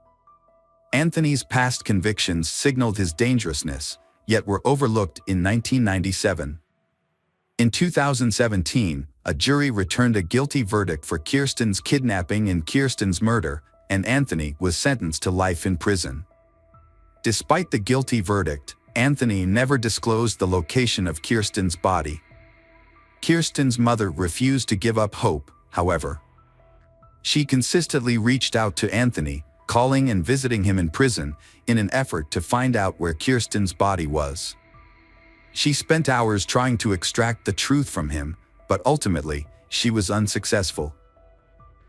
Anthony's past convictions signaled his dangerousness, yet were overlooked in 1997. In 2017, a jury returned a guilty verdict for Kirsten's kidnapping and Kirsten's murder, and Anthony was sentenced to life in prison. Despite the guilty verdict, Anthony never disclosed the location of Kirsten's body. Kirsten's mother refused to give up hope, however. She consistently reached out to Anthony, calling and visiting him in prison, in an effort to find out where Kirsten's body was. She spent hours trying to extract the truth from him, but ultimately, she was unsuccessful.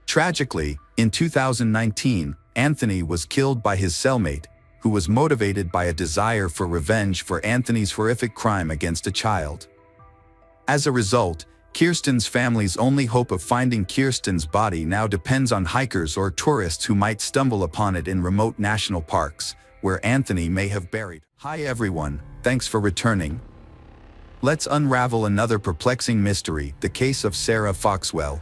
Tragically, in 2019, Anthony was killed by his cellmate, who was motivated by a desire for revenge for Anthony's horrific crime against a child. As a result, Kirsten's family's only hope of finding Kirsten's body now depends on hikers or tourists who might stumble upon it in remote national parks, where Anthony may have buried. Hi everyone, thanks for returning. Let's unravel another perplexing mystery, the case of Sarah Foxwell.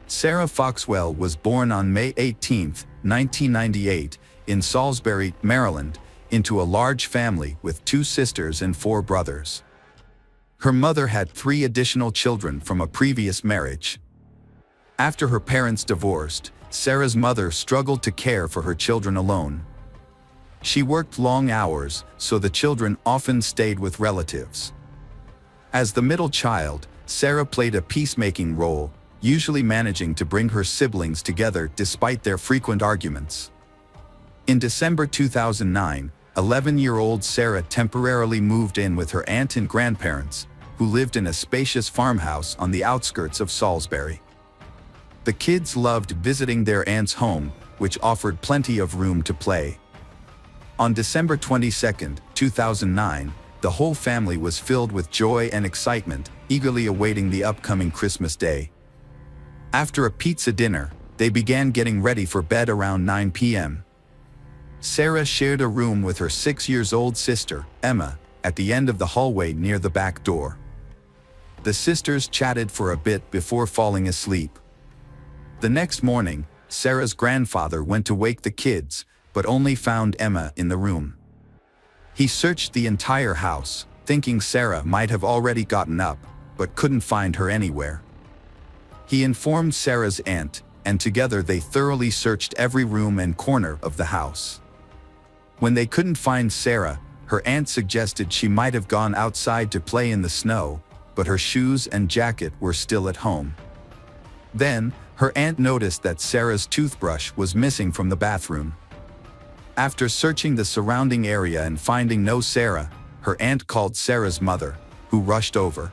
Sarah Foxwell was born on May 18, 1998, in Salisbury, Maryland, into a large family with 2 sisters and 4 brothers. Her mother had 3 additional children from a previous marriage. After her parents divorced, Sarah's mother struggled to care for her children alone. She worked long hours, so the children often stayed with relatives. As the middle child, Sarah played a peacemaking role, usually managing to bring her siblings together despite their frequent arguments. In December 2009, 11-year-old Sarah temporarily moved in with her aunt and grandparents, who lived in a spacious farmhouse on the outskirts of Salisbury. The kids loved visiting their aunt's home, which offered plenty of room to play. On December 22, 2009, the whole family was filled with joy and excitement, eagerly awaiting the upcoming Christmas day. After a pizza dinner, they began getting ready for bed around 9 p.m. Sarah shared a room with her 6-year-old sister, Emma, at the end of the hallway near the back door. The sisters chatted for a bit before falling asleep. The next morning, Sarah's grandfather went to wake the kids, but only found Emma in the room. He searched the entire house, thinking Sarah might have already gotten up, but couldn't find her anywhere. He informed Sarah's aunt, and together they thoroughly searched every room and corner of the house. When they couldn't find Sarah, her aunt suggested she might have gone outside to play in the snow, but her shoes and jacket were still at home. Then, her aunt noticed that Sarah's toothbrush was missing from the bathroom. After searching the surrounding area and finding no Sarah, her aunt called Sarah's mother, who rushed over.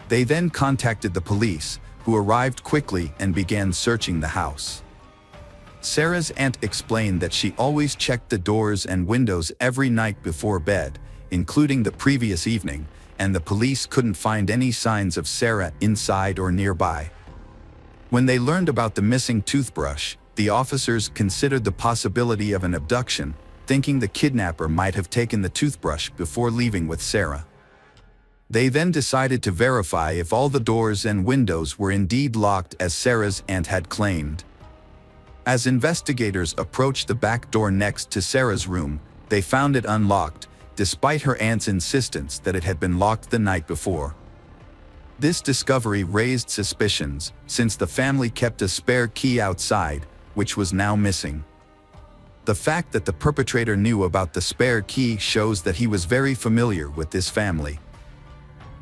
They then contacted the police, who arrived quickly and began searching the house. Sarah's aunt explained that she always checked the doors and windows every night before bed, including the previous evening, and the police couldn't find any signs of Sarah inside or nearby. When they learned about the missing toothbrush, the officers considered the possibility of an abduction, thinking the kidnapper might have taken the toothbrush before leaving with Sarah. They then decided to verify if all the doors and windows were indeed locked as Sarah's aunt had claimed. As investigators approached the back door next to Sarah's room, they found it unlocked, despite her aunt's insistence that it had been locked the night before. This discovery raised suspicions, since the family kept a spare key outside, which was now missing. The fact that the perpetrator knew about the spare key shows that he was very familiar with this family.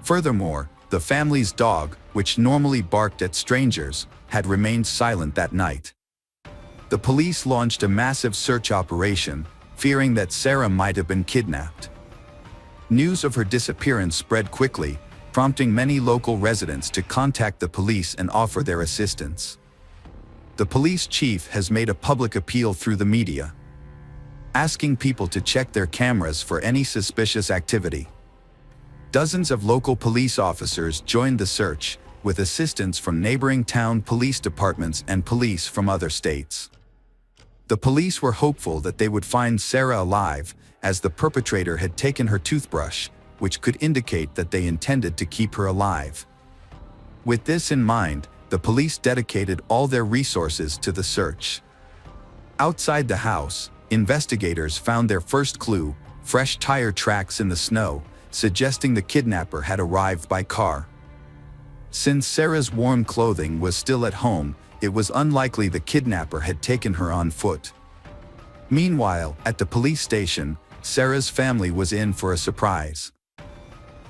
Furthermore, the family's dog, which normally barked at strangers, had remained silent that night. The police launched a massive search operation, fearing that Sarah might have been kidnapped. News of her disappearance spread quickly, prompting many local residents to contact the police and offer their assistance. The police chief has made a public appeal through the media, asking people to check their cameras for any suspicious activity. Dozens of local police officers joined the search, with assistance from neighboring town police departments and police from other states. The police were hopeful that they would find Sarah alive, as the perpetrator had taken her toothbrush, which could indicate that they intended to keep her alive. With this in mind, the police dedicated all their resources to the search. Outside the house, investigators found their first clue, fresh tire tracks in the snow, suggesting the kidnapper had arrived by car. Since Sarah's warm clothing was still at home, it was unlikely the kidnapper had taken her on foot. Meanwhile, at the police station, Sarah's family was in for a surprise.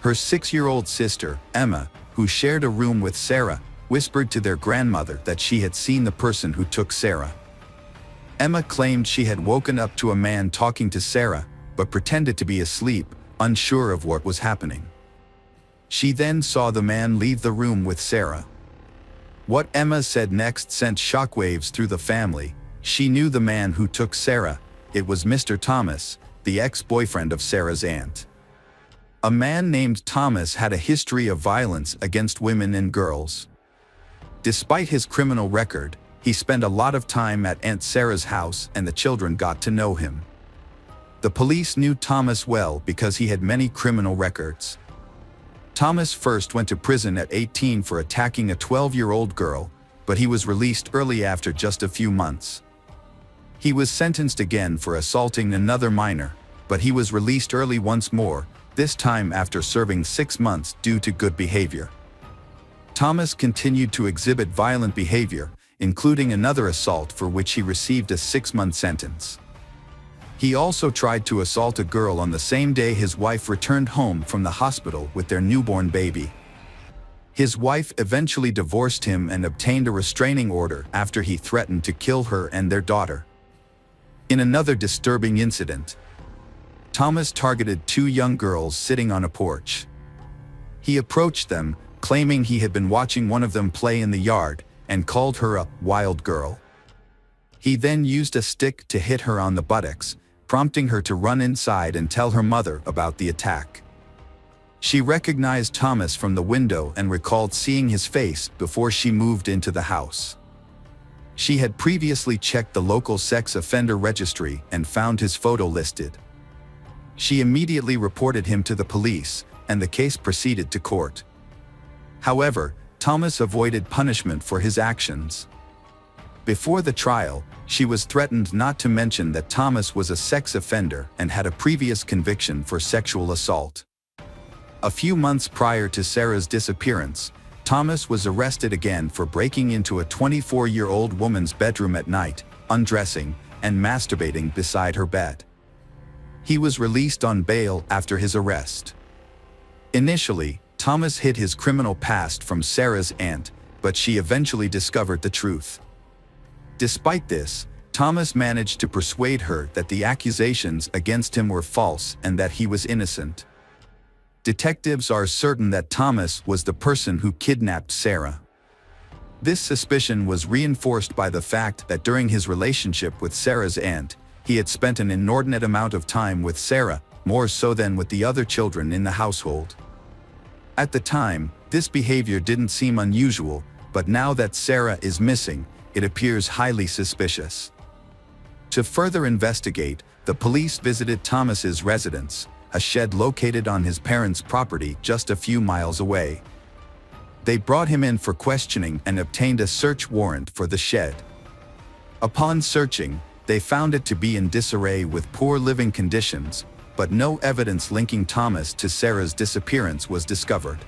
Her 6-year-old sister, Emma, who shared a room with Sarah, whispered to their grandmother that she had seen the person who took Sarah. Emma claimed she had woken up to a man talking to Sarah, but pretended to be asleep, unsure of what was happening. She then saw the man leave the room with Sarah. What Emma said next sent shockwaves through the family. She knew the man who took Sarah. It was Mr. Thomas, the ex-boyfriend of Sarah's aunt. A man named Thomas had a history of violence against women and girls. Despite his criminal record, he spent a lot of time at Aunt Sarah's house and the children got to know him. The police knew Thomas well because he had many criminal records. Thomas first went to prison at 18 for attacking a 12-year-old girl, but he was released early after just a few months. He was sentenced again for assaulting another minor, but he was released early once more, this time after serving 6 months due to good behavior. Thomas continued to exhibit violent behavior, including another assault for which he received a 6-month sentence. He also tried to assault a girl on the same day his wife returned home from the hospital with their newborn baby. His wife eventually divorced him and obtained a restraining order after he threatened to kill her and their daughter. In another disturbing incident, Thomas targeted 2 young girls sitting on a porch. He approached them, claiming he had been watching one of them play in the yard, and called her a wild girl. He then used a stick to hit her on the buttocks, prompting her to run inside and tell her mother about the attack. She recognized Thomas from the window and recalled seeing his face before she moved into the house. She had previously checked the local sex offender registry and found his photo listed. She immediately reported him to the police, and the case proceeded to court. However, Thomas avoided punishment for his actions. Before the trial, she was threatened not to mention that Thomas was a sex offender and had a previous conviction for sexual assault. A few months prior to Sarah's disappearance, Thomas was arrested again for breaking into a 24-year-old woman's bedroom at night, undressing, and masturbating beside her bed. He was released on bail after his arrest. Initially, Thomas hid his criminal past from Sarah's aunt, but she eventually discovered the truth. Despite this, Thomas managed to persuade her that the accusations against him were false and that he was innocent. Detectives are certain that Thomas was the person who kidnapped Sarah. This suspicion was reinforced by the fact that during his relationship with Sarah's aunt, he had spent an inordinate amount of time with Sarah, more so than with the other children in the household. At the time, this behavior didn't seem unusual, but now that Sarah is missing, it appears highly suspicious. To further investigate, the police visited Thomas's residence, a shed located on his parents' property just a few miles away. They brought him in for questioning and obtained a search warrant for the shed. Upon searching, they found it to be in disarray with poor living conditions, but no evidence linking Thomas to Sarah's disappearance was discovered.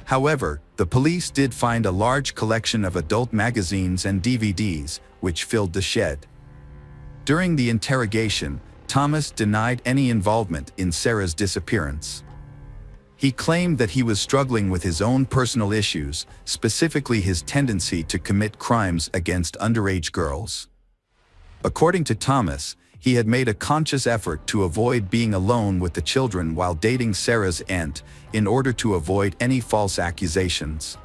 However, the police did find a large collection of adult magazines and DVDs, which filled the shed. During the interrogation, Thomas denied any involvement in Sarah's disappearance. He claimed that he was struggling with his own personal issues, specifically his tendency to commit crimes against underage girls. According to Thomas, he had made a conscious effort to avoid being alone with the children while dating Sarah's aunt, in order to avoid any false accusations.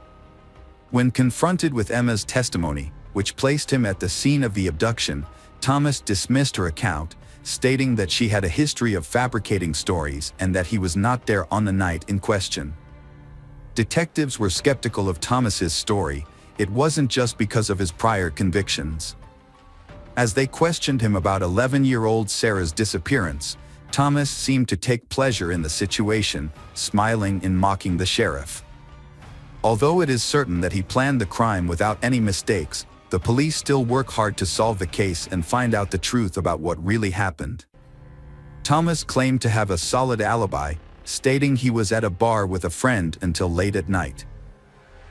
When confronted with Emma's testimony, which placed him at the scene of the abduction, Thomas dismissed her account, stating that she had a history of fabricating stories and that he was not there on the night in question. Detectives were skeptical of Thomas's story. It wasn't just because of his prior convictions. As they questioned him about 11-year-old Sarah's disappearance, Thomas seemed to take pleasure in the situation, smiling and mocking the sheriff. Although it is certain that he planned the crime without any mistakes, the police still work hard to solve the case and find out the truth about what really happened. Thomas claimed to have a solid alibi, stating he was at a bar with a friend until late at night.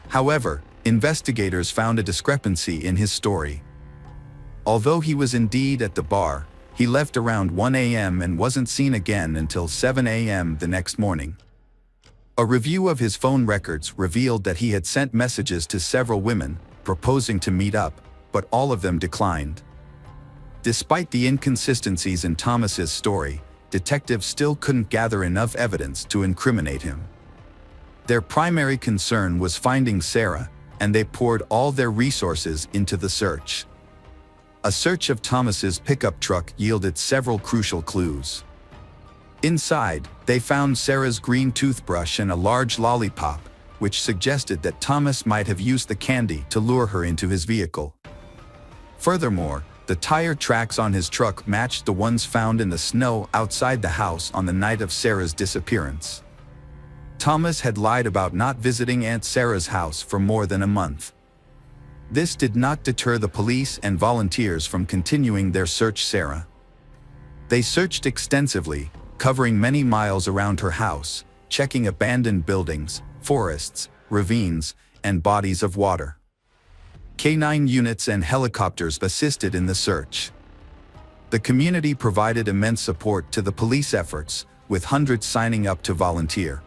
However, investigators found a discrepancy in his story. Although he was indeed at the bar, he left around 1 a.m. and wasn't seen again until 7 a.m. the next morning. A review of his phone records revealed that he had sent messages to several women, proposing to meet up, but all of them declined. Despite the inconsistencies in Thomas's story, detectives still couldn't gather enough evidence to incriminate him. Their primary concern was finding Sarah, and they poured all their resources into the search. A search of Thomas's pickup truck yielded several crucial clues. Inside, they found Sarah's green toothbrush and a large lollipop, which suggested that Thomas might have used the candy to lure her into his vehicle. Furthermore, the tire tracks on his truck matched the ones found in the snow outside the house on the night of Sarah's disappearance. Thomas had lied about not visiting Aunt Sarah's house for more than a month. This did not deter the police and volunteers from continuing their search for Sarah. They searched extensively, covering many miles around her house, checking abandoned buildings, forests, ravines, and bodies of water. K-9 units and helicopters assisted in the search. The community provided immense support to the police efforts, with hundreds signing up to volunteer.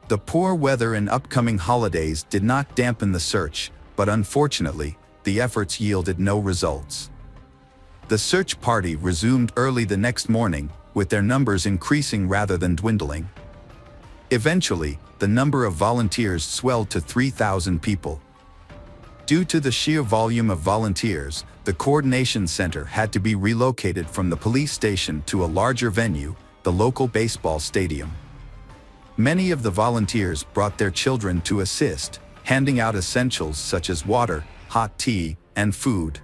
The poor weather and upcoming holidays did not dampen the search, but unfortunately, the efforts yielded no results. The search party resumed early the next morning, with their numbers increasing rather than dwindling. Eventually, the number of volunteers swelled to 3,000 people. Due to the sheer volume of volunteers, the coordination center had to be relocated from the police station to a larger venue, the local baseball stadium. Many of the volunteers brought their children to assist, handing out essentials such as water, hot tea, and food.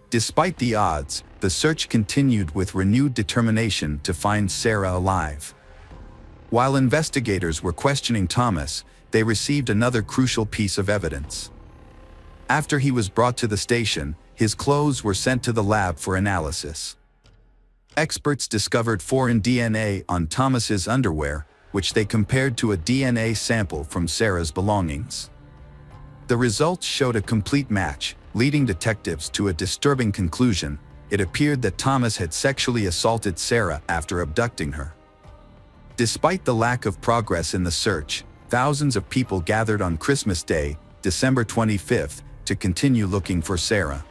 Despite the odds, the search continued with renewed determination to find Sarah alive. While investigators were questioning Thomas, they received another crucial piece of evidence. After he was brought to the station, his clothes were sent to the lab for analysis. Experts discovered foreign DNA on Thomas's underwear, which they compared to a DNA sample from Sarah's belongings. The results showed a complete match, leading detectives to a disturbing conclusion. It appeared that Thomas had sexually assaulted Sarah after abducting her. Despite the lack of progress in the search, thousands of people gathered on Christmas Day, December 25th, to continue looking for Sarah.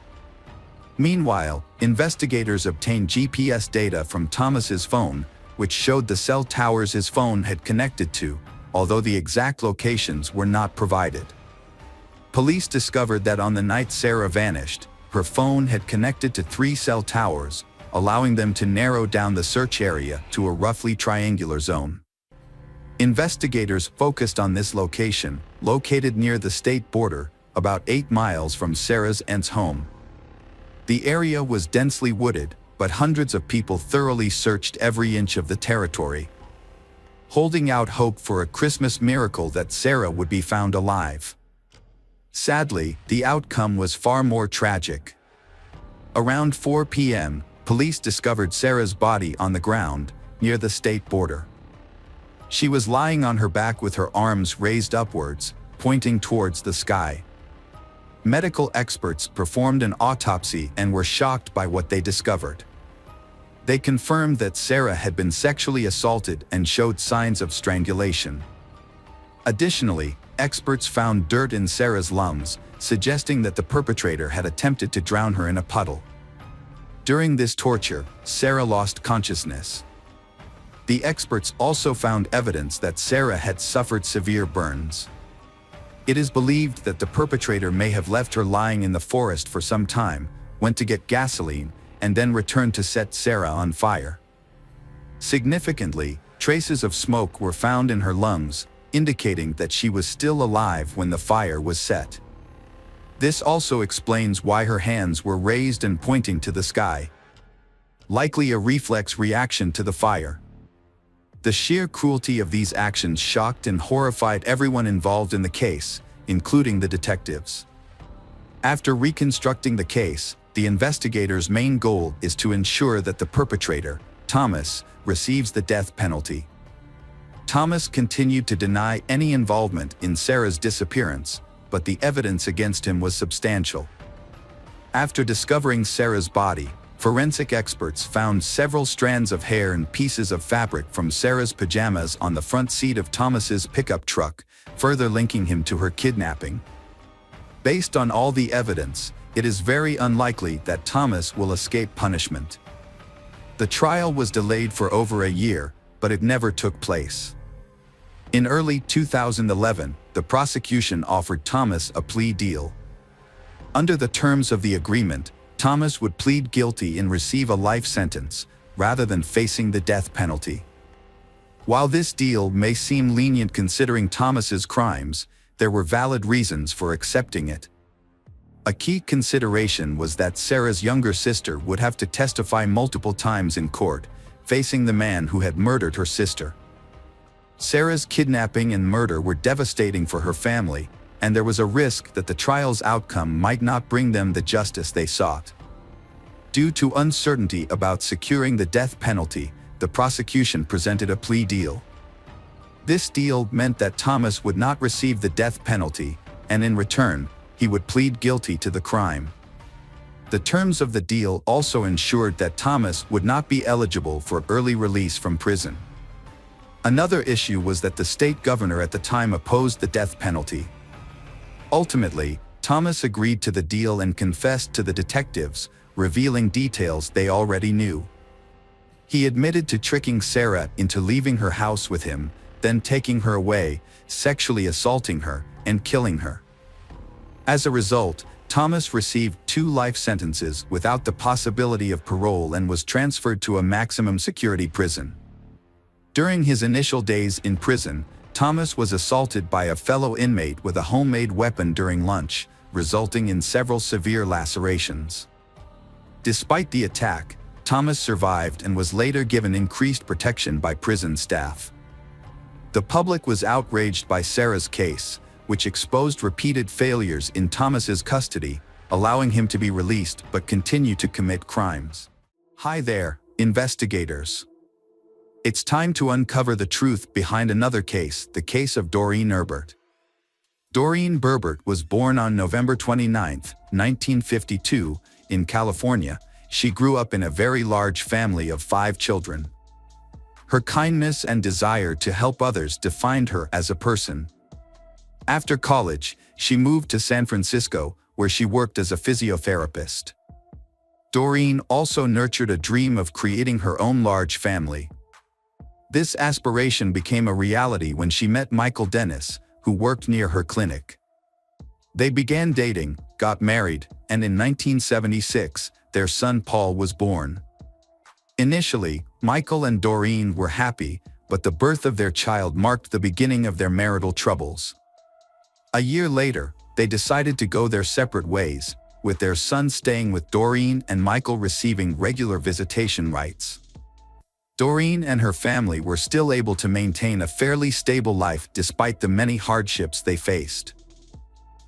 Meanwhile, investigators obtained GPS data from Thomas's phone, which showed the cell towers his phone had connected to, although the exact locations were not provided. Police discovered that on the night Sarah vanished, her phone had connected to 3 cell towers, allowing them to narrow down the search area to a roughly triangular zone. Investigators focused on this location, located near the state border, about 8 miles from Sarah's aunt's home. The area was densely wooded, but hundreds of people thoroughly searched every inch of the territory, holding out hope for a Christmas miracle that Sarah would be found alive. Sadly, the outcome was far more tragic. Around 4 p.m., police discovered Sarah's body on the ground, near the state border. She was lying on her back with her arms raised upwards, pointing towards the sky. Medical experts performed an autopsy and were shocked by what they discovered. They confirmed that Sarah had been sexually assaulted and showed signs of strangulation. Additionally, experts found dirt in Sarah's lungs, suggesting that the perpetrator had attempted to drown her in a puddle. During this torture, Sarah lost consciousness. The experts also found evidence that Sarah had suffered severe burns. It is believed that the perpetrator may have left her lying in the forest for some time, went to get gasoline, and then returned to set Sarah on fire. Significantly, traces of smoke were found in her lungs, indicating that she was still alive when the fire was set. This also explains why her hands were raised and pointing to the sky. Likely a reflex reaction to the fire. The sheer cruelty of these actions shocked and horrified everyone involved in the case, including the detectives. After reconstructing the case, the investigators' main goal is to ensure that the perpetrator, Thomas, receives the death penalty. Thomas continued to deny any involvement in Sarah's disappearance, but the evidence against him was substantial. After discovering Sarah's body, forensic experts found several strands of hair and pieces of fabric from Sarah's pajamas on the front seat of Thomas's pickup truck, further linking him to her kidnapping. Based on all the evidence, it is very unlikely that Thomas will escape punishment. The trial was delayed for over a year, but it never took place. In early 2011, the prosecution offered Thomas a plea deal. Under the terms of the agreement, Thomas would plead guilty and receive a life sentence, rather than facing the death penalty. While this deal may seem lenient considering Thomas's crimes, there were valid reasons for accepting it. A key consideration was that Sarah's younger sister would have to testify multiple times in court, facing the man who had murdered her sister. Sarah's kidnapping and murder were devastating for her family, and there was a risk that the trial's outcome might not bring them the justice they sought. Due to uncertainty about securing the death penalty, the prosecution presented a plea deal. This deal meant that Thomas would not receive the death penalty, and in return, he would plead guilty to the crime. The terms of the deal also ensured that Thomas would not be eligible for early release from prison. Another issue was that the state governor at the time opposed the death penalty. Ultimately, Thomas agreed to the deal and confessed to the detectives, revealing details they already knew. He admitted to tricking Sarah into leaving her house with him, then taking her away, sexually assaulting her, and killing her. As a result, Thomas received 2 life sentences without the possibility of parole and was transferred to a maximum security prison. During his initial days in prison, Thomas was assaulted by a fellow inmate with a homemade weapon during lunch, resulting in several severe lacerations. Despite the attack, Thomas survived and was later given increased protection by prison staff. The public was outraged by Sarah's case, which exposed repeated failures in Thomas's custody, allowing him to be released but continue to commit crimes. Hi there, investigators. It's time to uncover the truth behind another case, the case of Doreen Herbert. Doreen Herbert was born on November 29, 1952, in California. She grew up in a very large family of 5 children. Her kindness and desire to help others defined her as a person. After college, she moved to San Francisco, where she worked as a physiotherapist. Doreen also nurtured a dream of creating her own large family. This aspiration became a reality when she met Michael Dennis, who worked near her clinic. They began dating, got married, and in 1976, their son Paul was born. Initially, Michael and Doreen were happy, but the birth of their child marked the beginning of their marital troubles. A year later, they decided to go their separate ways, with their son staying with Doreen and Michael receiving regular visitation rights. Doreen and her family were still able to maintain a fairly stable life despite the many hardships they faced.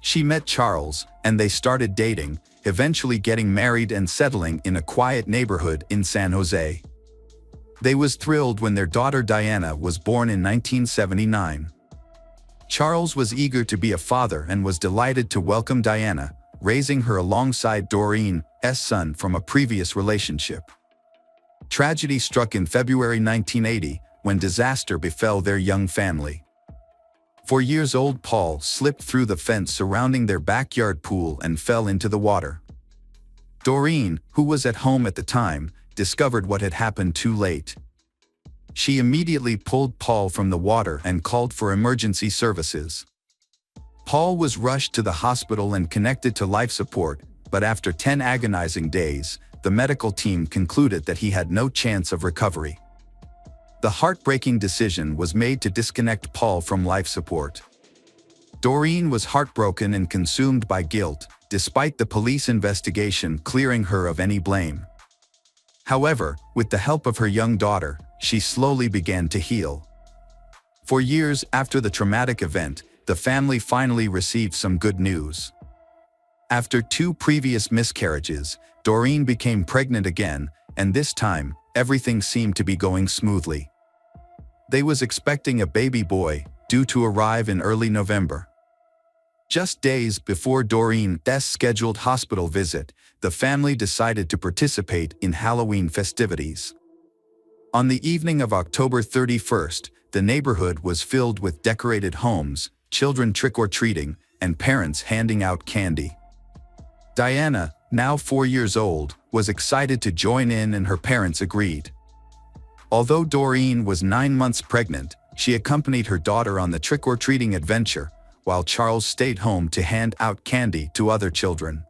She met Charles, and they started dating, eventually getting married and settling in a quiet neighborhood in San Jose. They was thrilled when their daughter Diana was born in 1979. Charles was eager to be a father and was delighted to welcome Diana, raising her alongside Doreen's son from a previous relationship. Tragedy struck in February 1980 when disaster befell their young family. 4-year-old Paul slipped through the fence surrounding their backyard pool and fell into the water. Doreen, who was at home at the time, discovered what had happened too late. She immediately pulled Paul from the water and called for emergency services. Paul was rushed to the hospital and connected to life support, but after 10 agonizing days, the medical team concluded that he had no chance of recovery. The heartbreaking decision was made to disconnect Paul from life support. Doreen was heartbroken and consumed by guilt, despite the police investigation clearing her of any blame. However, with the help of her young daughter, she slowly began to heal. For years after the traumatic event, the family finally received some good news. After 2 previous miscarriages, Doreen became pregnant again, and this time, everything seemed to be going smoothly. They was expecting a baby boy, due to arrive in early November. Just days before Doreen's scheduled hospital visit, the family decided to participate in Halloween festivities. On the evening of October 31st, the neighborhood was filled with decorated homes, children trick-or-treating, and parents handing out candy. Diana, now 4 years old, was excited to join in and her parents agreed. Although Doreen was 9 months pregnant, she accompanied her daughter on the trick-or-treating adventure, while Charles stayed home to hand out candy to other children.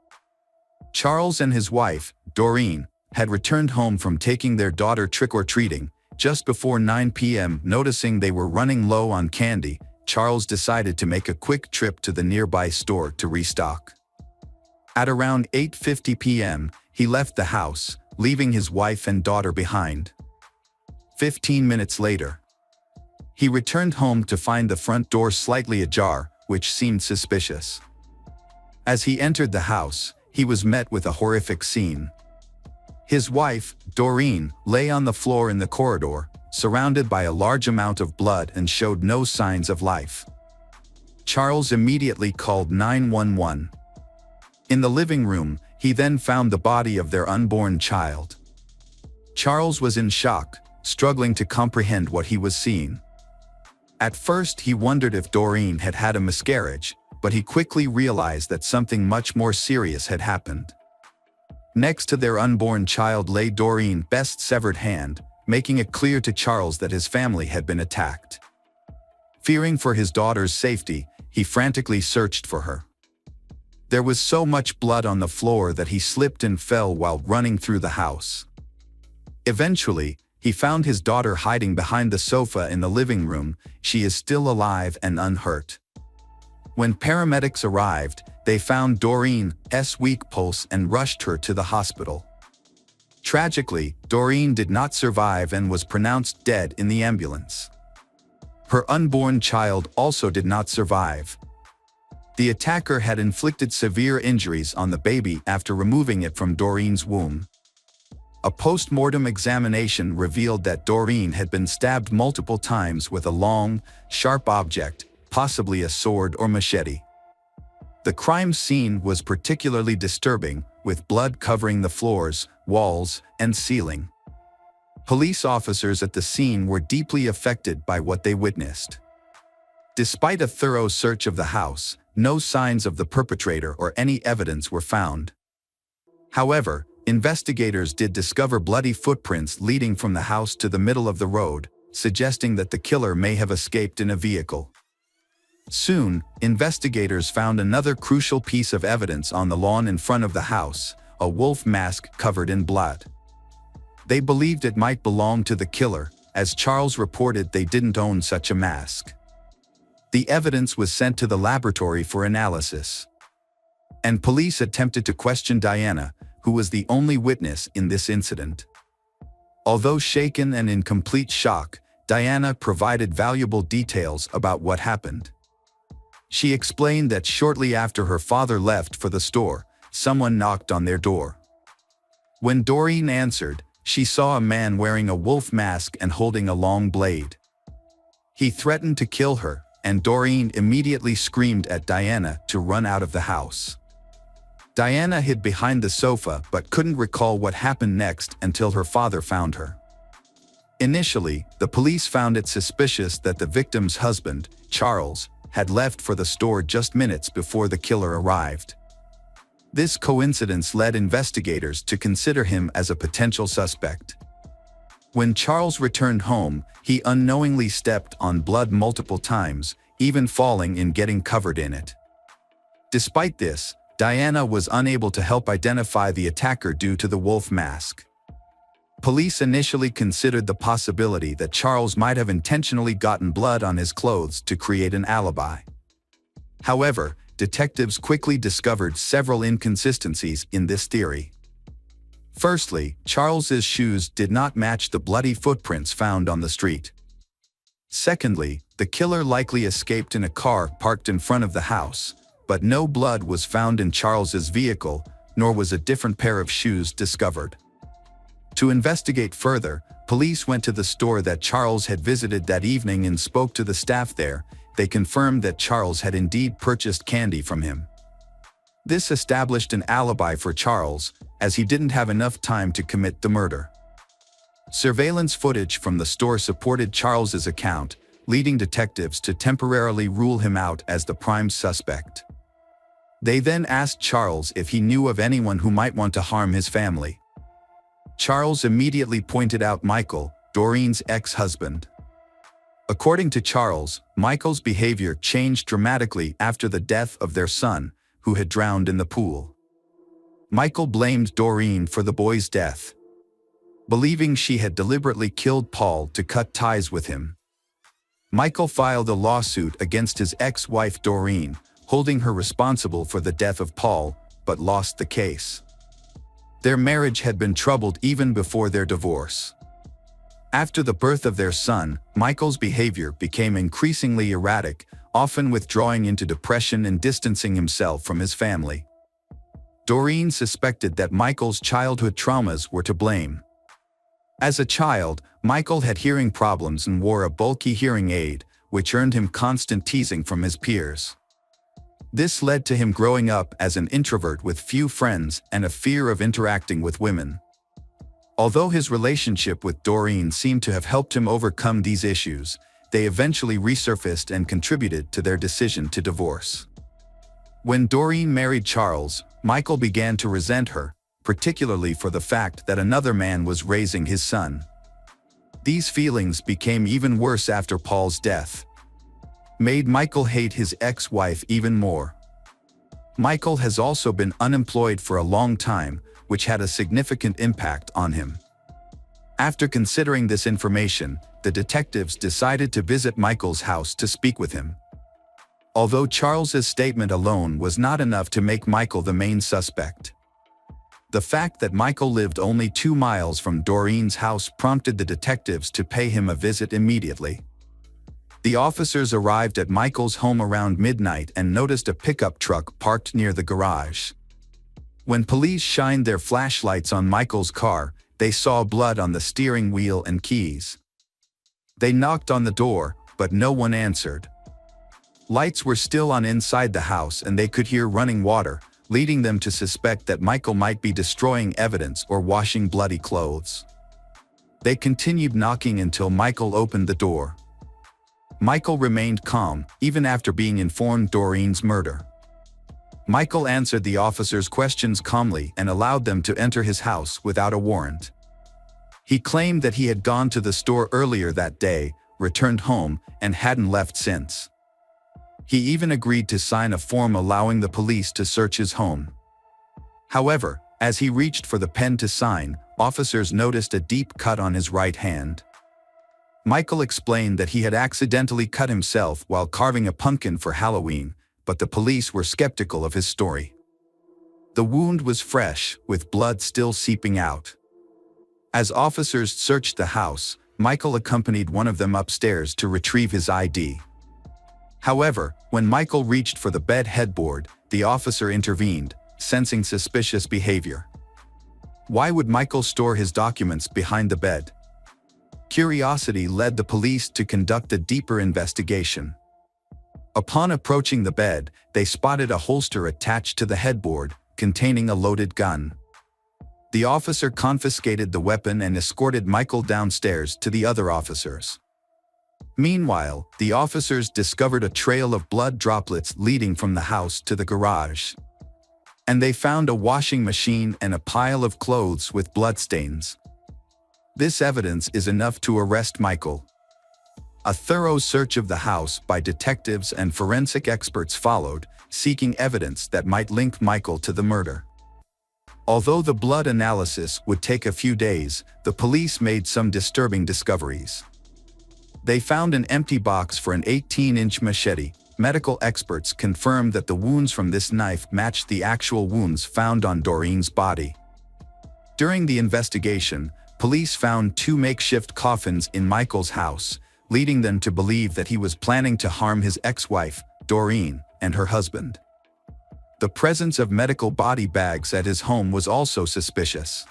Charles and his wife, Doreen, had returned home from taking their daughter trick-or-treating. Just before 9 p.m., noticing they were running low on candy, Charles decided to make a quick trip to the nearby store to restock. At around 8:50 p.m., he left the house, leaving his wife and daughter behind. 15 minutes later, he returned home to find the front door slightly ajar, which seemed suspicious. As he entered the house, he was met with a horrific scene. His wife, Doreen, lay on the floor in the corridor, surrounded by a large amount of blood and showed no signs of life. Charles immediately called 911. In the living room, he then found the body of their unborn child. Charles was in shock, struggling to comprehend what he was seeing. At first he wondered if Doreen had had a miscarriage, but he quickly realized that something much more serious had happened. Next to their unborn child lay Doreen's severed hand, making it clear to Charles that his family had been attacked. Fearing for his daughter's safety, he frantically searched for her. There was so much blood on the floor that he slipped and fell while running through the house. Eventually, he found his daughter hiding behind the sofa in the living room. She is still alive and unhurt. When paramedics arrived, they found Doreen's weak pulse and rushed her to the hospital. Tragically, Doreen did not survive and was pronounced dead in the ambulance. Her unborn child also did not survive. The attacker had inflicted severe injuries on the baby after removing it from Doreen's womb. A post-mortem examination revealed that Doreen had been stabbed multiple times with a long, sharp object, possibly a sword or machete. The crime scene was particularly disturbing, with blood covering the floors, walls, and ceiling. Police officers at the scene were deeply affected by what they witnessed. Despite a thorough search of the house, no signs of the perpetrator or any evidence were found. However, Investigators did discover bloody footprints leading from the house to the middle of the road, suggesting that the killer may have escaped in a vehicle. Soon, investigators found another crucial piece of evidence on the lawn in front of the house, a wolf mask covered in blood. They believed it might belong to the killer, as Charles reported they didn't own such a mask. The evidence was sent to the laboratory for analysis. And police attempted to question Diana, who was the only witness in this incident. Although shaken and in complete shock, Diana provided valuable details about what happened. She explained that shortly after her father left for the store, someone knocked on their door. When Doreen answered, she saw a man wearing a wolf mask and holding a long blade. He threatened to kill her, and Doreen immediately screamed at Diana to run out of the house. Diana hid behind the sofa but couldn't recall what happened next until her father found her. Initially, the police found it suspicious that the victim's husband, Charles, had left for the store just minutes before the killer arrived. This coincidence led investigators to consider him as a potential suspect. When Charles returned home, he unknowingly stepped on blood multiple times, even falling and getting covered in it. Despite this, Diana was unable to help identify the attacker due to the wolf mask. Police initially considered the possibility that Charles might have intentionally gotten blood on his clothes to create an alibi. However, detectives quickly discovered several inconsistencies in this theory. Firstly, Charles's shoes did not match the bloody footprints found on the street. Secondly, the killer likely escaped in a car parked in front of the house, but no blood was found in Charles's vehicle, nor was a different pair of shoes discovered. To investigate further, police went to the store that Charles had visited that evening and spoke to the staff there. They confirmed that Charles had indeed purchased candy from him. This established an alibi for Charles, as he didn't have enough time to commit the murder. Surveillance footage from the store supported Charles's account, leading detectives to temporarily rule him out as the prime suspect. They then asked Charles if he knew of anyone who might want to harm his family. Charles immediately pointed out Michael, Doreen's ex-husband. According to Charles, Michael's behavior changed dramatically after the death of their son, who had drowned in the pool. Michael blamed Doreen for the boy's death, believing she had deliberately killed Paul to cut ties with him. Michael filed a lawsuit against his ex-wife Doreen, holding her responsible for the death of Paul, but lost the case. Their marriage had been troubled even before their divorce. After the birth of their son, Michael's behavior became increasingly erratic, often withdrawing into depression and distancing himself from his family. Doreen suspected that Michael's childhood traumas were to blame. As a child, Michael had hearing problems and wore a bulky hearing aid, which earned him constant teasing from his peers. This led to him growing up as an introvert with few friends and a fear of interacting with women. Although his relationship with Doreen seemed to have helped him overcome these issues, they eventually resurfaced and contributed to their decision to divorce. When Doreen married Charles, Michael began to resent her, particularly for the fact that another man was raising his son. These feelings became even worse after Paul's death, made Michael hate his ex-wife even more. Michael has also been unemployed for a long time, which had a significant impact on him. After considering this information, the detectives decided to visit Michael's house to speak with him. Although Charles's statement alone was not enough to make Michael the main suspect, the fact that Michael lived only 2 miles from Doreen's house prompted the detectives to pay him a visit immediately. The officers arrived at Michael's home around midnight and noticed a pickup truck parked near the garage. When police shined their flashlights on Michael's car, they saw blood on the steering wheel and keys. They knocked on the door, but no one answered. Lights were still on inside the house and they could hear running water, leading them to suspect that Michael might be destroying evidence or washing bloody clothes. They continued knocking until Michael opened the door. Michael remained calm, even after being informed Doreen's murder. Michael answered the officers' questions calmly and allowed them to enter his house without a warrant. He claimed that he had gone to the store earlier that day, returned home, and hadn't left since. He even agreed to sign a form allowing the police to search his home. However, as he reached for the pen to sign, officers noticed a deep cut on his right hand. Michael explained that he had accidentally cut himself while carving a pumpkin for Halloween, but the police were skeptical of his story. The wound was fresh, with blood still seeping out. As officers searched the house, Michael accompanied one of them upstairs to retrieve his ID. However, when Michael reached for the bed headboard, the officer intervened, sensing suspicious behavior. Why would Michael store his documents behind the bed? Curiosity led the police to conduct a deeper investigation. Upon approaching the bed, they spotted a holster attached to the headboard, containing a loaded gun. The officer confiscated the weapon and escorted Michael downstairs to the other officers. Meanwhile, the officers discovered a trail of blood droplets leading from the house to the garage. And they found a washing machine and a pile of clothes with bloodstains. This evidence is enough to arrest Michael. A thorough search of the house by detectives and forensic experts followed, seeking evidence that might link Michael to the murder. Although the blood analysis would take a few days, the police made some disturbing discoveries. They found an empty box for an 18-inch machete. Medical experts confirmed that the wounds from this knife matched the actual wounds found on Doreen's body. During the investigation, police found 2 makeshift coffins in Michael's house, leading them to believe that he was planning to harm his ex-wife, Doreen, and her husband. The presence of medical body bags at his home was also suspicious.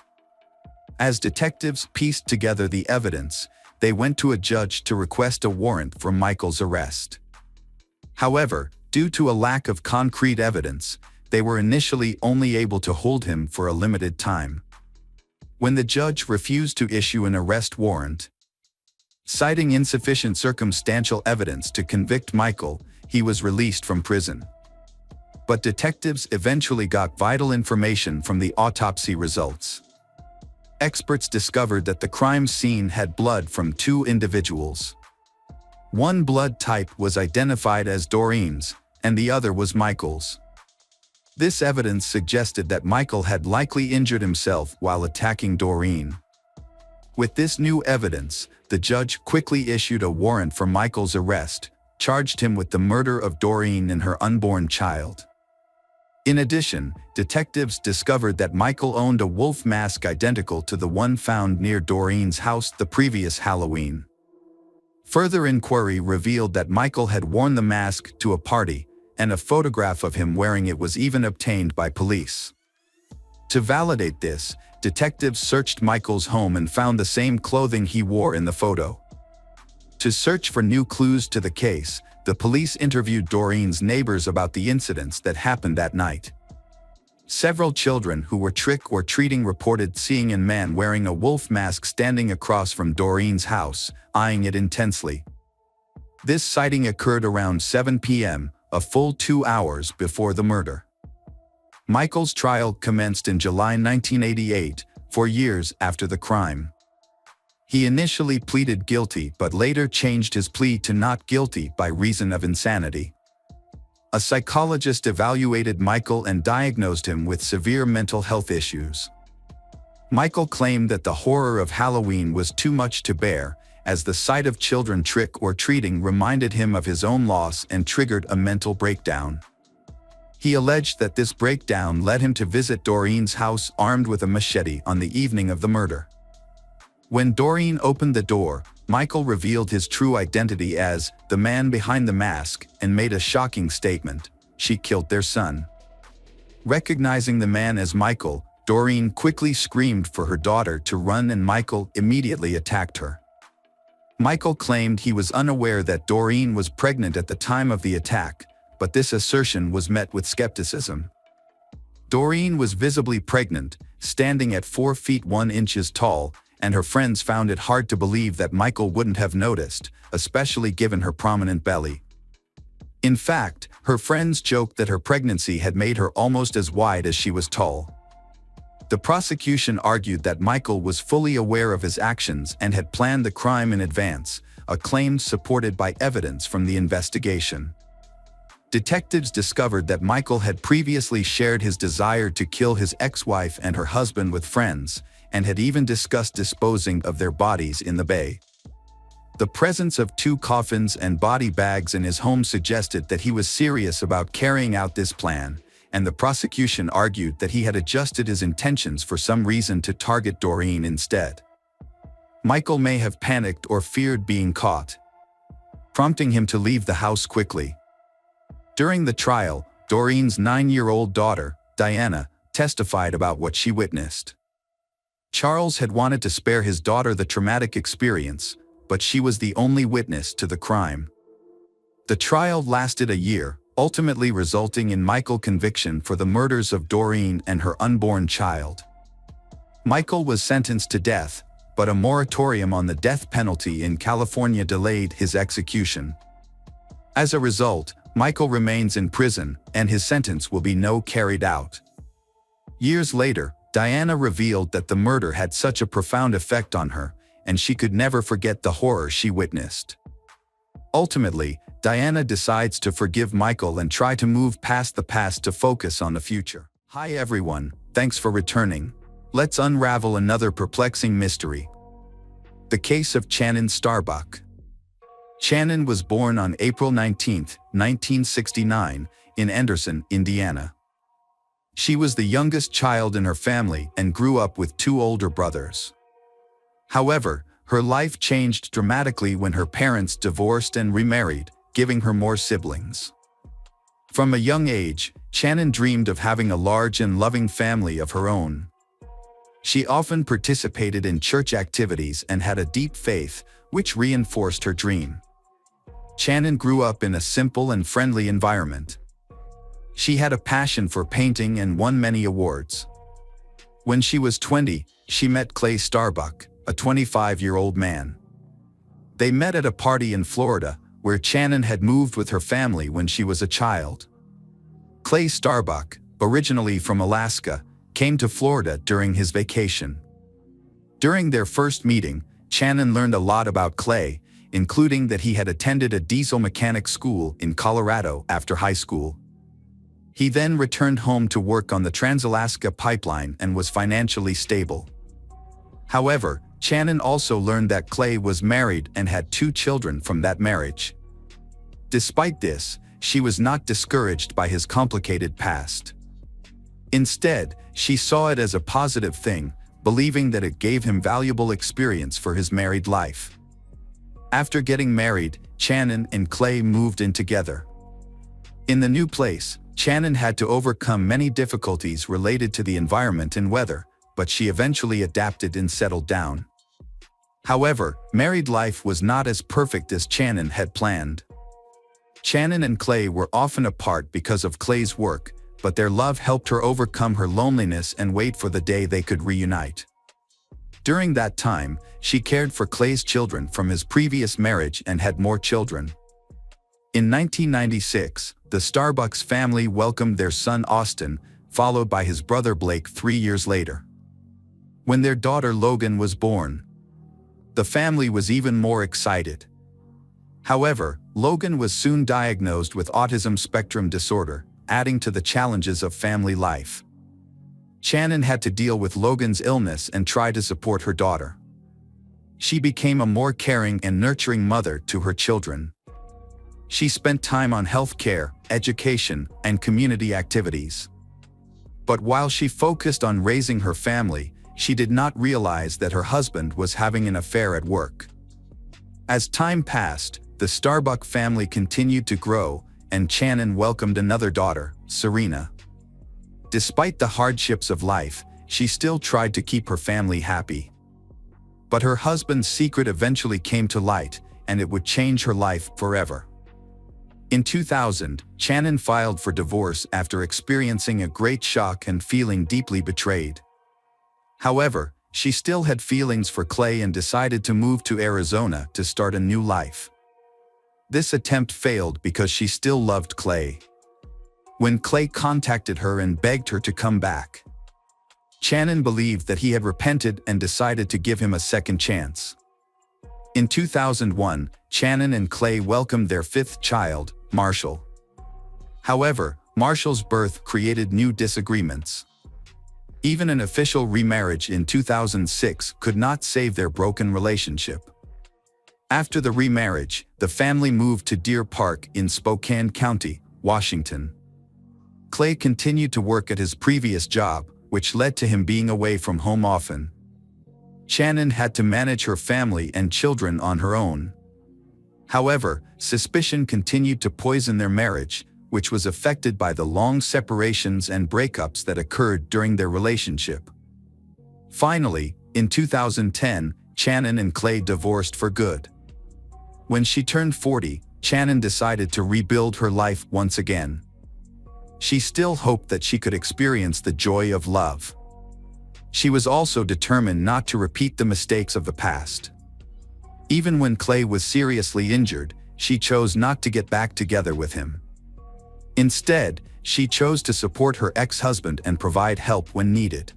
As detectives pieced together the evidence, they went to a judge to request a warrant for Michael's arrest. However, due to a lack of concrete evidence, they were initially only able to hold him for a limited time. When the judge refused to issue an arrest warrant, citing insufficient circumstantial evidence to convict Michael, he was released from prison. But detectives eventually got vital information from the autopsy results. Experts discovered that the crime scene had blood from 2 individuals. One blood type was identified as Doreen's, and the other was Michael's. This evidence suggested that Michael had likely injured himself while attacking Doreen. With this new evidence, the judge quickly issued a warrant for Michael's arrest, charged him with the murder of Doreen and her unborn child. In addition, detectives discovered that Michael owned a wolf mask identical to the one found near Doreen's house the previous Halloween. Further inquiry revealed that Michael had worn the mask to a party, and a photograph of him wearing it was even obtained by police. To validate this, detectives searched Michael's home and found the same clothing he wore in the photo. To search for new clues to the case, the police interviewed Doreen's neighbors about the incidents that happened that night. Several children who were trick-or-treating reported seeing a man wearing a wolf mask standing across from Doreen's house, eyeing it intensely. This sighting occurred around 7 p.m., a full 2 hours before the murder. Michael's trial commenced in July 1988, 4 years after the crime. He initially pleaded guilty but later changed his plea to not guilty by reason of insanity. A psychologist evaluated Michael and diagnosed him with severe mental health issues. Michael claimed that the horror of Halloween was too much to bear, as the sight of children trick-or-treating reminded him of his own loss and triggered a mental breakdown. He alleged that this breakdown led him to visit Doreen's house armed with a machete on the evening of the murder. When Doreen opened the door, Michael revealed his true identity as the man behind the mask and made a shocking statement: she killed their son. Recognizing the man as Michael, Doreen quickly screamed for her daughter to run and Michael immediately attacked her. Michael claimed he was unaware that Doreen was pregnant at the time of the attack, but this assertion was met with skepticism. Doreen was visibly pregnant, standing at 4 feet 1 inches tall, and her friends found it hard to believe that Michael wouldn't have noticed, especially given her prominent belly. In fact, her friends joked that her pregnancy had made her almost as wide as she was tall. The prosecution argued that Michael was fully aware of his actions and had planned the crime in advance, a claim supported by evidence from the investigation. Detectives discovered that Michael had previously shared his desire to kill his ex-wife and her husband with friends, and had even discussed disposing of their bodies in the bay. The presence of 2 coffins and body bags in his home suggested that he was serious about carrying out this plan, and the prosecution argued that he had adjusted his intentions for some reason to target Doreen instead. Michael may have panicked or feared being caught, prompting him to leave the house quickly. During the trial, Doreen's 9-year-old daughter, Diana, testified about what she witnessed. Charles had wanted to spare his daughter the traumatic experience, but she was the only witness to the crime. The trial lasted a year, ultimately resulting in Michael's conviction for the murders of Doreen and her unborn child. Michael was sentenced to death, but a moratorium on the death penalty in California delayed his execution. As a result, Michael remains in prison, and his sentence will be carried out. Years later, Diana revealed that the murder had such a profound effect on her, and she could never forget the horror she witnessed. Ultimately, Diana decides to forgive Michael and try to move past the past to focus on the future. Hi everyone, thanks for returning. Let's unravel another perplexing mystery. The case of Channon Starbuck. Channon was born on April 19, 1969, in Anderson, Indiana. She was the youngest child in her family and grew up with 2 older brothers. However, her life changed dramatically when her parents divorced and remarried, giving her more siblings. From a young age, Channon dreamed of having a large and loving family of her own. She often participated in church activities and had a deep faith, which reinforced her dream. Channon grew up in a simple and friendly environment. She had a passion for painting and won many awards. When she was 20, she met Kay Starbuck, a 25-year-old man. They met at a party in Florida, where Channon had moved with her family when she was a child. Kay Starbuck, originally from Alaska, came to Florida during his vacation. During their first meeting, Channon learned a lot about Kay, including that he had attended a diesel mechanic school in Colorado after high school. He then returned home to work on the Trans-Alaska Pipeline and was financially stable. However, Channon also learned that Kay was married and had 2 children from that marriage. Despite this, she was not discouraged by his complicated past. Instead, she saw it as a positive thing, believing that it gave him valuable experience for his married life. After getting married, Channon and Kay moved in together. In the new place, Channon had to overcome many difficulties related to the environment and weather, but she eventually adapted and settled down. However, married life was not as perfect as Channon had planned. Channon and Kay were often apart because of Kay's work, but their love helped her overcome her loneliness and wait for the day they could reunite. During that time, she cared for Kay's children from his previous marriage and had more children. In 1996, the Starbucks family welcomed their son Austin, followed by his brother Blake 3 years later. When their daughter Logan was born, the family was even more excited. However, Logan was soon diagnosed with autism spectrum disorder, adding to the challenges of family life. Channon had to deal with Logan's illness and try to support her daughter. She became a more caring and nurturing mother to her children. She spent time on health care, education, and community activities. But while she focused on raising her family, she did not realize that her husband was having an affair at work. As time passed, the Starbuck family continued to grow, and Channon welcomed another daughter, Serena. Despite the hardships of life, she still tried to keep her family happy. But her husband's secret eventually came to light, and it would change her life forever. In 2000, Channon filed for divorce after experiencing a great shock and feeling deeply betrayed. However, she still had feelings for Kay and decided to move to Arizona to start a new life. This attempt failed because she still loved Clay. When Clay contacted her and begged her to come back, Channon believed that he had repented and decided to give him a second chance. In 2001, Channon and Clay welcomed their fifth child, Marshall. However, Marshall's birth created new disagreements. Even an official remarriage in 2006 could not save their broken relationship. After the remarriage, the family moved to Deer Park in Spokane County, Washington. Clay continued to work at his previous job, which led to him being away from home often. Channon had to manage her family and children on her own. However, suspicion continued to poison their marriage, which was affected by the long separations and breakups that occurred during their relationship. Finally, in 2010, Channon and Clay divorced for good. When she turned 40, Channon decided to rebuild her life once again. She still hoped that she could experience the joy of love. She was also determined not to repeat the mistakes of the past. Even when Clay was seriously injured, she chose not to get back together with him. Instead, she chose to support her ex-husband and provide help when needed.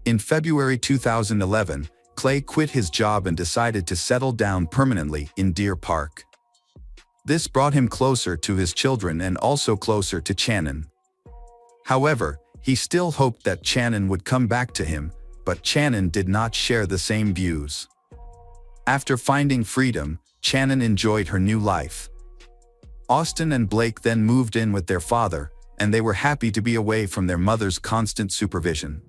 In February 2011, Clay quit his job and decided to settle down permanently in Deer Park. This brought him closer to his children and also closer to Channon. However, he still hoped that Channon would come back to him, but Channon did not share the same views. After finding freedom, Channon enjoyed her new life. Austin and Blake then moved in with their father, and they were happy to be away from their mother's constant supervision.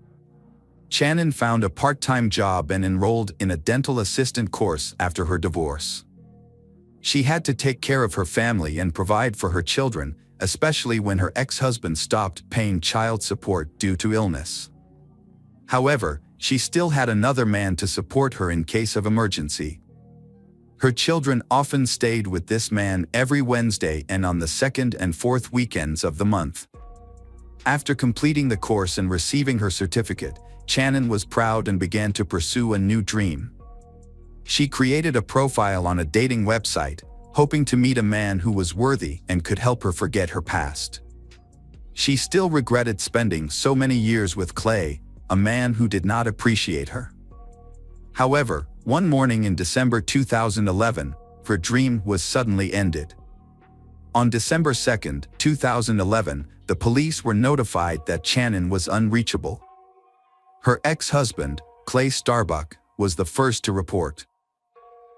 Channon found a part-time job and enrolled in a dental assistant course after her divorce. She had to take care of her family and provide for her children, especially when her ex-husband stopped paying child support due to illness. However, she still had another man to support her in case of emergency. Her children often stayed with this man every Wednesday and on the second and fourth weekends of the month. After completing the course and receiving her certificate, Channon was proud and began to pursue a new dream. She created a profile on a dating website, hoping to meet a man who was worthy and could help her forget her past. She still regretted spending so many years with Clay, a man who did not appreciate her. However, one morning in December 2011, her dream was suddenly ended. On December 2, 2011, the police were notified that Channon was unreachable. Her ex-husband, Clay Starbuck, was the first to report.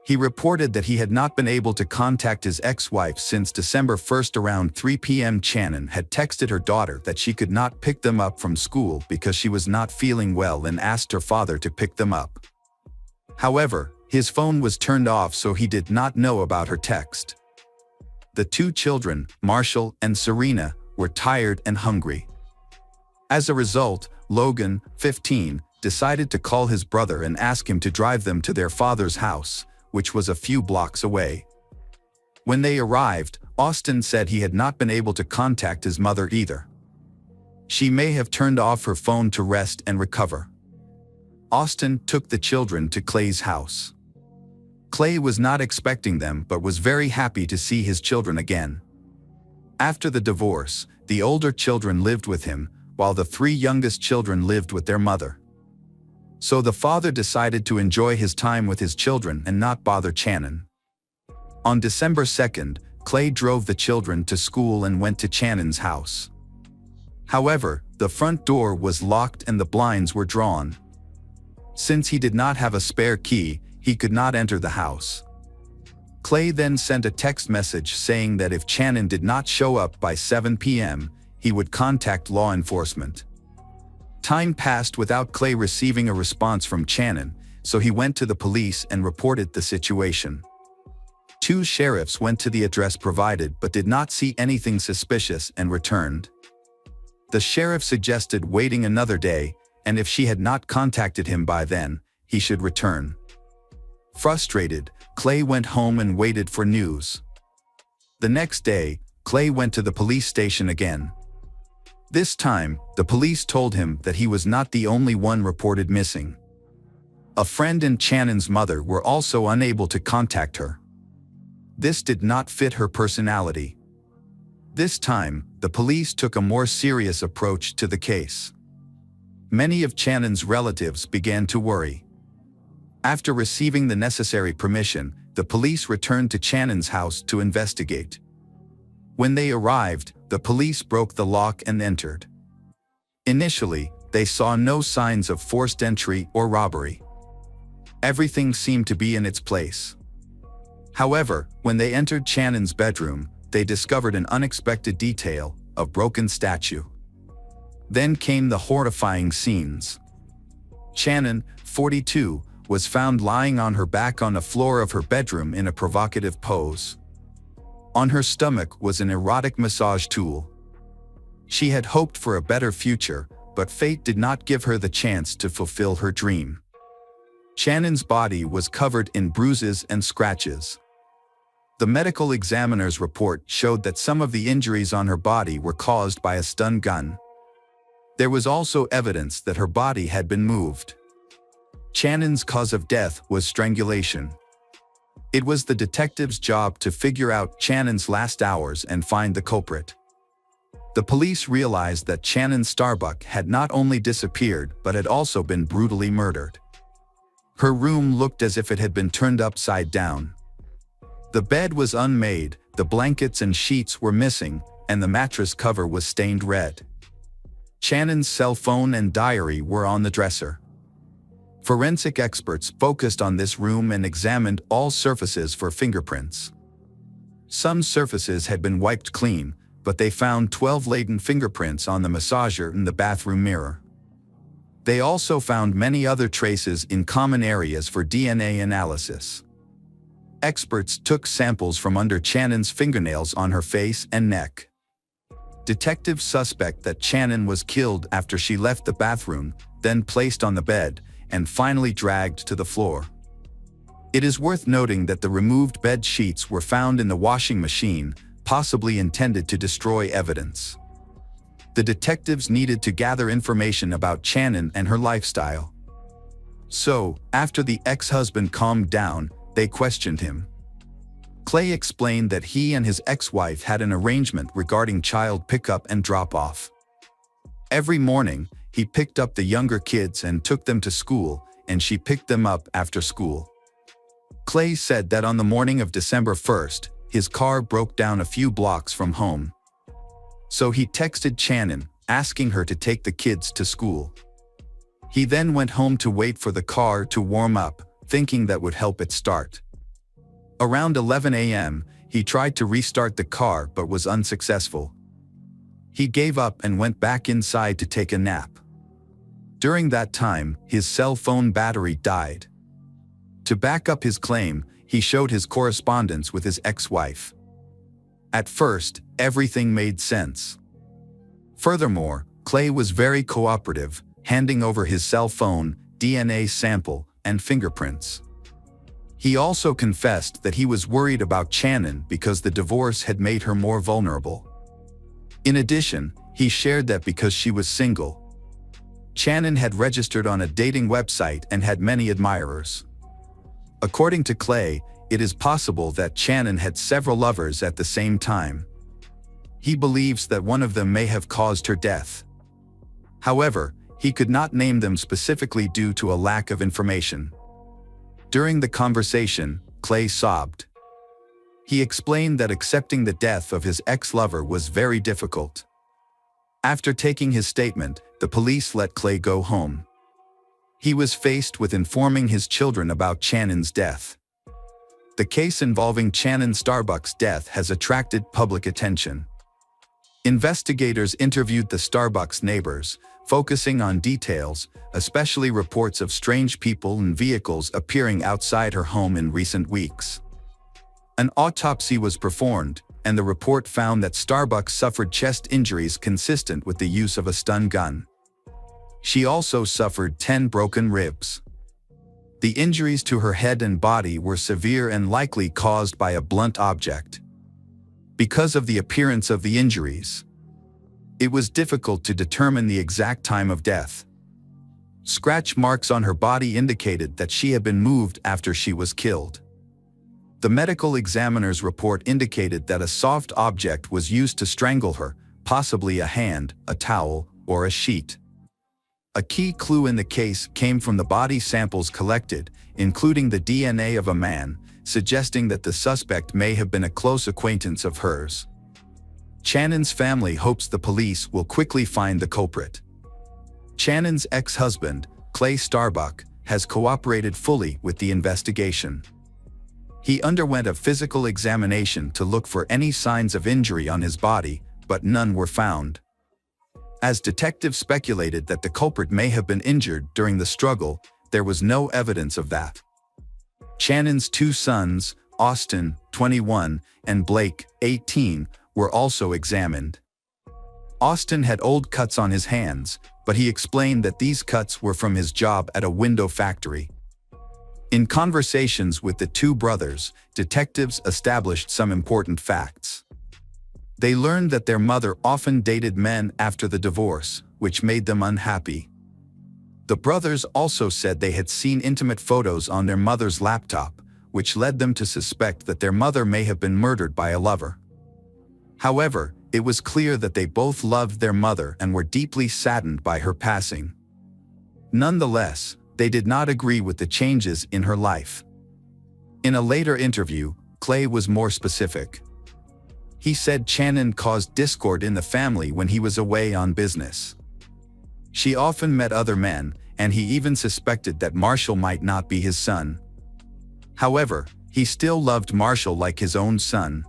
He reported that he had not been able to contact his ex-wife since December 1 around 3 p.m. Channon had texted her daughter that she could not pick them up from school because she was not feeling well and asked her father to pick them up. However, his phone was turned off, so he did not know about her text. The two children, Marshall and Serena, were tired and hungry. As a result, Logan, 15, decided to call his brother and ask him to drive them to their father's house, which was a few blocks away. When they arrived, Austin said he had not been able to contact his mother either. She may have turned off her phone to rest and recover. Austin took the children to Clay's house. Clay was not expecting them but was very happy to see his children again. After the divorce, the older children lived with him, while the three youngest children lived with their mother. So the father decided to enjoy his time with his children and not bother Channon. On December 2, Clay drove the children to school and went to Channon's house. However, the front door was locked and the blinds were drawn. Since he did not have a spare key, he could not enter the house. Clay then sent a text message saying that if Channon did not show up by 7 p.m., he would contact law enforcement. Time passed without Clay receiving a response from Channon, so he went to the police and reported the situation. Two sheriffs went to the address provided but did not see anything suspicious and returned. The sheriff suggested waiting another day, and if she had not contacted him by then, he should return. Frustrated, Clay went home and waited for news. The next day, Clay went to the police station again. This time, the police told him that he was not the only one reported missing. A friend and Channon's mother were also unable to contact her. This did not fit her personality. This time, the police took a more serious approach to the case. Many of Shannon's relatives began to worry. After receiving the necessary permission, the police returned to Shannon's house to investigate. When they arrived, the police broke the lock and entered. Initially, they saw no signs of forced entry or robbery. Everything seemed to be in its place. However, when they entered Shannon's bedroom, they discovered an unexpected detail: a broken statue. Then came the horrifying scenes. Shannon, 42, was found lying on her back on the floor of her bedroom in a provocative pose. On her stomach was an erotic massage tool. She had hoped for a better future, but fate did not give her the chance to fulfill her dream. Shannon's body was covered in bruises and scratches. The medical examiner's report showed that some of the injuries on her body were caused by a stun gun. There was also evidence that her body had been moved. Shannon's cause of death was strangulation. It was the detective's job to figure out Shannon's last hours and find the culprit. The police realized that Shannon Starbuck had not only disappeared but had also been brutally murdered. Her room looked as if it had been turned upside down. The bed was unmade, the blankets and sheets were missing, and the mattress cover was stained red. Shannon's cell phone and diary were on the dresser. Forensic experts focused on this room and examined all surfaces for fingerprints. Some surfaces had been wiped clean, but they found 12 latent fingerprints on the massager and the bathroom mirror. They also found many other traces in common areas for DNA analysis. Experts took samples from under Shannon's fingernails on her face and neck. Detectives suspect that Shannon was killed after she left the bathroom, then placed on the bed, and finally dragged to the floor. It is worth noting that the removed bed sheets were found in the washing machine, possibly intended to destroy evidence. The detectives needed to gather information about Shannon and her lifestyle. So, after the ex-husband calmed down, they questioned him. Clay explained that he and his ex-wife had an arrangement regarding child pickup and drop-off. Every morning, he picked up the younger kids and took them to school, and she picked them up after school. Clay said that on the morning of December 1st, his car broke down a few blocks from home. So he texted Shannon, asking her to take the kids to school. He then went home to wait for the car to warm up, thinking that would help it start. Around 11 a.m., he tried to restart the car but was unsuccessful. He gave up and went back inside to take a nap. During that time, his cell phone battery died. To back up his claim, he showed his correspondence with his ex-wife. At first, everything made sense. Furthermore, Clay was very cooperative, handing over his cell phone, DNA sample, and fingerprints. He also confessed that he was worried about Shannon because the divorce had made her more vulnerable. In addition, he shared that because she was single, Shannon had registered on a dating website and had many admirers. According to Clay, it is possible that Shannon had several lovers at the same time. He believes that one of them may have caused her death. However, he could not name them specifically due to a lack of information. During the conversation, Clay sobbed. He explained that accepting the death of his ex-lover was very difficult. After taking his statement, the police let Clay go home. He was faced with informing his children about Shannon's death. The case involving Shannon Starbuck's death has attracted public attention. Investigators interviewed the Starbucks neighbors, focusing on details, especially reports of strange people and vehicles appearing outside her home in recent weeks. An autopsy was performed, and the report found that Starbucks suffered chest injuries consistent with the use of a stun gun. She also suffered 10 broken ribs. The injuries to her head and body were severe and likely caused by a blunt object. Because of the appearance of the injuries, it was difficult to determine the exact time of death. Scratch marks on her body indicated that she had been moved after she was killed. The medical examiner's report indicated that a soft object was used to strangle her, possibly a hand, a towel, or a sheet. A key clue in the case came from the body samples collected, including the DNA of a man, suggesting that the suspect may have been a close acquaintance of hers. Channon's family hopes the police will quickly find the culprit. Channon's ex-husband, Clay Starbuck, has cooperated fully with the investigation. He underwent a physical examination to look for any signs of injury on his body, but none were found. As detectives speculated that the culprit may have been injured during the struggle, there was no evidence of that. Channon's two sons, Austin, 21, and Blake, 18, were also examined. Austin had old cuts on his hands, but he explained that these cuts were from his job at a window factory. In conversations with the two brothers, detectives established some important facts. They learned that their mother often dated men after the divorce, which made them unhappy. The brothers also said they had seen intimate photos on their mother's laptop, which led them to suspect that their mother may have been murdered by a lover. However, it was clear that they both loved their mother and were deeply saddened by her passing. Nonetheless, they did not agree with the changes in her life. In a later interview, Clay was more specific. He said Channon caused discord in the family when he was away on business. She often met other men, and he even suspected that Marshall might not be his son. However, he still loved Marshall like his own son.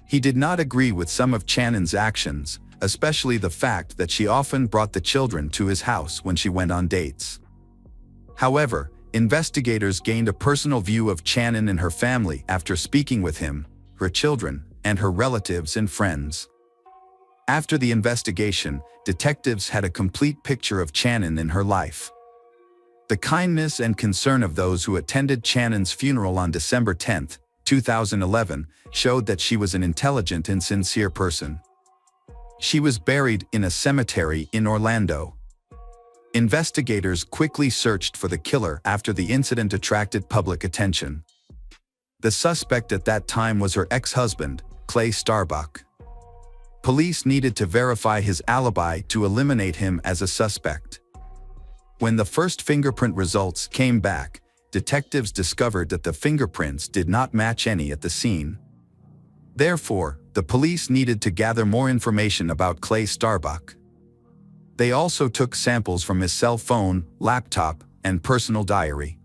He did not agree with some of Channon's actions, especially the fact that she often brought the children to his house when she went on dates. However, investigators gained a personal view of Channon and her family after speaking with him, her children, and her relatives and friends. After the investigation, detectives had a complete picture of Channon in her life. The kindness and concern of those who attended Channon's funeral on December 10, 2011, showed that she was an intelligent and sincere person. She was buried in a cemetery in Orlando. Investigators quickly searched for the killer after the incident attracted public attention. The suspect at that time was her ex-husband, Clay Starbuck. Police needed to verify his alibi to eliminate him as a suspect. When the first fingerprint results came back, detectives discovered that the fingerprints did not match any at the scene. Therefore, the police needed to gather more information about Clay Starbuck. They also took samples from his cell phone, laptop, and personal diary.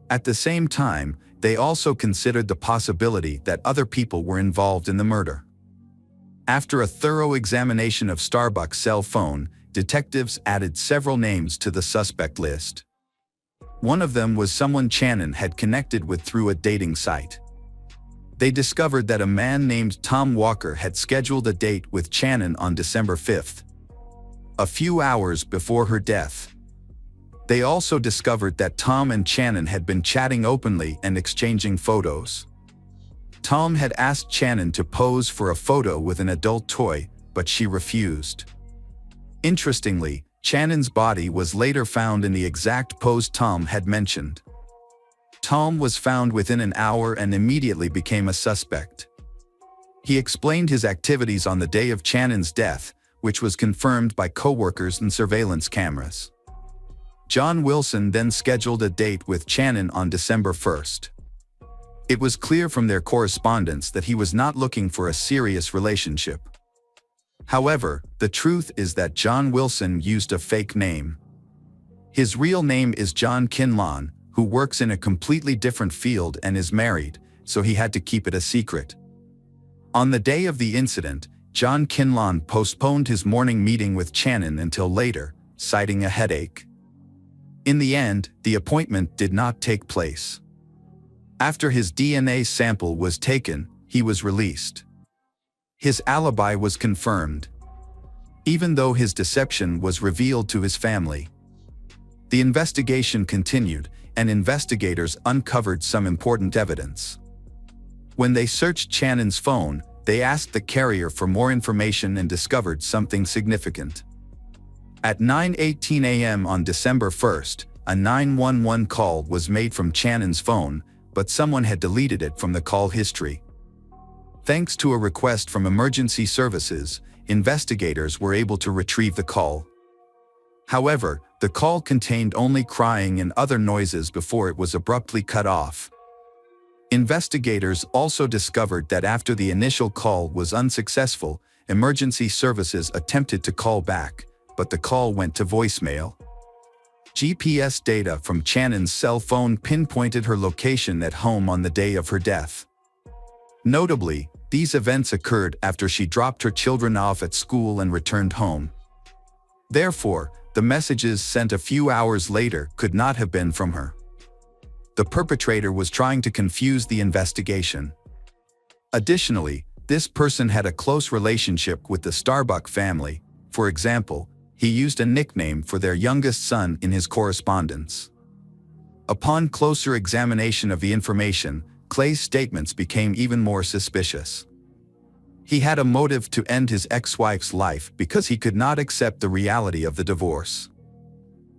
At the same time, they also considered the possibility that other people were involved in the murder. After a thorough examination of Starbuck's cell phone, detectives added several names to the suspect list. One of them was someone Channon had connected with through a dating site. They discovered that a man named Tom Walker had scheduled a date with Channon on December 5th, a few hours before her death. They also discovered that Tom and Channon had been chatting openly and exchanging photos. Tom had asked Channon to pose for a photo with an adult toy, but she refused. Interestingly, Channon's body was later found in the exact pose Tom had mentioned. Tom was found within an hour and immediately became a suspect. He explained his activities on the day of Channon's death, which was confirmed by coworkers and surveillance cameras. John Wilson then scheduled a date with Channon on December 1st. It was clear from their correspondence that he was not looking for a serious relationship. However, the truth is that John Wilson used a fake name. His real name is John Kinlawn, who works in a completely different field and is married, so he had to keep it a secret. On the day of the incident, John Kinlawn postponed his morning meeting with Channon until later, citing a headache. In the end, the appointment did not take place. After his DNA sample was taken, he was released. His alibi was confirmed, even though his deception was revealed to his family. The investigation continued, and investigators uncovered some important evidence. When they searched Channon's phone, they asked the carrier for more information and discovered something significant. At 9:18 a.m. on December 1st, a 911 call was made from Channon's phone, but someone had deleted it from the call history. Thanks to a request from emergency services, investigators were able to retrieve the call. However, the call contained only crying and other noises before it was abruptly cut off. Investigators also discovered that after the initial call was unsuccessful, emergency services attempted to call back, but the call went to voicemail. GPS data from Channon's cell phone pinpointed her location at home on the day of her death. Notably, these events occurred after she dropped her children off at school and returned home. Therefore, the messages sent a few hours later could not have been from her. The perpetrator was trying to confuse the investigation. Additionally, this person had a close relationship with the Starbuck family. For example, he used a nickname for their youngest son in his correspondence. Upon closer examination of the information, Clay's statements became even more suspicious. He had a motive to end his ex-wife's life because he could not accept the reality of the divorce.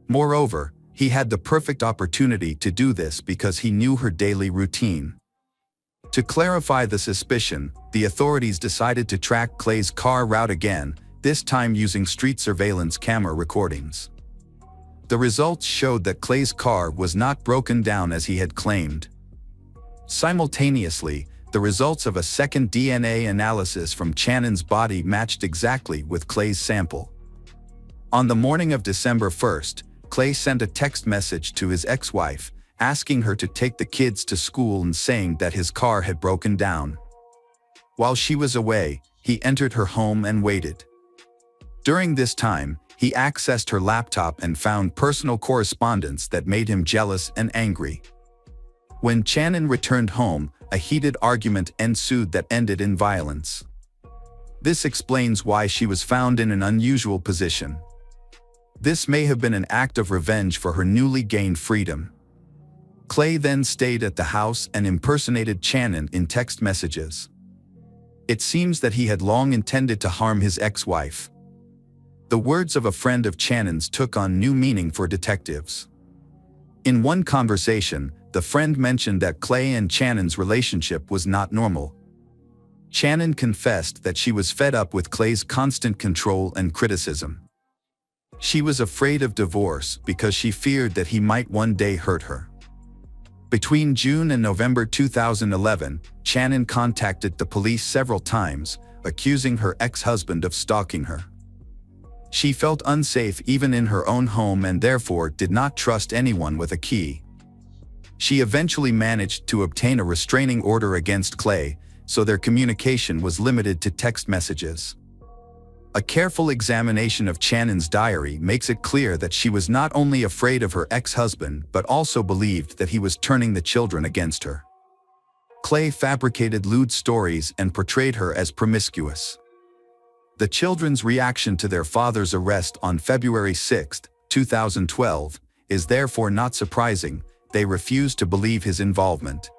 Moreover, he had the perfect opportunity to do this because he knew her daily routine. To clarify the suspicion, the authorities decided to track Clay's car route again, this time using street surveillance camera recordings. The results showed that Clay's car was not broken down as he had claimed. Simultaneously, the results of a second DNA analysis from Channon's body matched exactly with Clay's sample. On the morning of December 1st, Clay sent a text message to his ex-wife, asking her to take the kids to school and saying that his car had broken down. While she was away, he entered her home and waited. During this time, he accessed her laptop and found personal correspondence that made him jealous and angry. When Channon returned home, a heated argument ensued that ended in violence. This explains why she was found in an unusual position. This may have been an act of revenge for her newly gained freedom. Clay then stayed at the house and impersonated Channon in text messages. It seems that he had long intended to harm his ex-wife. The words of a friend of Channon's took on new meaning for detectives. In one conversation, the friend mentioned that Clay and Channon's relationship was not normal. Channon confessed that she was fed up with Clay's constant control and criticism. She was afraid of divorce because she feared that he might one day hurt her. Between June and November 2011, Channon contacted the police several times, accusing her ex-husband of stalking her. She felt unsafe even in her own home and therefore did not trust anyone with a key. She eventually managed to obtain a restraining order against Clay, so their communication was limited to text messages. A careful examination of Channon's diary makes it clear that she was not only afraid of her ex-husband but also believed that he was turning the children against her. Clay fabricated lewd stories and portrayed her as promiscuous. The children's reaction to their father's arrest on February 6, 2012, is therefore not surprising. They refused to believe his involvement.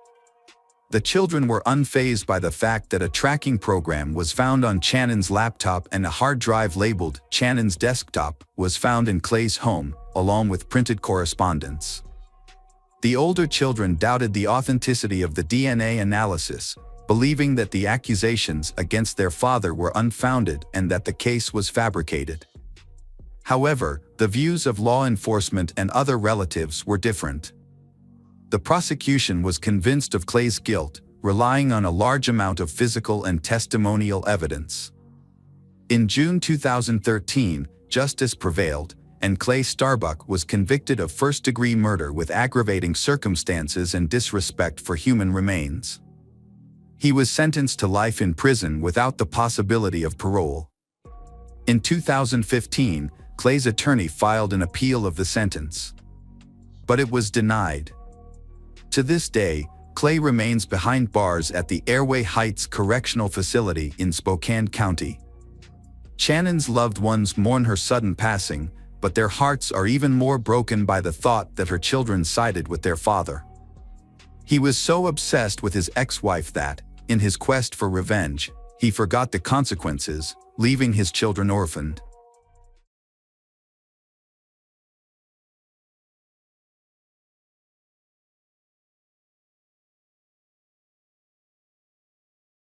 The children were unfazed by the fact that a tracking program was found on Channon's laptop and a hard drive labeled Channon's desktop was found in Clay's home, along with printed correspondence. The older children doubted the authenticity of the DNA analysis, believing that the accusations against their father were unfounded and that the case was fabricated. However, the views of law enforcement and other relatives were different. The prosecution was convinced of Clay's guilt, relying on a large amount of physical and testimonial evidence. In June 2013, justice prevailed, and Clay Starbuck was convicted of first-degree murder with aggravating circumstances and disrespect for human remains. He was sentenced to life in prison without the possibility of parole. In 2015, Clay's attorney filed an appeal of the sentence, but it was denied. To this day, Clay remains behind bars at the Airway Heights Correctional Facility in Spokane County. Channon's loved ones mourn her sudden passing, but their hearts are even more broken by the thought that her children sided with their father. He was so obsessed with his ex-wife that, in his quest for revenge, he forgot the consequences, leaving his children orphaned.